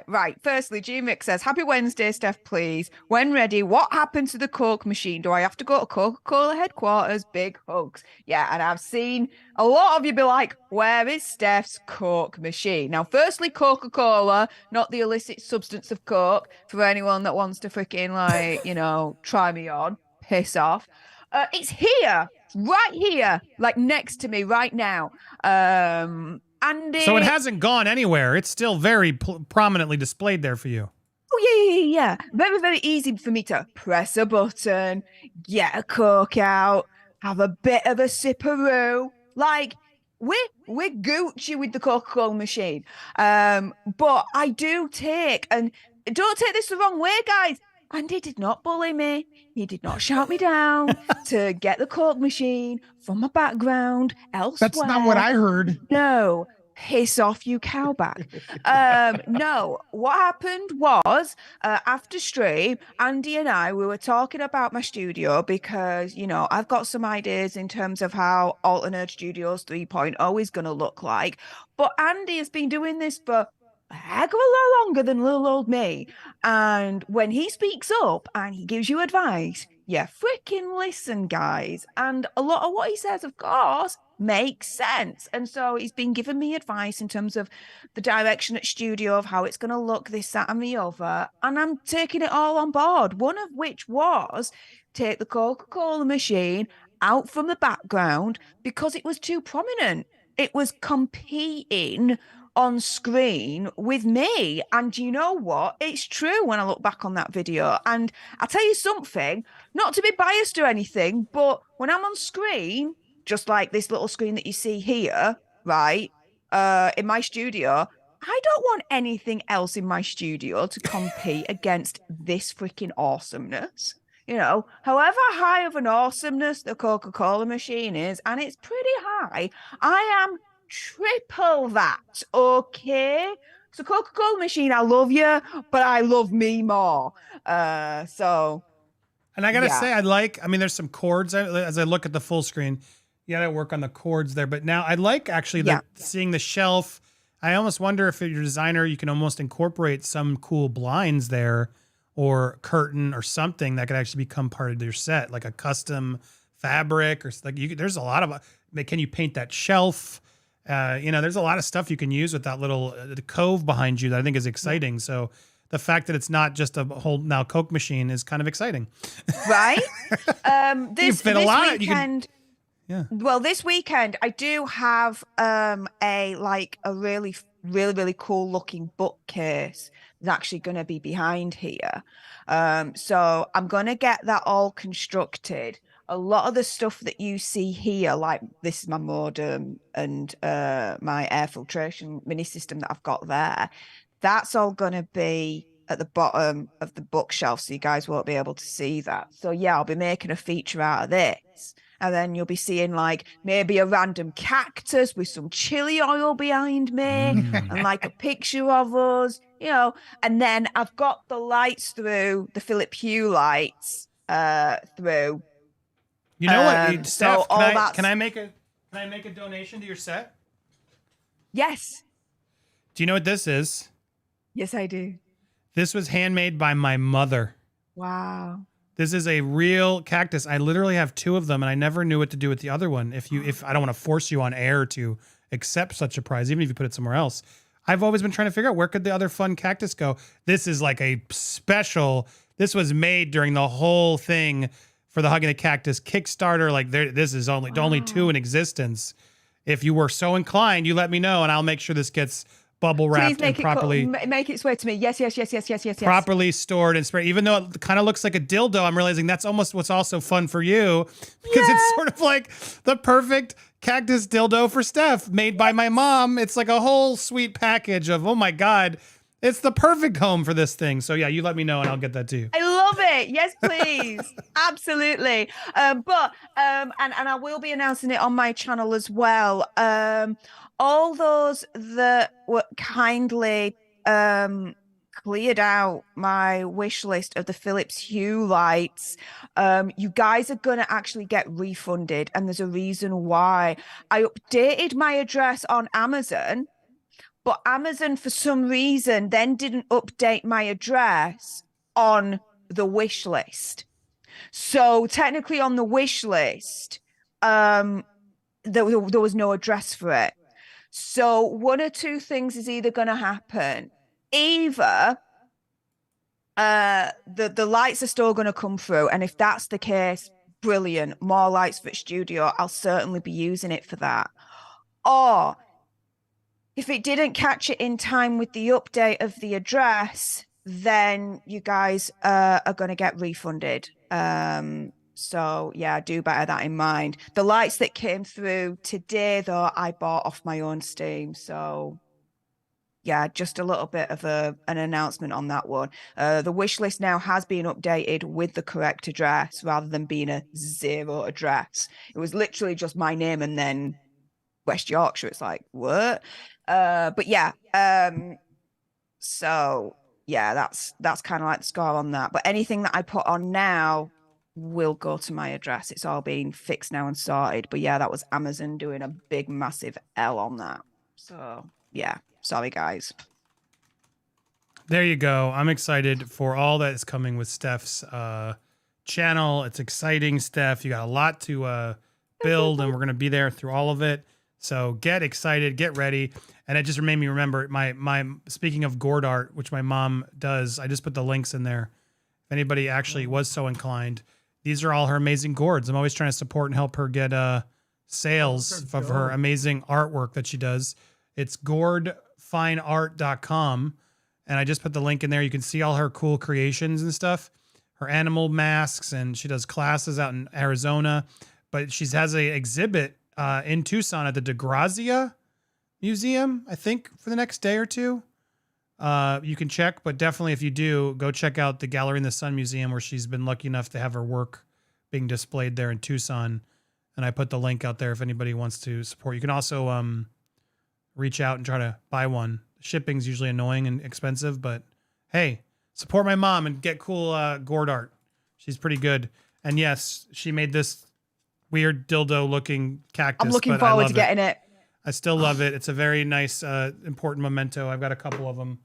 Right. Firstly, Gene Rick says, "Happy Wednesday, Steph, please. When ready, what happened to the Coke machine? Do I have to go to Coca-Cola headquarters? Big hugs." Yeah, and I've seen a lot of you be like, "Where is Steph's Coke machine?" Now, firstly, Coca-Cola, not the illicit substance of Coke, for anyone that wants to freaking, like, try me on, piss off. It's here, right here, like next to me right now. And So it hasn't gone anywhere. It's still very prominently displayed there for you. Oh, yeah. Very, very easy for me to press a button, get a Coke out, have a bit of a sipperoo. Like, we're Gucci with the Coca-Cola machine. But I do take, and don't take this the wrong way, guys, Andy did not bully me. He did not shout me down to get the Coke machine from my background elsewhere. That's not what I heard. No. Piss off, you cowbag. No, what happened was after stream, Andy and we were talking about my studio because, I've got some ideas in terms of how Alternate Studios 3.0 is going to look like. But Andy has been doing this for a heck of a lot longer than little old me. And when he speaks up and he gives you advice, yeah, freaking listen, guys. And a lot of what he says, of course, makes sense. And so he's been giving me advice in terms of the direction at studio, of how it's going to look, this, that, and the other. And I'm taking it all on board. One of which was take the Coca-Cola machine out from the background because it was too prominent. It was competing on screen with me. And you know what? It's true when I look back on that video. And I'll tell you something, not to be biased or anything, but when I'm on screen, just like this little screen that you see here, right, in my studio, I don't want anything else in my studio to compete against this freaking awesomeness. However high of an awesomeness the Coca-Cola machine is, and it's pretty high, I am triple that, okay? So Coca-Cola machine, I love you, but I love me more. And I gotta say, there's some chords as I look at the full screen. You gotta work on the chords there, but now I like actually seeing the shelf. I almost wonder if your designer, you can almost incorporate some cool blinds there, or curtain or something that could actually become part of your set, like a custom fabric or like there's a lot of. Can you paint that shelf? There's a lot of stuff you can use with that little the cove behind you that I think is exciting. So the fact that it's not just a whole now Coke machine is kind of exciting, right? This weekend. Well, this weekend I do have a really, really, really cool looking bookcase that's actually going to be behind here. So I'm going to get that all constructed. A lot of the stuff that you see here, like this is my modem and my air filtration mini system that I've got there, that's all going to be at the bottom of the bookshelf, so you guys won't be able to see that. So yeah, I'll be making a feature out of this. And then you'll be seeing like maybe a random cactus with some chili oil behind me and like a picture of us, And then I've got the lights through, the Philip Hue lights through. You know what, Steph? So can I make a donation to your set? Yes. Do you know what this is? Yes, I do. This was handmade by my mother. Wow. This is a real cactus. I literally have 2 of them, and I never knew what to do with the other one. If I don't want to force you on air to accept such a prize, even if you put it somewhere else, I've always been trying to figure out where could the other fun cactus go. This is like a special. This was made during the whole thing for the Hugging the Cactus Kickstarter. Like this is only 2 in existence. If you were so inclined, you let me know, and I'll make sure this gets bubble wrapped and properly make its way to me. Yes. Properly stored and sprayed. Even though it kind of looks like a dildo, I'm realizing that's almost what's also fun for you, because it's sort of like the perfect cactus dildo for Steph, made by my mom. It's like a whole sweet package of, oh my God, it's the perfect home for this thing. So yeah, you let me know and I'll get that to you. I love it. Yes, please. Absolutely. And I will be announcing it on my channel as well. All those that were kindly cleared out my wish list of the Philips Hue lights, you guys are going to actually get refunded. And there's a reason why. I updated my address on Amazon, but Amazon, for some reason, then didn't update my address on the wish list. So technically on the wish list, there was no address for it. So one or two things is either going to happen. Either the lights are still going to come through, and if that's the case, brilliant. More lights for the studio. I'll certainly be using it for that. Or if it didn't catch it in time with the update of the address, then you guys are going to get refunded. So yeah, do bear that in mind. The lights that came through today, though, I bought off my own Steam. So yeah, just a little bit of an announcement on that one. The wish list now has been updated with the correct address rather than being a 0 address. It was literally just my name and then West Yorkshire. It's like, what? But yeah, so yeah, that's kind of like the score on that. But anything that I put on now will go to my address. It's all being fixed now and sorted. But yeah, that was Amazon doing a big massive L on that. So yeah, sorry guys. There you go. I'm excited for all that is coming with Steph's channel. It's exciting, Steph. You got a lot to build, and we're gonna be there through all of it. So get excited, get ready. And it just made me remember my speaking of gourd art, which my mom does. I just put the links in there. If anybody actually was so inclined, these are all her amazing gourds. I'm always trying to support and help her get sales of her amazing artwork that she does. It's gourdfineart.com. And I just put the link in there. You can see all her cool creations and stuff. Her animal masks, and she does classes out in Arizona. But she has a exhibit in Tucson at the DeGrazia Museum, I think, for the next day or two. You can check, but definitely if you do, go check out the Gallery in the Sun Museum, where she's been lucky enough to have her work being displayed there in Tucson. And I put the link out there if anybody wants to support. You can also reach out and try to buy one. Shipping's usually annoying and expensive, but hey, support my mom and get cool gourd art. She's pretty good. And yes, she made this weird dildo looking cactus. I'm looking forward to getting it. I still love it. It's a very nice, important memento. I've got a couple of them,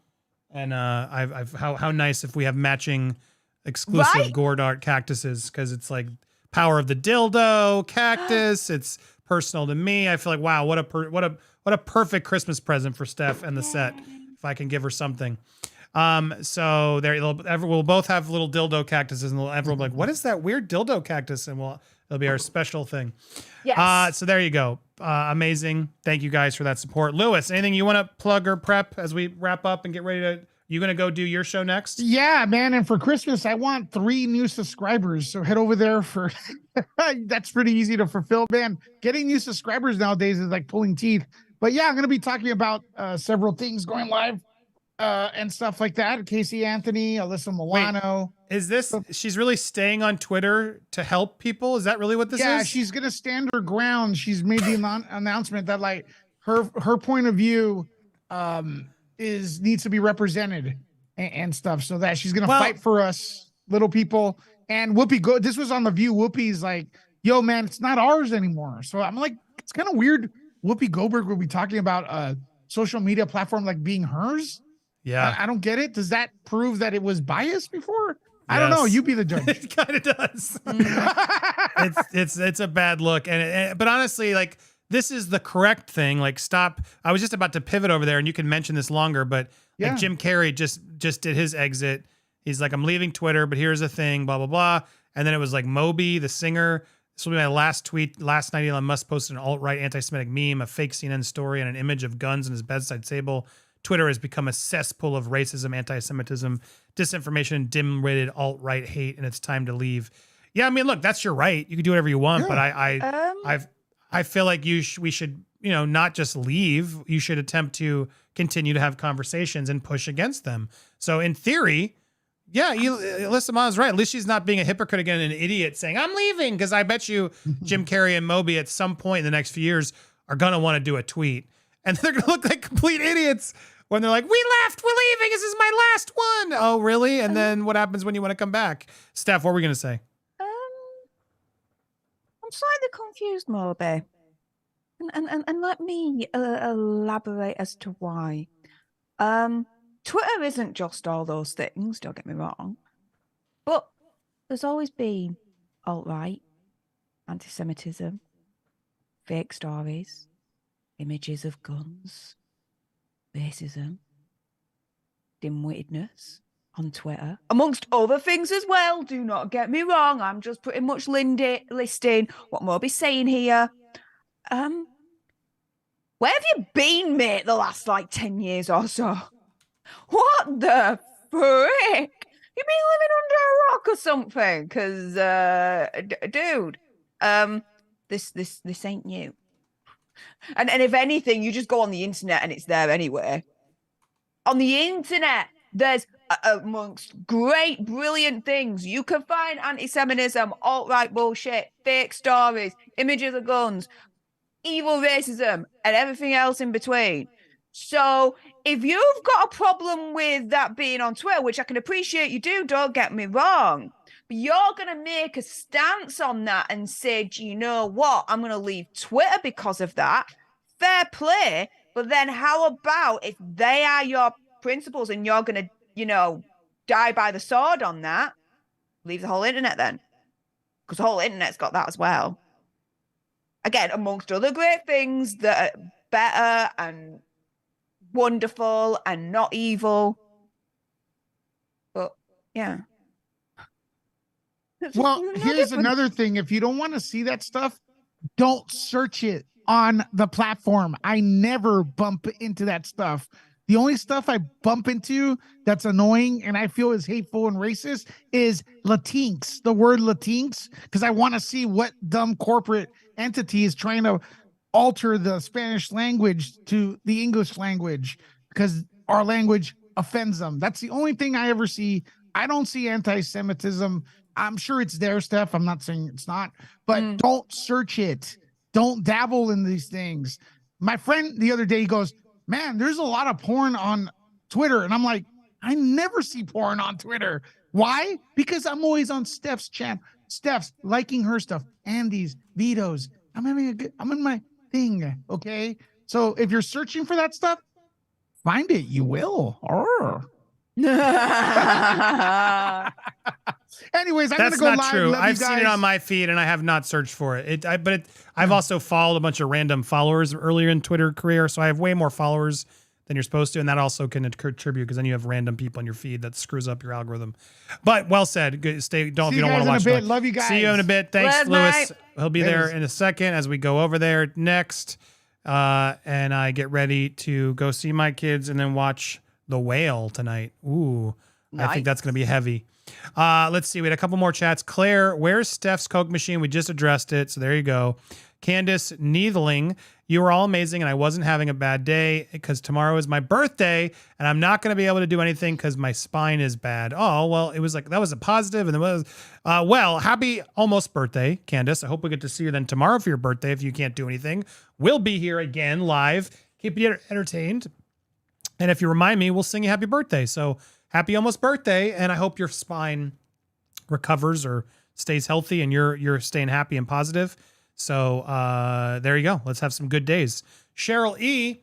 and how nice if we have matching exclusive gourd art cactuses, because it's like power of the dildo cactus. It's personal to me. I feel like, wow, what a perfect Christmas present for Steph and the set. If I can give her something. So we'll both have little dildo cactuses, and everyone will be like, what is that weird dildo cactus? And it'll be our special thing. Yes. So there you go. Amazing. Thank you guys for that support. Lewis, anything you want to plug or prep as we wrap up and get ready to, you going to go do your show next? Yeah, man. And for Christmas, I want 3 new subscribers. So head over there for, that's pretty easy to fulfill, man. Getting new subscribers nowadays is like pulling teeth. But yeah, I'm going to be talking about several things going live and stuff like that. Casey Anthony, Alyssa Milano. Wait, is this, she's really staying on Twitter to help people? Is that really what this is? Yeah, she's going to stand her ground. She's made the announcement that like her point of view needs to be represented and stuff, so that she's going to fight for us little people. And Whoopi, this was on The View. Whoopi's like, yo, man, it's not ours anymore. So I'm like, it's kind of weird. Whoopi Goldberg will be talking about a social media platform like being hers. Yeah. I don't get it. Does that prove that it was biased before? I don't know. You be the judge. It kind of does. It's a bad look. But honestly, like, this is the correct thing. Like, stop. I was just about to pivot over there, and you can mention this longer, but like Jim Carrey just did his exit. He's like, I'm leaving Twitter, but here's the thing, blah, blah, blah. And then it was like Moby, the singer. This will be my last tweet. Last night, Elon Musk posted an alt-right anti-Semitic meme, a fake CNN story, and an image of guns in his bedside table. Twitter has become a cesspool of racism, anti-Semitism, disinformation, and dim-witted alt-right hate, and it's time to leave. Yeah, I mean, look, that's your right. You can do whatever you want, but I feel like we should, not just leave. You should attempt to continue to have conversations and push against them. So in theory, yeah, Alyssa Ma is right. At least she's not being a hypocrite again, an idiot saying, I'm leaving, because I bet you Jim Carrey and Moby at some point in the next few years are going to want to do a tweet. And they're going to look like complete idiots when they're like, we left, we're leaving, this is my last one. Oh, really? And then what happens when you want to come back? Steph, what were we going to say? I'm slightly confused, Moby. And let me elaborate as to why. Twitter isn't just all those things, don't get me wrong. But there's always been alt-right, anti-Semitism, fake stories, images of guns, racism, dim-wittedness on Twitter, amongst other things as well. Do not get me wrong. I'm just pretty much listing what Moby's saying here. Where have you been, mate, the last 10 years or so? What the frick? You been living under a rock or something? Because, dude, this ain't new. And if anything, you just go on the internet and it's there anyway. On the internet, there's amongst great, brilliant things. You can find anti-Semitism, alt-right bullshit, fake stories, images of guns, evil racism, and everything else in between. So if you've got a problem with that being on Twitter, which I can appreciate you do, don't get me wrong, but you're going to make a stance on that and say, do you know what? I'm going to leave Twitter because of that. Fair play. But then how about if they are your principles and you're going to, die by the sword on that, leave the whole internet then. Because the whole internet's got that as well. Again, amongst other great things that are better and wonderful and not evil. But, yeah. Well, here's another thing. If you don't want to see that stuff, don't search it on the platform. I never bump into that stuff. The only stuff I bump into that's annoying and I feel is hateful and racist is Latinx, the word Latinx, because I want to see what dumb corporate entity is trying to alter the Spanish language to the English language because our language offends them. That's the only thing I ever see. I don't see anti-Semitism. I'm sure it's there, Steph. I'm not saying it's not, but don't search it. Don't dabble in these things. My friend the other day, he goes, man, there's a lot of porn on Twitter. And I'm like, I never see porn on Twitter. Why? Because I'm always on Steph's channel. Steph's liking her stuff. Andy's, Vito's. I'm in my thing. Okay. So if you're searching for that stuff, find it. You will. Anyways, I'm That's gonna go not live. true. Love I've you seen it guys. on my feed, and I have not searched for it. I've also followed a bunch of random followers earlier in Twitter career, so I have way more followers than you're supposed to, and that also can contribute because then you have random people on your feed that screws up your algorithm. But well said. Good, stay. Don't if you don't want to watch. See you guys in a bit. Love you guys. See you in a bit. Thanks, Lewis. Bye. He'll be there in a second as we go over there next, and I get ready to go see my kids and then watch The Whale tonight. Ooh, nice. I think that's going to be heavy. Let's see. We had a couple more chats. Claire, where's Steph's Coke machine? We just addressed it. So there you go. Candace Needling, you were all amazing. And I wasn't having a bad day because tomorrow is my birthday and I'm not going to be able to do anything because my spine is bad. Oh, well, it was like, that was a positive. And it was, well, happy almost birthday, Candace. I hope we get to see you then tomorrow for your birthday. If you can't do anything, we'll be here again live. Keep you entertained. And if you remind me, we'll sing you happy birthday. So happy almost birthday. And I hope your spine recovers or stays healthy and you're staying happy and positive. So there you go. Let's have some good days. Cheryl E.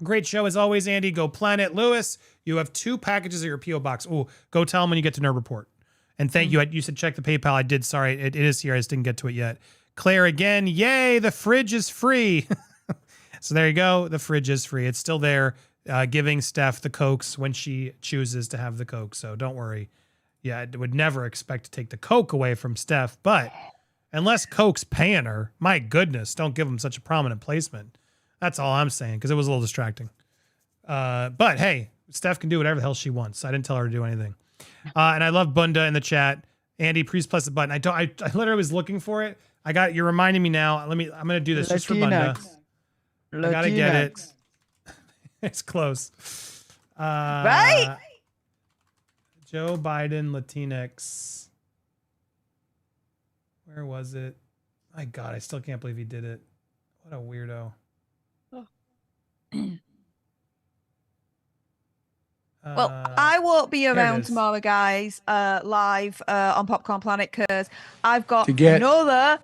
Great show as always, Andy. Go Planet. Lewis, you have 2 packages of your P.O. box. Oh, go tell them when you get to Nerd Report. And thank you. You said check the PayPal. I did. Sorry, it is here. I just didn't get to it yet. Claire again. Yay, the fridge is free. So there you go. The fridge is free. It's still there, giving Steph the Cokes when she chooses to have the Coke. So don't worry. Yeah, I would never expect to take the Coke away from Steph, but unless Coke's paying her, my goodness, don't give them such a prominent placement. That's all I'm saying, because it was a little distracting. But hey, Steph can do whatever the hell she wants. I didn't tell her to do anything. And I love Bunda in the chat. Andy, please press the button. I literally was looking for it. You're reminding me now. I'm gonna do this just for Bunda. I gotta get it. It's close. Right? Joe Biden, Latinx. Where was it? My God, I still can't believe he did it. What a weirdo. Well, I won't be around tomorrow, guys, live on Popcorn Planet, because I've got another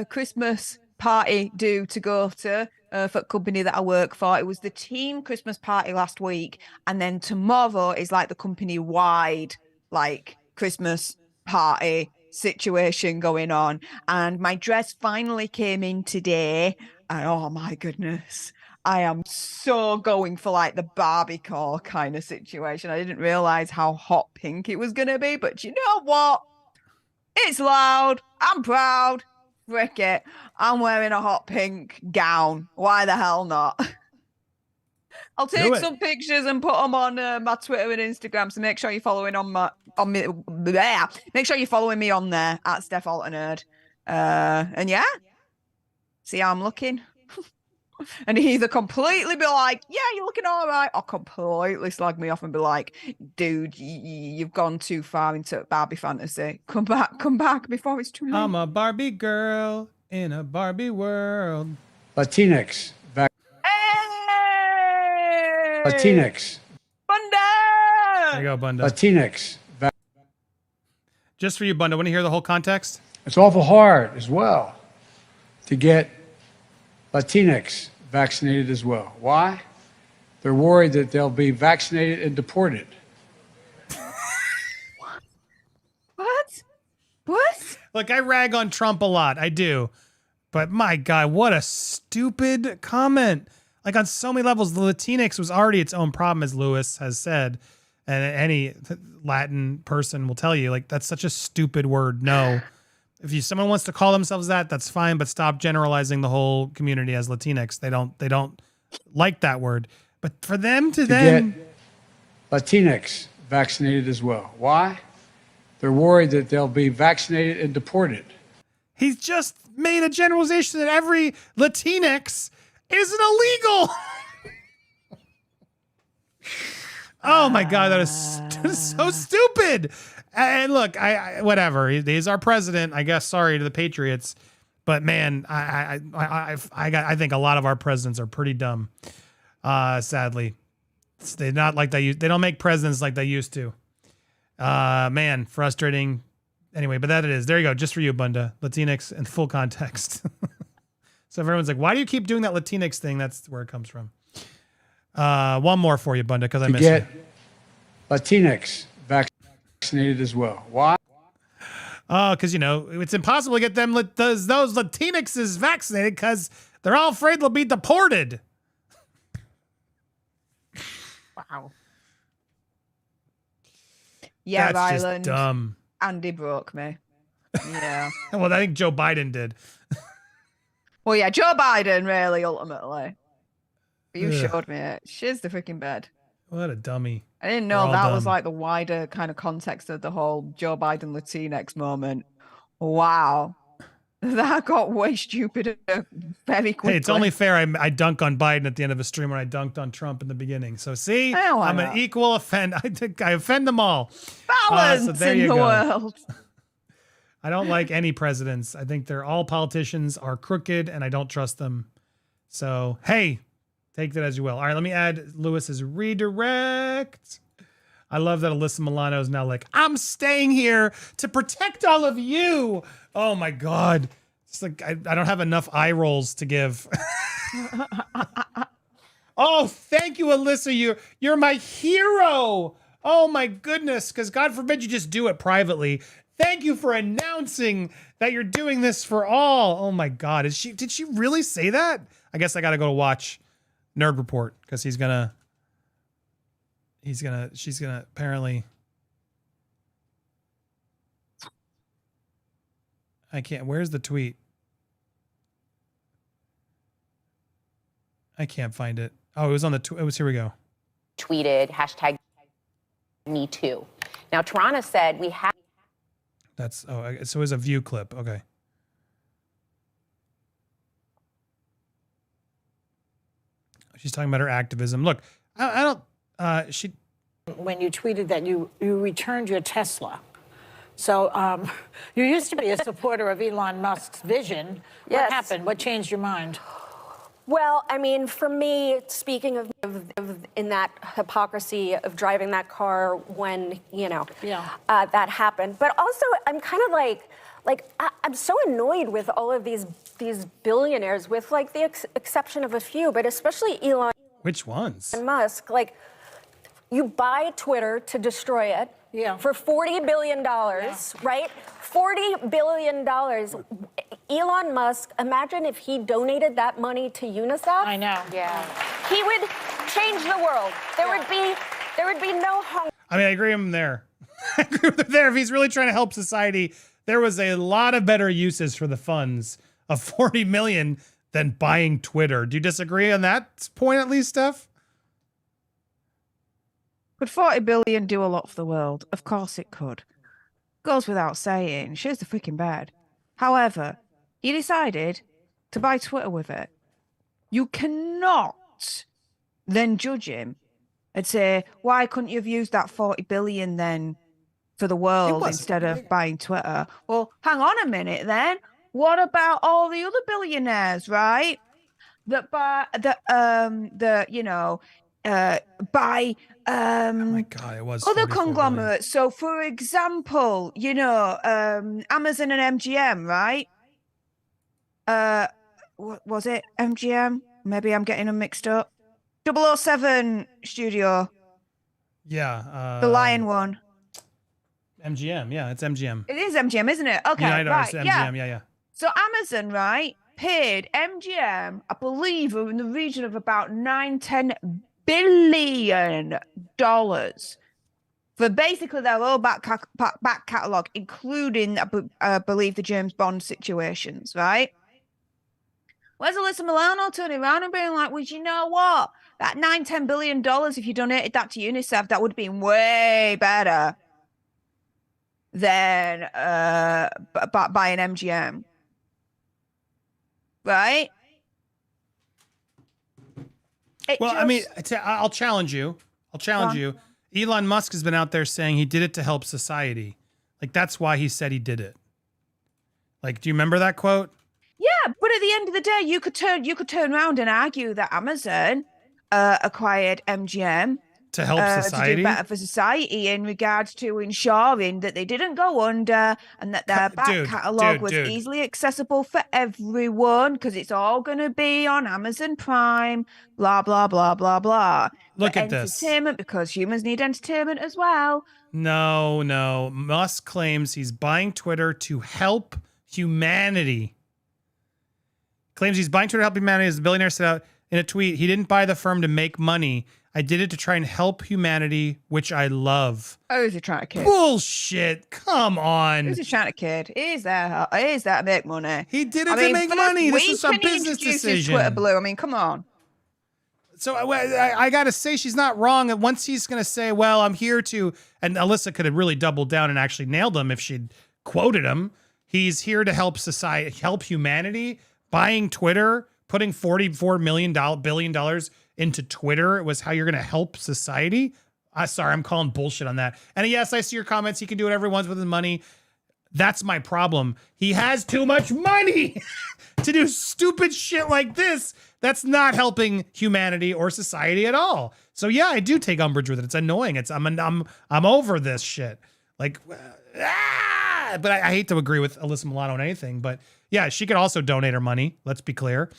Christmas party due to go to for a company that I work for. It was the team Christmas party last week, and then tomorrow is like the company-wide like Christmas party situation going on. And my dress finally came in today, and oh my goodness, I am so going for like the Barbiecore kind of situation. I didn't realize how hot pink it was going to be, but you know what? It's loud. I'm proud. Frick it. I'm wearing a hot pink gown. Why the hell not? I'll take some pictures and put them on my Twitter and Instagram. So make sure you're following make sure you're following me on there at Steph Alternerd. And yeah, see how I'm looking. And either completely be like, yeah, you're looking all right, or completely slag me off and be like, dude, you've gone too far into Barbie fantasy. Come back before it's too late. I'm a Barbie girl in a Barbie world. Latinx. Hey! Latinx. Bunda! There you go, Bunda. Latinx. Just for you, Bunda. Want to hear the whole context? It's awful hard as well to get Latinx vaccinated as well. Why? They're worried that they'll be vaccinated and deported. What? Look, I rag on Trump a lot. I do. But my God, what a stupid comment. Like on so many levels, the Latinx was already its own problem, as Lewis has said. And any Latin person will tell you, like, that's such a stupid word. No. If someone wants to call themselves that, that's fine, but stop generalizing the whole community as Latinx. They don't like that word. But for them to then get Latinx vaccinated as well. Why? They're worried that they'll be vaccinated and deported. He's just made a generalization that every Latinx isn't illegal. Oh my God, that is so stupid. And look, I whatever. He's our president. I guess. Sorry to the Patriots, but man, I think a lot of our presidents are pretty dumb. Sadly, they're not like they don't make presidents like they used to. Man, frustrating. Anyway, but that it is. There you go. Just for you, Bunda. Latinx in full context. So everyone's like, why do you keep doing that Latinx thing? That's where it comes from. One more for you, Bunda, because I missed you. Get Latinx vaccinated as well. Why? Because, it's impossible to get them those Latinxes vaccinated because they're all afraid they'll be deported. Wow. Yeah, that's Ireland. Just dumb. Andy broke me. Yeah. Well, I think Joe Biden did. Well, yeah, Joe Biden, really, ultimately. But you showed me it. Shiz the freaking bed. What a dummy. I didn't know that was like the wider kind of context of the whole Joe Biden Latinx moment. Wow. That got way stupider very quickly. Hey, it's only fair I dunk on Biden at the end of a stream when I dunked on Trump in the beginning. So see, I'm an equal offend. I offend them all. Balance in the world. I don't like any presidents. I think they're all politicians are crooked and I don't trust them. So, hey, take that as you will. All right, let me add Lewis's redirect. I love that Alyssa Milano is now like, I'm staying here to protect all of you. Oh my God. It's like, I don't have enough eye rolls to give. Oh, thank you, Alyssa. You're my hero. Oh my goodness. Because God forbid you just do it privately. Thank you for announcing that you're doing this for all. Oh my God. Did she really say that? I guess I got to go to watch Nerd Report because she's gonna apparently. I can't. Where's the tweet? I can't find it. Oh, it was on the. It was, here we go. Tweeted hashtag Me Too. Now, Tarana said we have. That's, oh, so it was a View clip. Okay. She's talking about her activism. Look, I don't, she. When you tweeted that you returned your Tesla. So you used to be a supporter of Elon Musk's vision. Yes. What happened? What changed your mind? Well, I mean, for me, speaking of in that hypocrisy of driving that car when, you know, that happened. But also, I'm kind of like I'm so annoyed with all of these billionaires, with like the exception of a few, but especially Elon. Which ones? And Musk, like, you buy Twitter to destroy it for $40 billion, right? $40 billion. Elon Musk, imagine if he donated that money to UNICEF. I know. Yeah. He would change the world. There would be no hunger. I mean, I agree with him there. I agree with him there. If he's really trying to help society, there was a lot of better uses for the funds of 40 million than buying Twitter. Do you disagree on that point at least, Steph? Could 40 billion do a lot for the world? Of course it could. Goes without saying. She's the freaking bed. However, he decided to buy Twitter with it. You cannot then judge him and say, why couldn't you have used that 40 billion then for the world instead of buying Twitter? Well, hang on a minute then. What about all the other billionaires, right? That buy buy oh my God, it was other conglomerates. So for example, Amazon and MGM, right? What was it? MGM? Maybe I'm getting them mixed up. 007 studio. Yeah. The Lion one. MGM. Yeah, it's MGM. It is MGM, isn't it? Okay, United right. Artists, Yeah. MGM, yeah. So Amazon, right, paid MGM, I believe, in the region of about $9-10 billion for basically their whole back catalogue, including, I believe, the James Bond situations, right? Where's Alyssa Milano turning around and being like, well, you know what? That $9-10 billion, if you donated that to UNICEF, that would have been way better than buying MGM. Right? I mean, I'll challenge you. You. Elon Musk has been out there saying he did it to help society. Like, that's why he said he did it. Like, do you remember that quote? Yeah, but at the end of the day, you could turn around and argue that Amazon acquired MGM to help society, to do better for society in regards to ensuring that they didn't go under and that their back catalogue was easily accessible for everyone, because it's all going to be on Amazon Prime, blah, blah, blah, blah, blah. Look at this. Entertainment, because humans need entertainment as well. No. Musk claims he's buying Twitter to help humanity. Claims he's buying Twitter to help humanity. As the billionaire said out in a tweet, he didn't buy the firm to make money. I did it to try and help humanity, which I love. Oh, is he trying to kid? Bullshit. Come on. Who's he trying to kid? Is that to make money? He did it to make money. This is a business decision. Twitter blue. I mean, come on. So I got to say, she's not wrong. And once he's going to say, well, I'm here to, and Alyssa could have really doubled down and actually nailed him if she'd quoted him. He's here to help society, help humanity. Buying Twitter, putting $44 billion into Twitter was how you're going to help society. Sorry, I'm calling bullshit on that. And yes, I see your comments. He can do whatever he wants with his money. That's my problem. He has too much money to do stupid shit like this. That's not helping humanity or society at all. So yeah, I do take umbrage with it. It's annoying. I'm over this shit. Like, but I hate to agree with Alyssa Milano on anything. But yeah, she could also donate her money. Let's be clear.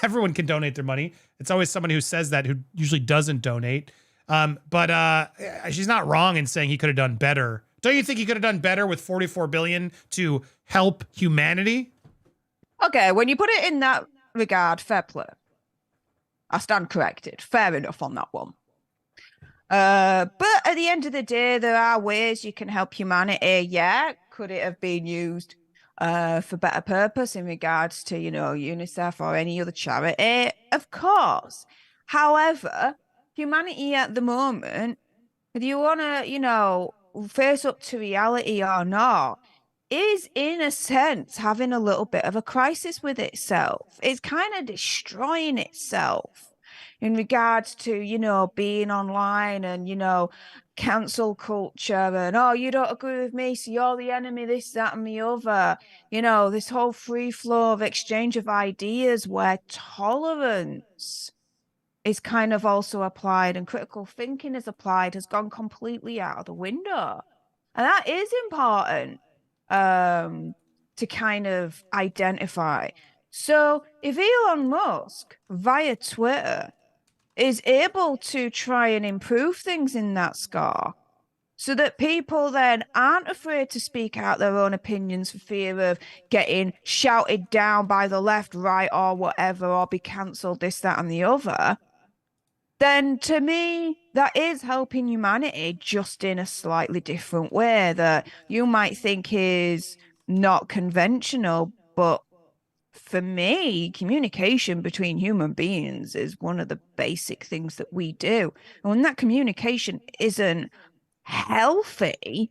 Everyone can donate their money. It's always somebody who says that who usually doesn't donate. But she's not wrong in saying he could have done better. Don't you think he could have done better with $44 billion to help humanity? Okay, when you put it in that regard, fair play. I stand corrected. Fair enough on that one. But at the end of the day, there are ways you can help humanity. Yeah, could it have been used for better purpose in regards to, UNICEF or any other charity? Of course. However, humanity at the moment, if you want to, face up to reality or not, is in a sense having a little bit of a crisis with itself. It's kind of destroying itself in regards to, being online and, cancel culture and, oh, you don't agree with me, so you're the enemy, this, that, and the other. This whole free flow of exchange of ideas where tolerance is kind of also applied and critical thinking is applied has gone completely out of the window. And that is important to kind of identify. So if Elon Musk via Twitter is able to try and improve things in that score so that people then aren't afraid to speak out their own opinions for fear of getting shouted down by the left, right, or whatever, or be cancelled, this, that, and the other, then to me, that is helping humanity just in a slightly different way that you might think is not conventional. But for me, communication between human beings is one of the basic things that we do. And when that communication isn't healthy,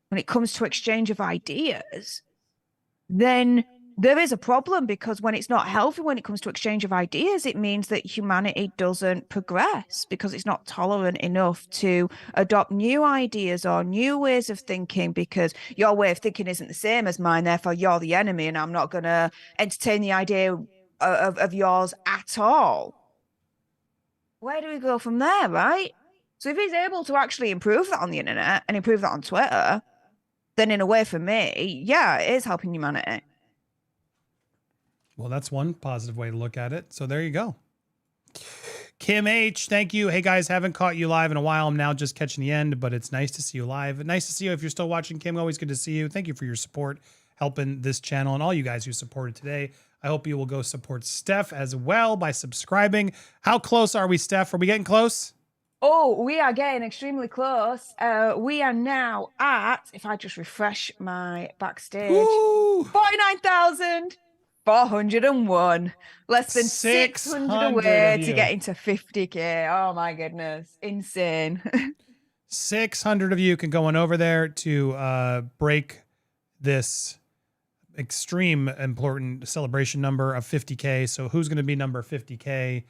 when it comes to exchange of ideas, then there is a problem, because when it's not healthy, when it comes to exchange of ideas, it means that humanity doesn't progress because it's not tolerant enough to adopt new ideas or new ways of thinking, because your way of thinking isn't the same as mine. Therefore, you're the enemy and I'm not going to entertain the idea of yours at all. Where do we go from there, right? So if he's able to actually improve that on the internet and improve that on Twitter, then in a way for me, yeah, it is helping humanity. Well, that's one positive way to look at it. So there you go. Kim H, thank you. Hey guys, haven't caught you live in a while. I'm now just catching the end, but it's nice to see you live. Nice to see you if you're still watching, Kim. Always good to see you. Thank you for your support, helping this channel, and all you guys who supported today. I hope you will go support Steph as well by subscribing. How close are we, Steph? Are we getting close? Oh, we are getting extremely close. We are now at, if I just refresh my backstage, 49,401. Less than 600 away to get into 50K. Oh my goodness. Insane. 600 of you can go on over there to break this extreme important celebration number of 50K. So who's going to be number 50K?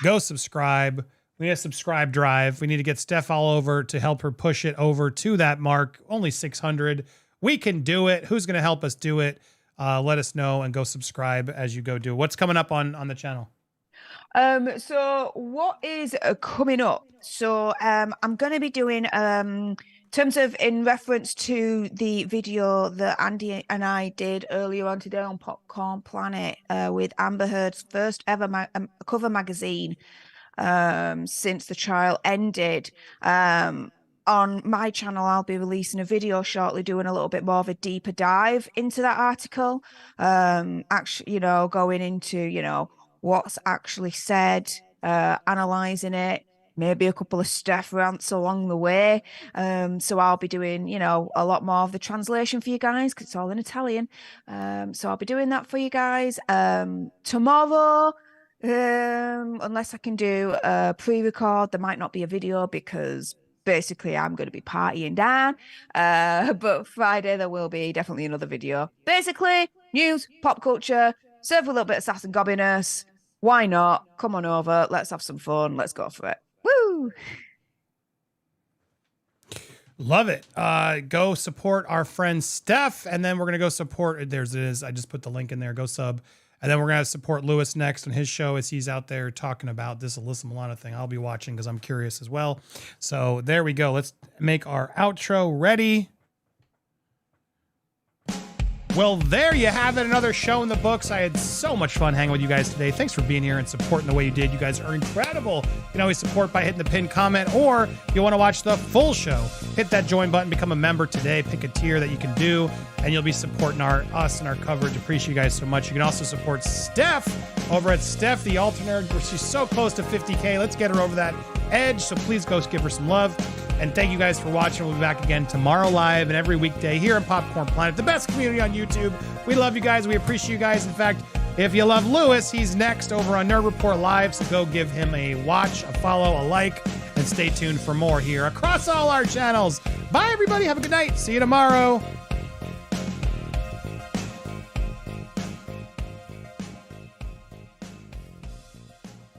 Go subscribe. We need a subscribe drive. We need to get Steph all over to help her push it over to that mark. Only 600. We can do it. Who's going to help us do it? Let us know and go subscribe as you go do. What's coming up on the channel? So what is coming up? So I'm going to be doing in terms of in reference to the video that Andy and I did earlier on today on Popcorn Planet with Amber Heard's first ever cover magazine since the trial ended. On my channel, I'll be releasing a video shortly doing a little bit more of a deeper dive into that article. Actually, going into, what's actually said, analyzing it, maybe a couple of Steph rants along the way. So I'll be doing, a lot more of the translation for you guys because it's all in Italian. So I'll be doing that for you guys. Tomorrow, unless I can do a pre-record, there might not be a video because basically I'm going to be partying down. But Friday there will be definitely another video. Basically, news, pop culture, serve a little bit of sass and gobbiness. Why not? Come on over. Let's have some fun. Let's go for it. Woo! Love it. Go support our friend Steph, and then we're going to go support, there's it is. I just put the link in there. Go sub. And then we're going to support Lewis next on his show as he's out there talking about this Alyssa Milano thing. I'll be watching because I'm curious as well. So there we go. Let's make our outro ready. Well, there you have it. Another show in the books. I had so much fun hanging with you guys today. Thanks for being here and supporting the way you did. You guys are incredible. You can always support by hitting the pinned comment, or if you want to watch the full show, hit that join button, become a member today, pick a tier that you can do, and you'll be supporting us and our coverage. Appreciate you guys so much. You can also support Steph over at Steph the Alternator, where she's so close to 50K. Let's get her over that edge, so please go give her some love. And thank you guys for watching. We'll be back again tomorrow live and every weekday here on Popcorn Planet, the best community on YouTube. We love you guys. We appreciate you guys. In fact, if you love Lewis, he's next over on Nerd Report Live. So go give him a watch, a follow, a like, and stay tuned for more here across all our channels. Bye, everybody. Have a good night. See you tomorrow.